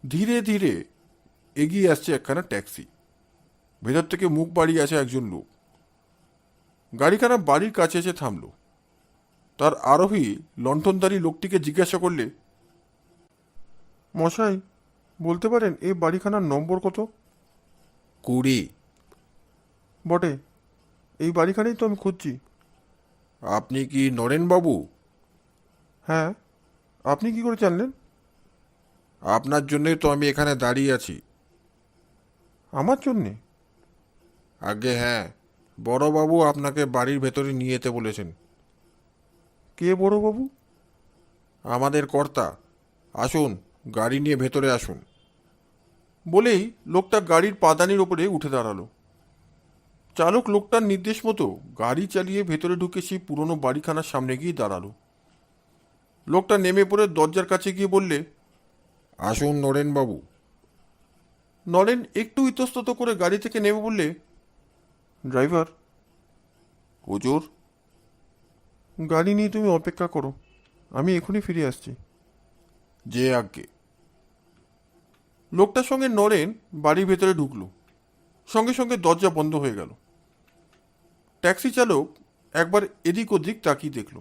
ধীরে ধীরে এগিয়ে আসছে একখানা ট্যাক্সি। ভেতর থেকে মুখ বাড়িয়ে আছে একজন লোক। গাড়িখানা বাড়ির কাছে এসে থামল। তার আরোহী লণ্ঠনধারী লোকটিকে জিজ্ঞাসা করলে, মশাই, বলতে পারেন এই বাড়িখানার নম্বর কত? 20। বটে, এই বাড়িখানেই তো আমি খুঁজছি। আপনি কি নরেনবাবু? হ্যাঁ, আপনি কি করে জানলেন? আপনার জন্যই তো আমি এখানে দাঁড়িয়ে আছি। আমার জন্যে? আগে হ্যাঁ, বড়বাবু আপনাকে বাড়ির ভেতরে নিয়ে যেতে বলেছেন। কে বড়বাবু? আমাদের কর্তা। আসুন, গাড়ি নিয়ে ভেতরে আসুন। বলেই লোকটা গাড়ির পাদানির ওপরে উঠে দাঁড়ালো। চালক লোকটার নির্দেশ মতো গাড়ি চালিয়ে ভেতরে ঢুকে সেই পুরনো বাড়িখানার সামনে গিয়ে দাঁড়ালো। লোকটা নেমে পড়ে দরজার কাছে গিয়ে বললে, আসুন নরেনবাবু। নরেন একটু ইতস্তত করে গাড়ি থেকে নেমে বললে, ড্রাইভার। হুজুর? গাড়ি নিয়ে তুমি অপেক্ষা করো, আমি এখনই ফিরে আসছি। যে আজ্ঞে। লোকটার সঙ্গে নরেন বাড়ির ভেতরে ঢুকলো। সঙ্গে সঙ্গে দরজা বন্ধ হয়ে গেল। ট্যাক্সি চালক একবার এদিক ওদিক তাকিয়ে দেখল।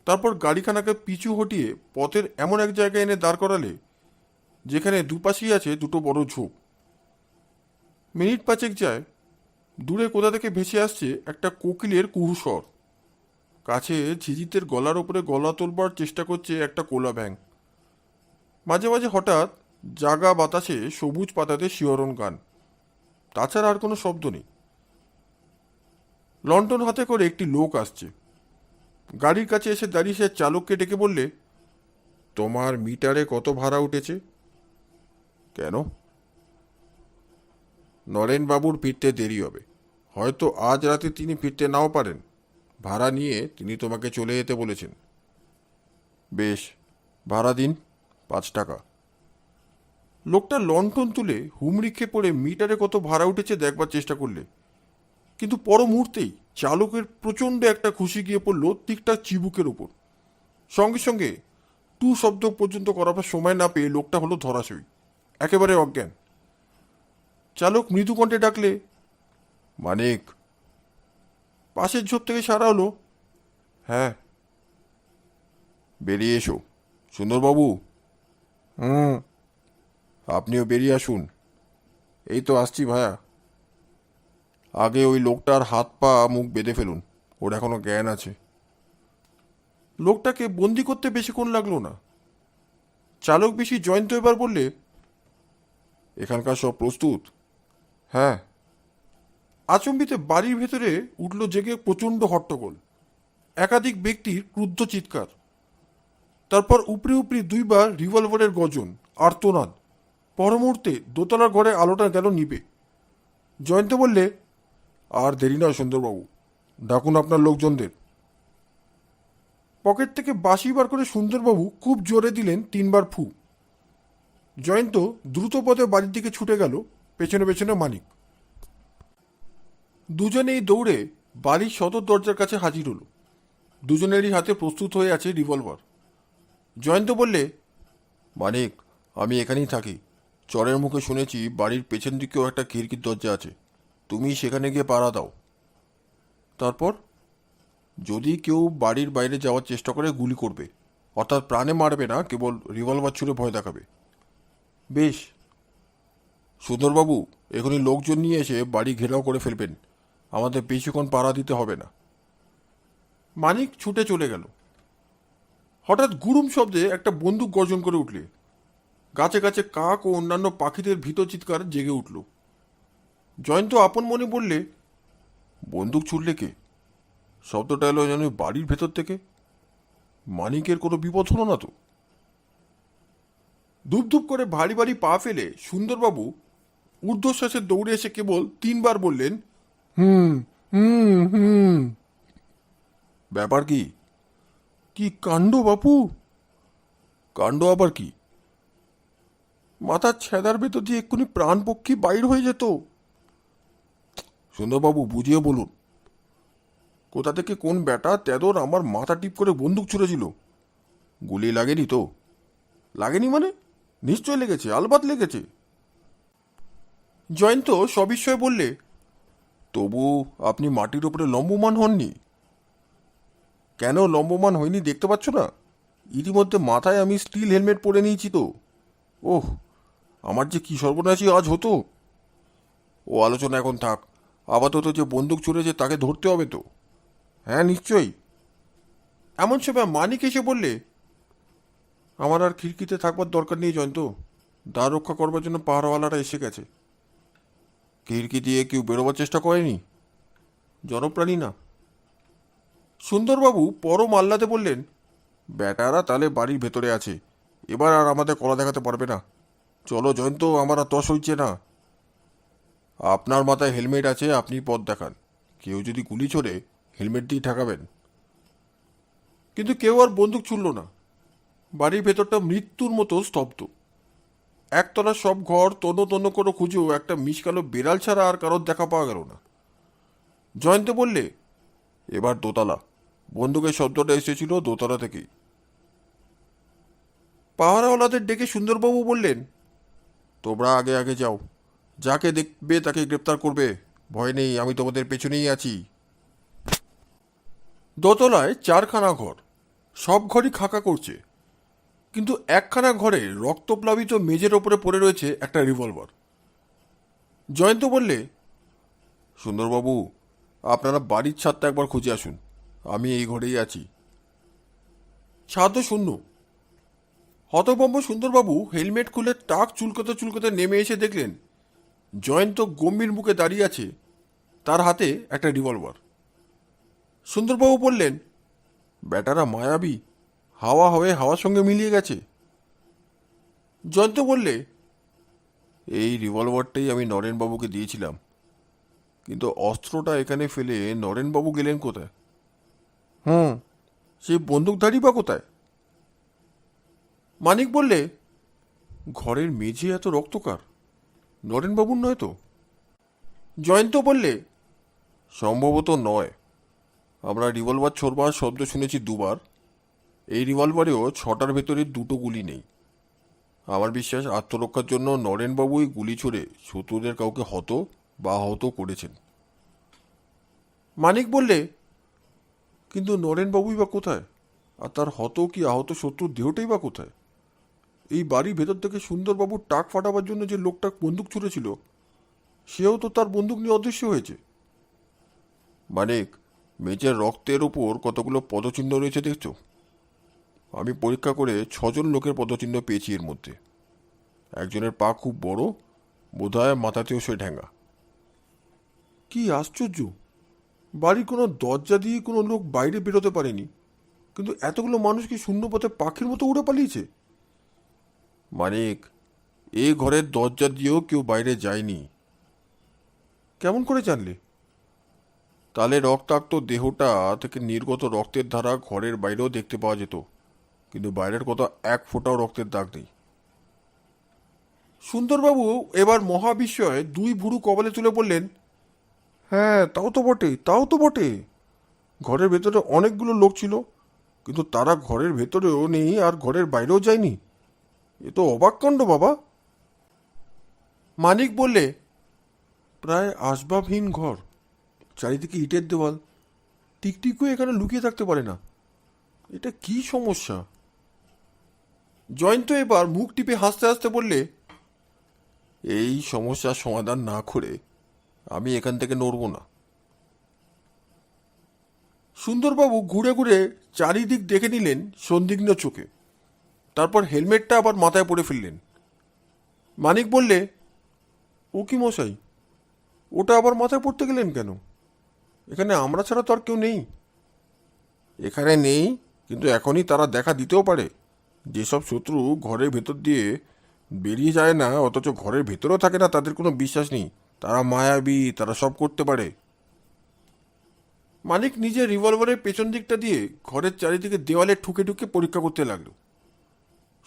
তারপর গাড়িখানাকে পিছু হটিয়ে পথের এমন এক জায়গায় এনে দাঁড় করালে যেখানে দুপাশেই আছে দুটো বড় ঝোপ। মিনিট 5 যায়, দূরে কোথা থেকে ভেসে আসছে একটা কোকিলের কুহু স্বর। কাছে ঝিঝিতের গলার ওপরে গলা তোলবার চেষ্টা করছে একটা কোলা ব্যাঙ। মাঝে মাঝে হঠাৎ জাগা বাতাসে সবুজ পাতাতে শিহরণ গান। তাছাড়া আর কোনো শব্দ নেই। লণ্ঠন হাতে করে একটি লোক আসছে। গাড়ির কাছে এসে দাঁড়িয়ে সে চালককে ডেকে বললে, তোমার মিটারে কত ভাড়া উঠেছে? কেন? নরেনবাবুর ফিরতে দেরি হবে, হয়তো আজ রাতে তিনি ফিরতে নাও পারেন। ভাড়া নিয়ে তিনি তোমাকে চলে যেতে বলেছেন। বেশ, ভাড়া দিন, 5 টাকা। লোকটা লণ্ঠন তুলে হুমড়ি খেয়ে পড়ে মিটারে কত ভাড়া উঠেছে দেখবার চেষ্টা করলে, কিন্তু পর মুহূর্তেই চালকের প্রচণ্ড একটা খুশি গিয়ে পড়ল ঠিকঠাক চিবুকের ওপর। সঙ্গে সঙ্গে টু শব্দ পর্যন্ত করাবার সময় না পেয়ে লোকটা হলো ধরাশয়ী, একেবারে অজ্ঞান। চালক মৃদু কণ্ঠে ডাকলে, মানিক। পাশের ঝোপ থেকে সারা হলো, হ্যাঁ। বেরিয়ে এসো। সুন্দরবাবু। হুম। আপনিও বেরিয়ে আসুন। এই তো আসছি ভায়া। আগে ওই লোকটার হাত পা মুখ বেঁধে ফেলুন, ওর এখনো জ্ঞান আছে। লোকটাকে বন্দি করতে বেশিক্ষণ লাগলো না। চালক বেশি জয়ন্ত এবার বললে, এখানকার সব প্রস্তুত? হ্যাঁ। আচম্বিতে বাড়ির ভেতরে উঠল জেগে প্রচণ্ড হট্টগোল, একাধিক ব্যক্তির ক্রুদ্ধ চিৎকার। তারপর উপরি উপরি দুইবার রিভলভারের গর্জন, আর্তনাদ। পর মুহূর্তে দোতলার ঘরে আলোটা গেল নিবে। জয়ন্ত বললে, আর দেরি নয় সুন্দরবাবু, ডাকুন আপনার লোকজনদের। পকেট থেকে বাঁশি বার করে সুন্দরবাবু খুব জোরে দিলেন 3বার ফু। জয়ন্ত দ্রুত পথে বাড়ির দিকে ছুটে গেল, পেছনে পেছনে মানিক। দুজনেই দৌড়ে বাড়ির সদর দরজার কাছে হাজির হলো। দুজনেরই হাতে প্রস্তুত হয়ে আছে রিভলভার। জয়ন্ত বললে, মানিক, আমি এখানেই থাকি। চরের মুখে শুনেছি বাড়ির পেছন দিকেও একটা খিড়কির দরজা আছে, তুমি সেখানে গিয়ে পাড়া দাও। তারপর? যদি কেউ বাড়ির বাইরে যাওয়ার চেষ্টা করে গুলি করবে, অর্থাৎ প্রাণে মারবে না, কেবল রিভলভার ছুড়ে ভয় দেখাবে। বেশ। সুন্দরবাবু, এখনই লোকজন নিয়ে এসে বাড়ি ঘেরাও করে ফেলবেন, আমাদের বেশিক্ষণ পাড়া দিতে হবে না। মানিক ছুটে চলে গেল। হঠাৎ গুরুম শব্দে একটা বন্দুক গর্জন করে উঠলে। গাছে গাছে কাক ও অন্যান্য পাখিদের ভীত চিৎকার জেগে উঠল। জয়ন্ত আপন মনে বললে, বন্দুক ছুটলে কে? শব্দটা এলো যেন বাড়ির ভেতর থেকে। মানিকের কোনো বিপদ হলো না তো? ধূপ ধূপ করে ভারী ভারী পা ফেলে সুন্দরবাবু ঊর্ধ্বশ্বাসে দৌড়ে এসে কেবল 3বার বললেন, হুম হুম হুম। ব্যাপার কি? কি কাণ্ড বাপু! কাণ্ড আবার কি? মাথার ছেদার ভেতর দিয়ে এক্ষুনি প্রাণপক্ষী বাইর হয়ে যেত। সুন্দরবাবু, বুঝিয়ে বলুন। কোথা থেকে কোন ব্যাটা তেদর আমার মাথা টিপ করে বন্দুক ছুঁড়েছিল? গুলি লাগেনি তো? লাগেনি মানে? নিশ্চয় লেগেছে, আলবাত লেগেছে। জয়ন্ত সবিস্ময়ে বললে, তবু আপনি মাটির উপরে লম্বমান হননি? কেন লম্বমান হয়নি দেখতে পাচ্ছ না? ইতিমধ্যে মাথায় আমি স্টিল হেলমেট পরে নিয়েছি তো। ওহ, আমার যে কি সর্বনাশী আজ হতো। ও আলোচনা এখন থাক। আপাতত যে বন্দুক ছুঁড়েছে তাকে ধরতে হবে তো? হ্যাঁ, নিশ্চয়ই। এমন সময় মানিক এসে বললে, আমার আর খিড়কিতে থাকবার দরকার নেই জয়ন্ত, দ্বার রক্ষা করবার জন্য পাহারাওয়ালারা এসে গেছে। খিড়কি দিয়ে কেউ বেরোবার চেষ্টা করেনি? জনপ্রাণী না। সুন্দরবাবু পরম আহ্লাদে বললেন, ব্যাটারা তাহলে বাড়ির ভেতরে আছে, এবার আর আমাদের কলা দেখাতে পারবে না। চলো জয়ন্ত, আমার আর তস হইছে না। আপনার মাথায় হেলমেট আছে, আপনি পথ দেখান। কেউ যদি গুলি ছোড়ে হেলমেট দিয়ে ঠেকাবেন। কিন্তু কেউ আর বন্দুক ছুড়ল না। বাড়ির ভেতরটা মৃত্যুর মতো স্তব্ধ। একতলার সব ঘর তন্ন তন্ন করে খুঁজেও একটা মিশকালো বেড়াল ছাড়া আর কারোর দেখা পাওয়া গেল না। জয়ন্ত বললে, এবার দোতলা। বন্দুকের শব্দটা এসেছিল দোতলা থেকেই। পাহারাওয়ালাদের ডেকে সুন্দরবাবু বললেন, তোমরা আগে আগে যাও, যাকে দেখবে তাকে গ্রেপ্তার করবে। ভয় নেই, আমি তোমাদের পেছনেই আছি। দোতলায় 4খানা ঘর, সব ঘরই খাকা করছে, কিন্তু একখানা ঘরে রক্তপ্লাবিত মেঝের ওপরে পড়ে রয়েছে একটা রিভলভার। জয়ন্ত বললে, সুন্দরবাবু, আপনারা বাড়ির ছাদটা একবার খুঁজে আসুন, আমি এই ঘরেই আছি। ছাদও শূন্য। হতভম্ব সুন্দরবাবু হেলমেট খুলে টাক চুলকোতে চুলকোতে নেমে এসে দেখলেন জয়ন্ত গম্ভীর মুখে দাঁড়িয়ে আছে, তার হাতে একটা রিভলভার। সুন্দরবাবু বললেন, ব্যাটারা মায়াবী, হাওয়া হয়ে হাওয়ার সঙ্গে মিলিয়ে গেছে। জয়ন্ত বললে, এই রিভলভারটাই আমি নরেনবাবুকে দিয়েছিলাম, কিন্তু অস্ত্রটা এখানে ফেলে নরেনবাবু গেলেন কোথায়? সেই বন্দুকধারী বা কোথায়? মানিক বললে, ঘরের মেঝে এত রক্তকার, নরেনবাবুর নয় তো? জয়ন্ত বললে, সম্ভবত নয়। আমরা রিভলভার ছোড়বার শব্দ শুনেছি 2বার। এই রিভলভারেও 6টার ভেতরে 2টো গুলি নেই। আমার বিশ্বাস আত্মরক্ষার জন্য নরেনবাবুই গুলি ছুড়ে শত্রুদের কাউকে হত করেছেন। মানিক বললে, কিন্তু নরেনবাবুই বা কোথায়? আর তার হত কি আহত শত্রুর দেহটাই বা কোথায়? এই বাড়ির ভেতর থেকে সুন্দরবাবুর টাক ফাটাবার জন্য যে লোকটা বন্দুক ছুঁড়েছিল, সেও তো তার বন্দুক নিয়ে অদৃশ্য হয়েছে। মানিক, মেঝের রক্তের ওপর কতগুলো পদচিহ্ন রয়েছে দেখছো? আমি পরীক্ষা করে 6জন লোকের পদচিহ্ন পেয়েছি এর মধ্যে। একজনের পা খুব বড়, বোধহয় মাথাতেও সে ঠ্যাঙ্গা। কি আশ্চর্য! বাড়ির কোনো দরজা দিয়ে কোনো লোক বাইরে বেরোতে পারেনি, কিন্তু এতগুলো মানুষ কি শূন্যপথে পাখির মতো উড়ে পালিয়েছে? মানিক, এই ঘরের দরজা দিয়েও কেউ বাইরে যায়নি। কেমন করে জানলে? তাহলে রক্তাক্ত দেহটা থেকে নির্গত রক্তের ধারা ঘরের বাইরেও দেখতে পাওয়া যেত, কিন্তু বাইরের কোথাও এক ফোঁটাও রক্তের দাগ নেই। সুন্দরবাবু এবার মহাবিস্ময়ে দুই ভুরু কপালে তুলে বললেন, হ্যাঁ, তাও তো বটে, তাও তো বটে। ঘরের ভেতরে অনেকগুলো লোক ছিল, কিন্তু তারা ঘরের ভেতরেও নেই আর ঘরের বাইরেও যায়নি। এ তো অবাক কাণ্ড বাবা। মানিক বললে, প্রায় আসবাবহীন ঘর, চারিদিকে ইটের দেওয়াল, টিকটিকও এখানে লুকিয়ে থাকতে পারে না। এটা কি সমস্যা? জয়ন্ত এবার মুখ টিপে হাসতে হাসতে বললে, এই সমস্যার সমাধান না করে আমি এখান থেকে নড়ব না। সুন্দরবাবু ঘুরে ঘুরে চারিদিক দেখে নিলেন সন্দিগ্ধ চোখে, তারপর হেলমেটটা আবার মাথায় পরে ফেললেন। মানিক বললে, ও কি মশাই, ওটা আবার মাথায় পড়তে গেলেন কেন? এখানে আমরা ছাড়া তো আর কেউ নেই। এখানে নেই, কিন্তু এখনই তারা দেখা দিতেও পারে। যেসব শত্রু ঘরের ভেতর দিয়ে বেরিয়ে যায় না, অথচ ঘরের ভেতরেও থাকে না, তাদের কোনো বিশ্বাস নেই। তারা মায়াবী, তারা সব করতে পারে। মানিক নিজের রিভলভারের পেছন দিকটা দিয়ে ঘরের চারিদিকে দেওয়ালে ঠুকে ঠুকে পরীক্ষা করতে লাগলো।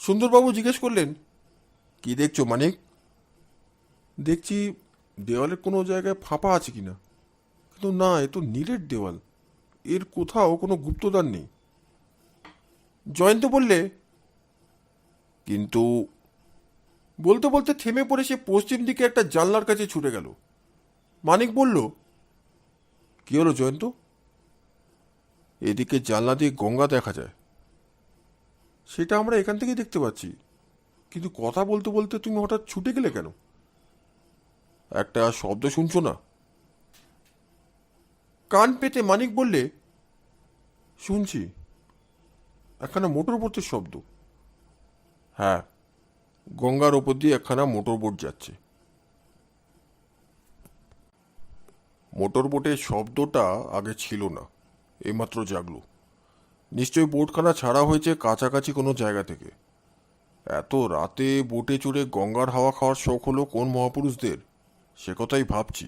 সুন্দরবাবু জিজ্ঞেস করলেন, কি দেখছো মানিক? দেখছি দেওয়ালের কোনো জায়গায় ফাঁপা আছে কিনা, কিন্তু না, এ তো নীলের দেওয়াল, এর কোথাও কোনো গুপ্তদ্বার নেই। জয়ন্ত বললে, কিন্তু বলতে বলতে থেমে পড়ে সে পশ্চিম দিকে একটা জানলার কাছে ছুটে গেল। মানিক বলল, কি হলো জয়ন্ত? এদিকে জানলা দিয়ে গঙ্গা দেখা যায়। সেটা আমরা এখান থেকেই দেখতে পাচ্ছি, কিন্তু কথা বলতে বলতে তুমি হঠাৎ ছুটে গেলে কেন? একটা শব্দ শুনছো না? কান পেতে মানিক বললে, শুনছি, একখানা মোটর বোটের শব্দ। হ্যাঁ, গঙ্গার ওপর দিয়ে একখানা মোটর বোট যাচ্ছে। মোটর বোটের শব্দটা আগে ছিল না, এইমাত্র জাগলো। নিশ্চয়ই বোটখানা ছাড়া হয়েছে কাছাকাছি কোনো জায়গা থেকে। এত রাতে বোটে চড়ে গঙ্গার হাওয়া খাওয়ার শখ হলো কোন মহাপুরুষদের, সে কথাই ভাবছি।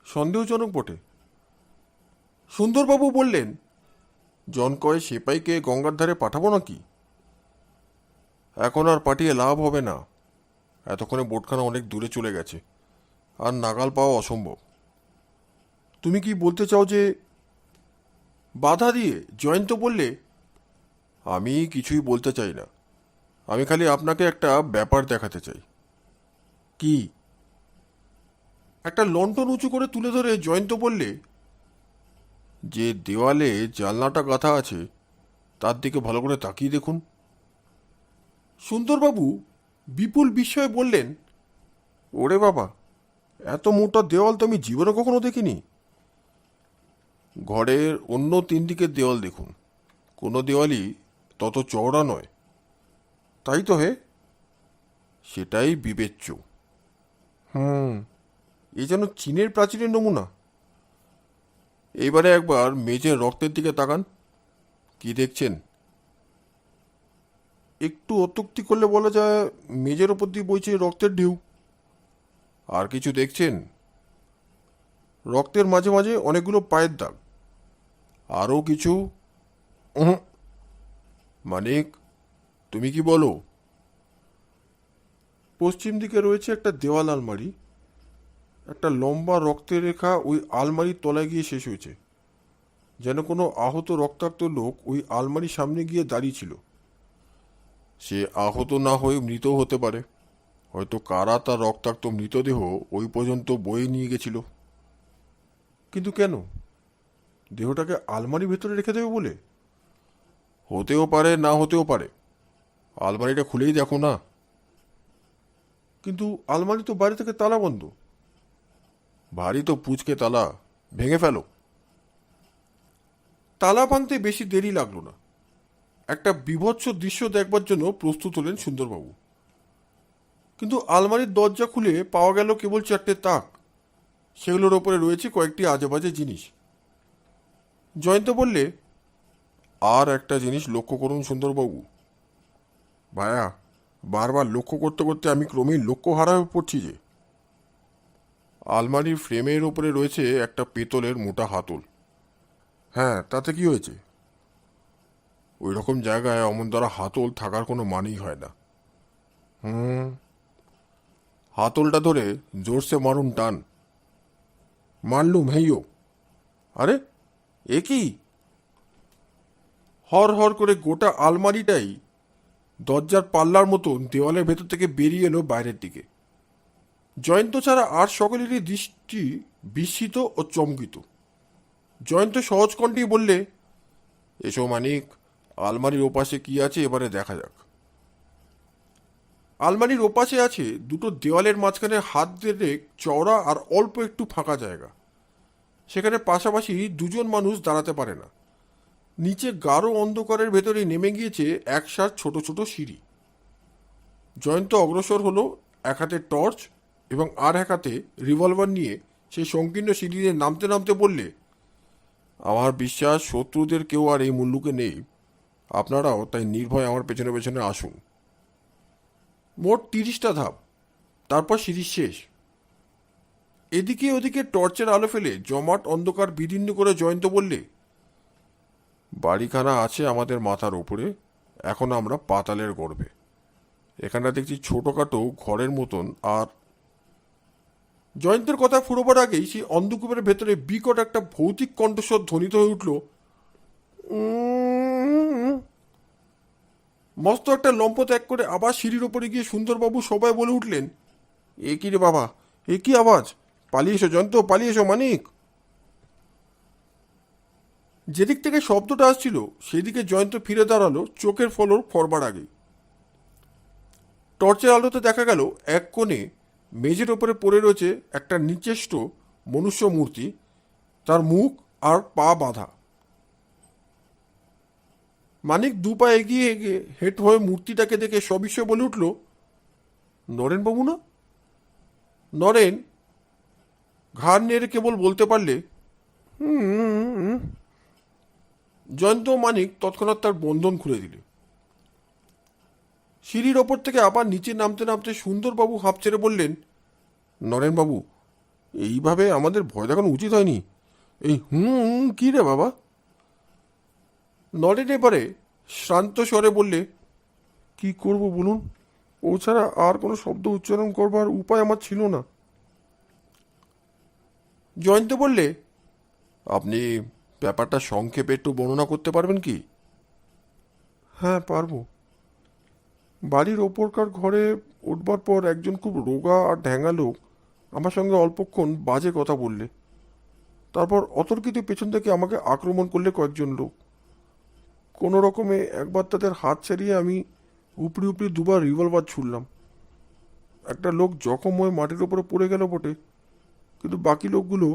সন্দেহজনক বটে। সুন্দরবাবু বললেন, জন কয় সেপাইকে গঙ্গার ধারে পাঠাবো নাকি? এখন আর পাঠিয়ে লাভ হবে না। এতক্ষণে বোটখানা অনেক দূরে চলে গেছে, আর নাগাল পাওয়া অসম্ভব। তুমি কি বলতে চাও যে? বাধা দিয়ে জয়ন্ত বললে, আমি কিছুই বলতে চাই না। আমি খালি আপনাকে একটা ব্যাপার দেখাতে চাই। কি? একটা লণ্ঠন উঁচু করে তুলে ধরে জয়ন্ত বললে, যে দেওয়ালে জানলাটা গাঁথা আছে তার দিকে ভালো করে তাকিয়ে দেখুন। সুন্দরবাবু বিপুল বিস্ময়ে বললেন, ওরে বাবা, এত মোটা দেওয়াল তো আমি জীবনে কখনো দেখিনি। ঘরের অন্য 3 দিকের দেওয়াল দেখুন, কোনো দেওয়ালই তত চওড়া নয়। তাই তো হে, সেটাই বিবেচ্য। এ যেন চীনের প্রাচীরের নমুনা। এইবারে একবার মেঝের রক্তের দিকে তাকান। কি দেখছেন? একটু অত্যুক্তি করলে বলা যায় মেঝের ওপর দিয়ে বইছে রক্তের ঢেউ। আর কিছু দেখছেন? রক্তের মাঝে মাঝে অনেকগুলো পায়ের দাগ। আরও কিছু। মানিক, তুমি কি বলো? পশ্চিম দিকে রয়েছে একটা দেওয়াল আলমারি। একটা লম্বা রক্তের রেখা ওই আলমারির তলায় গিয়ে শেষ হয়েছে, যেন কোনো আহত রক্তাক্ত লোক ওই আলমারির সামনে গিয়ে দাঁড়িয়েছিল। সে আহত না হয়ে মৃত হতে পারে। হয়তো কারা তার রক্তাক্ত মৃতদেহ ওই পর্যন্ত বয়ে নিয়ে গেছিল। কিন্তু কেন? দেহটাকে আলমারির ভেতরে রেখে দেবে বলে? হতেও পারে, না হতেও পারে। আলমারিটা খুলেই দেখো না। কিন্তু আলমারি তো বাইরে থেকে তালা বন্ধ। ভারী তো পুচকে তালা, ভেঙে ফেলো। তালা ভাঙতে বেশি দেরি লাগলো না। একটা বীভৎস দৃশ্য দেখবার জন্য প্রস্তুত হলেন সুন্দরবাবু। কিন্তু আলমারির দরজা খুলে পাওয়া গেল কেবল 4টে তাক। সেগুলোর ওপরে রয়েছে কয়েকটি আজেবাজে জিনিস। জয়ন্ত বললে, আর একটা জিনিস লক্ষ্য করুন সুন্দরবাবু। ভায়া, বারবার লক্ষ্য করতে করতে আমি ক্রমেই লক্ষ্য হারা হয়ে পড়ছি যে। আলমারির ফ্রেমের ওপরে রয়েছে একটা পেতলের মোটা হাতল। হ্যাঁ, তাতে কি হয়েছে? ওই রকম জায়গায় অমন দ্বারা হাতল থাকার কোনো মানেই হয় না। হাতলটা ধরে জোরসে মারুন টান। মারলুম হেইও। আরে, এ কি? হর হর করে গোটা আলমারিটাই দরজার পাল্লার মতন দেওয়ালের ভেতর থেকে বেরিয়ে এলো বাইরের দিকে। জয়ন্ত ছাড়া আর সকলেরই দৃষ্টি বিস্মিত ও চমকিত। জয়ন্ত সহজ কণ্ঠেই বললে, এসো মানিক, আলমারির ওপাশে কি আছে এবারে দেখা যাক। আলমারির ওপাশে আছে দুটো দেওয়ালের মাঝখানে হাত ধরে চওড়া আর অল্প একটু ফাঁকা জায়গা। সেখানে পাশাপাশি দুজন মানুষ দাঁড়াতে পারে না। নিচে গাঢ় অন্ধকারের ভেতরে নেমে গিয়েছে একসাথ ছোট ছোট সিঁড়ি। জয়ন্ত অগ্রসর হলো, এক হাতে টর্চ এবং আর এক হাতে রিভলভার নিয়ে সেই সংকীর্ণ সিঁড়ি দিয়ে নামতে নামতে বললে, আমার বিশ্বাস শত্রুদের কেউ আর এই মুল্লুকে নেই। আপনারাও তাই নির্ভয় আমার পেছনে পেছনে আসুন। মোট 30টা ধাপ, তারপর সিঁড়ি শেষ। এদিকে ওদিকে টর্চের আলো ফেলে জমাট অন্ধকার বিদীর্ণ করে জয়ন্ত বললে, বাড়িখানা আছে আমাদের মাথার উপরে, এখন আমরা পাতালের গর্ভে। এখানটা দেখছি ছোটোখাটো ঘরের মতন। আর জয়ন্তের কথা ফুরোবার আগেই সেই অন্ধকূপের ভেতরে বিকট একটা ভৌতিক কণ্ঠস্বর ধ্বনিত হয়ে উঠল। মস্ত একটা লম্প ত্যাগ করে আবার সিঁড়ির ওপরে গিয়ে সুন্দরবাবু সবাই বলে উঠলেন, এ কি রে বাবা, এ কি আওয়াজ? পালিয়ে এসো জয়ন্ত, পালিয়ে এসো মানিক। যেদিক থেকে শব্দটা আসছিল সেদিকে জয়ন্ত ফিরে দাঁড়ালো চোখের ফলক ফরবার আগেই। টর্চের আলোতে দেখা গেল এক কোণে মেঝের ওপরে পড়ে রয়েছে একটা নিচেষ্ট মনুষ্য মূর্তি, তার মুখ আর পা বাঁধা। মানিক দু পা এগিয়ে এগিয়ে হেঁট হয়ে মূর্তিটাকে দেখে সবিস্ময়ে বলে উঠল, নরেনবাবু না? নরেন ঘাড় নেড়ে কেবল বলতে পারলে, জয়ন্ত ও মানিক তৎক্ষণাৎ তার বন্ধন খুলে দিলে। সিঁড়ির ওপর থেকে আবার নিচে নামতে নামতে সুন্দরবাবু হাঁপ ছেড়ে বললেন, নরেনবাবু, এইভাবে আমাদের ভয় দেখানো উচিত হয়নি। এই কি রে বাবা? নরেন এবারে শ্রান্ত স্বরে বললে, কি করব বলুন, ও ছাড়া আর কোনো শব্দ উচ্চারণ করবার উপায় আমার ছিল না। জয়ন্ত বললে, আপনি ব্যাপারটা সংক্ষেপে একটু বর্ণনা করতে পারবেন কি? হ্যাঁ, পারবো। বাড়ির ওপরকার ঘরে উঠবার পর একজন খুব রোগা আর ঢ্যাঙা লোক আমার সঙ্গে অল্পক্ষণ বাজে কথা বললে। তারপর অতর্কিত পেছন থেকে আমাকে আক্রমণ করলে কয়েকজন লোক। কোনো রকমে একবার তাদের হাত ছাড়িয়ে আমি উপরি উপরি দুবার রিভলভার ছুড়লাম। একটা লোক জখম হয়ে মাটির ওপরে পড়ে গেল বটে, কিন্তু বাকি লোকগুলো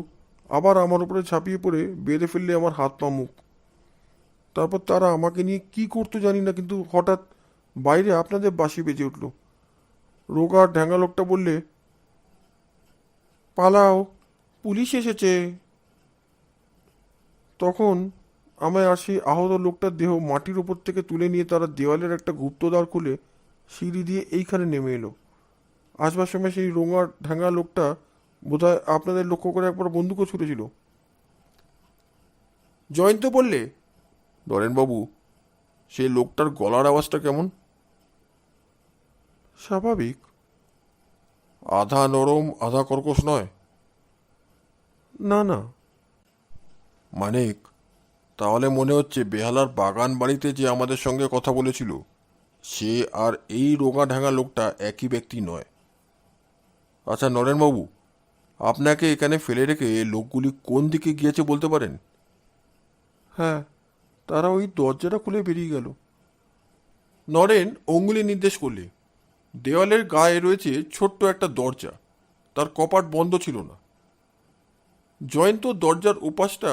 আবার আমার উপরে ঝাঁপিয়ে পড়ে বেঁধে ফেললে আমার হাত পা মুখ। তারপর তারা আমাকে নিয়ে কি করতো জানি না, কিন্তু হঠাৎ বাইরে আপনাদের বাঁশি বেজে উঠল। রোগা ঢ্যাঙা লোকটা বললে, পালাও, পুলিশ এসেছে। তখন আমায় আর সেই আহত লোকটার দেহ মাটির ওপর থেকে তুলে নিয়ে তারা দেওয়ালের একটা গুপ্তদ্বার খুলে সিঁড়ি দিয়ে এইখানে নেমে এলো। আসবার সময় সেই রোগা ঢ্যাঙা লোকটা বোধহয় আপনাদের লক্ষ্য করে একবার বন্দুকও ছুটেছিল। জয়ন্ত বললে, নরেনবাবু, সেই লোকটার গলার আওয়াজটা কেমন? স্বাভাবিক। আধা নরম আধা কর্কশ নয়? না না। মানিক, তাহলে মনে হচ্ছে বেহালার বাগান বাড়িতে যে আমাদের সঙ্গে কথা বলেছিল সে আর এই রোগা ঢাঙা লোকটা একই ব্যক্তি নয়। আচ্ছা নরেনবাবু, আপনাকে এখানে ফেলে রেখে লোকগুলি কোন দিকে গিয়েছে বলতে পারেন? হ্যাঁ, তারা ওই দরজাটা খুলে বেরিয়ে গেল। নরেন অঙ্গুলি নির্দেশ করলে। দেওয়ালের গায়ে রয়েছে ছোট্ট একটা দরজা, তার কপাট বন্ধ ছিল না। জয়ন্ত দরজার উপাসটা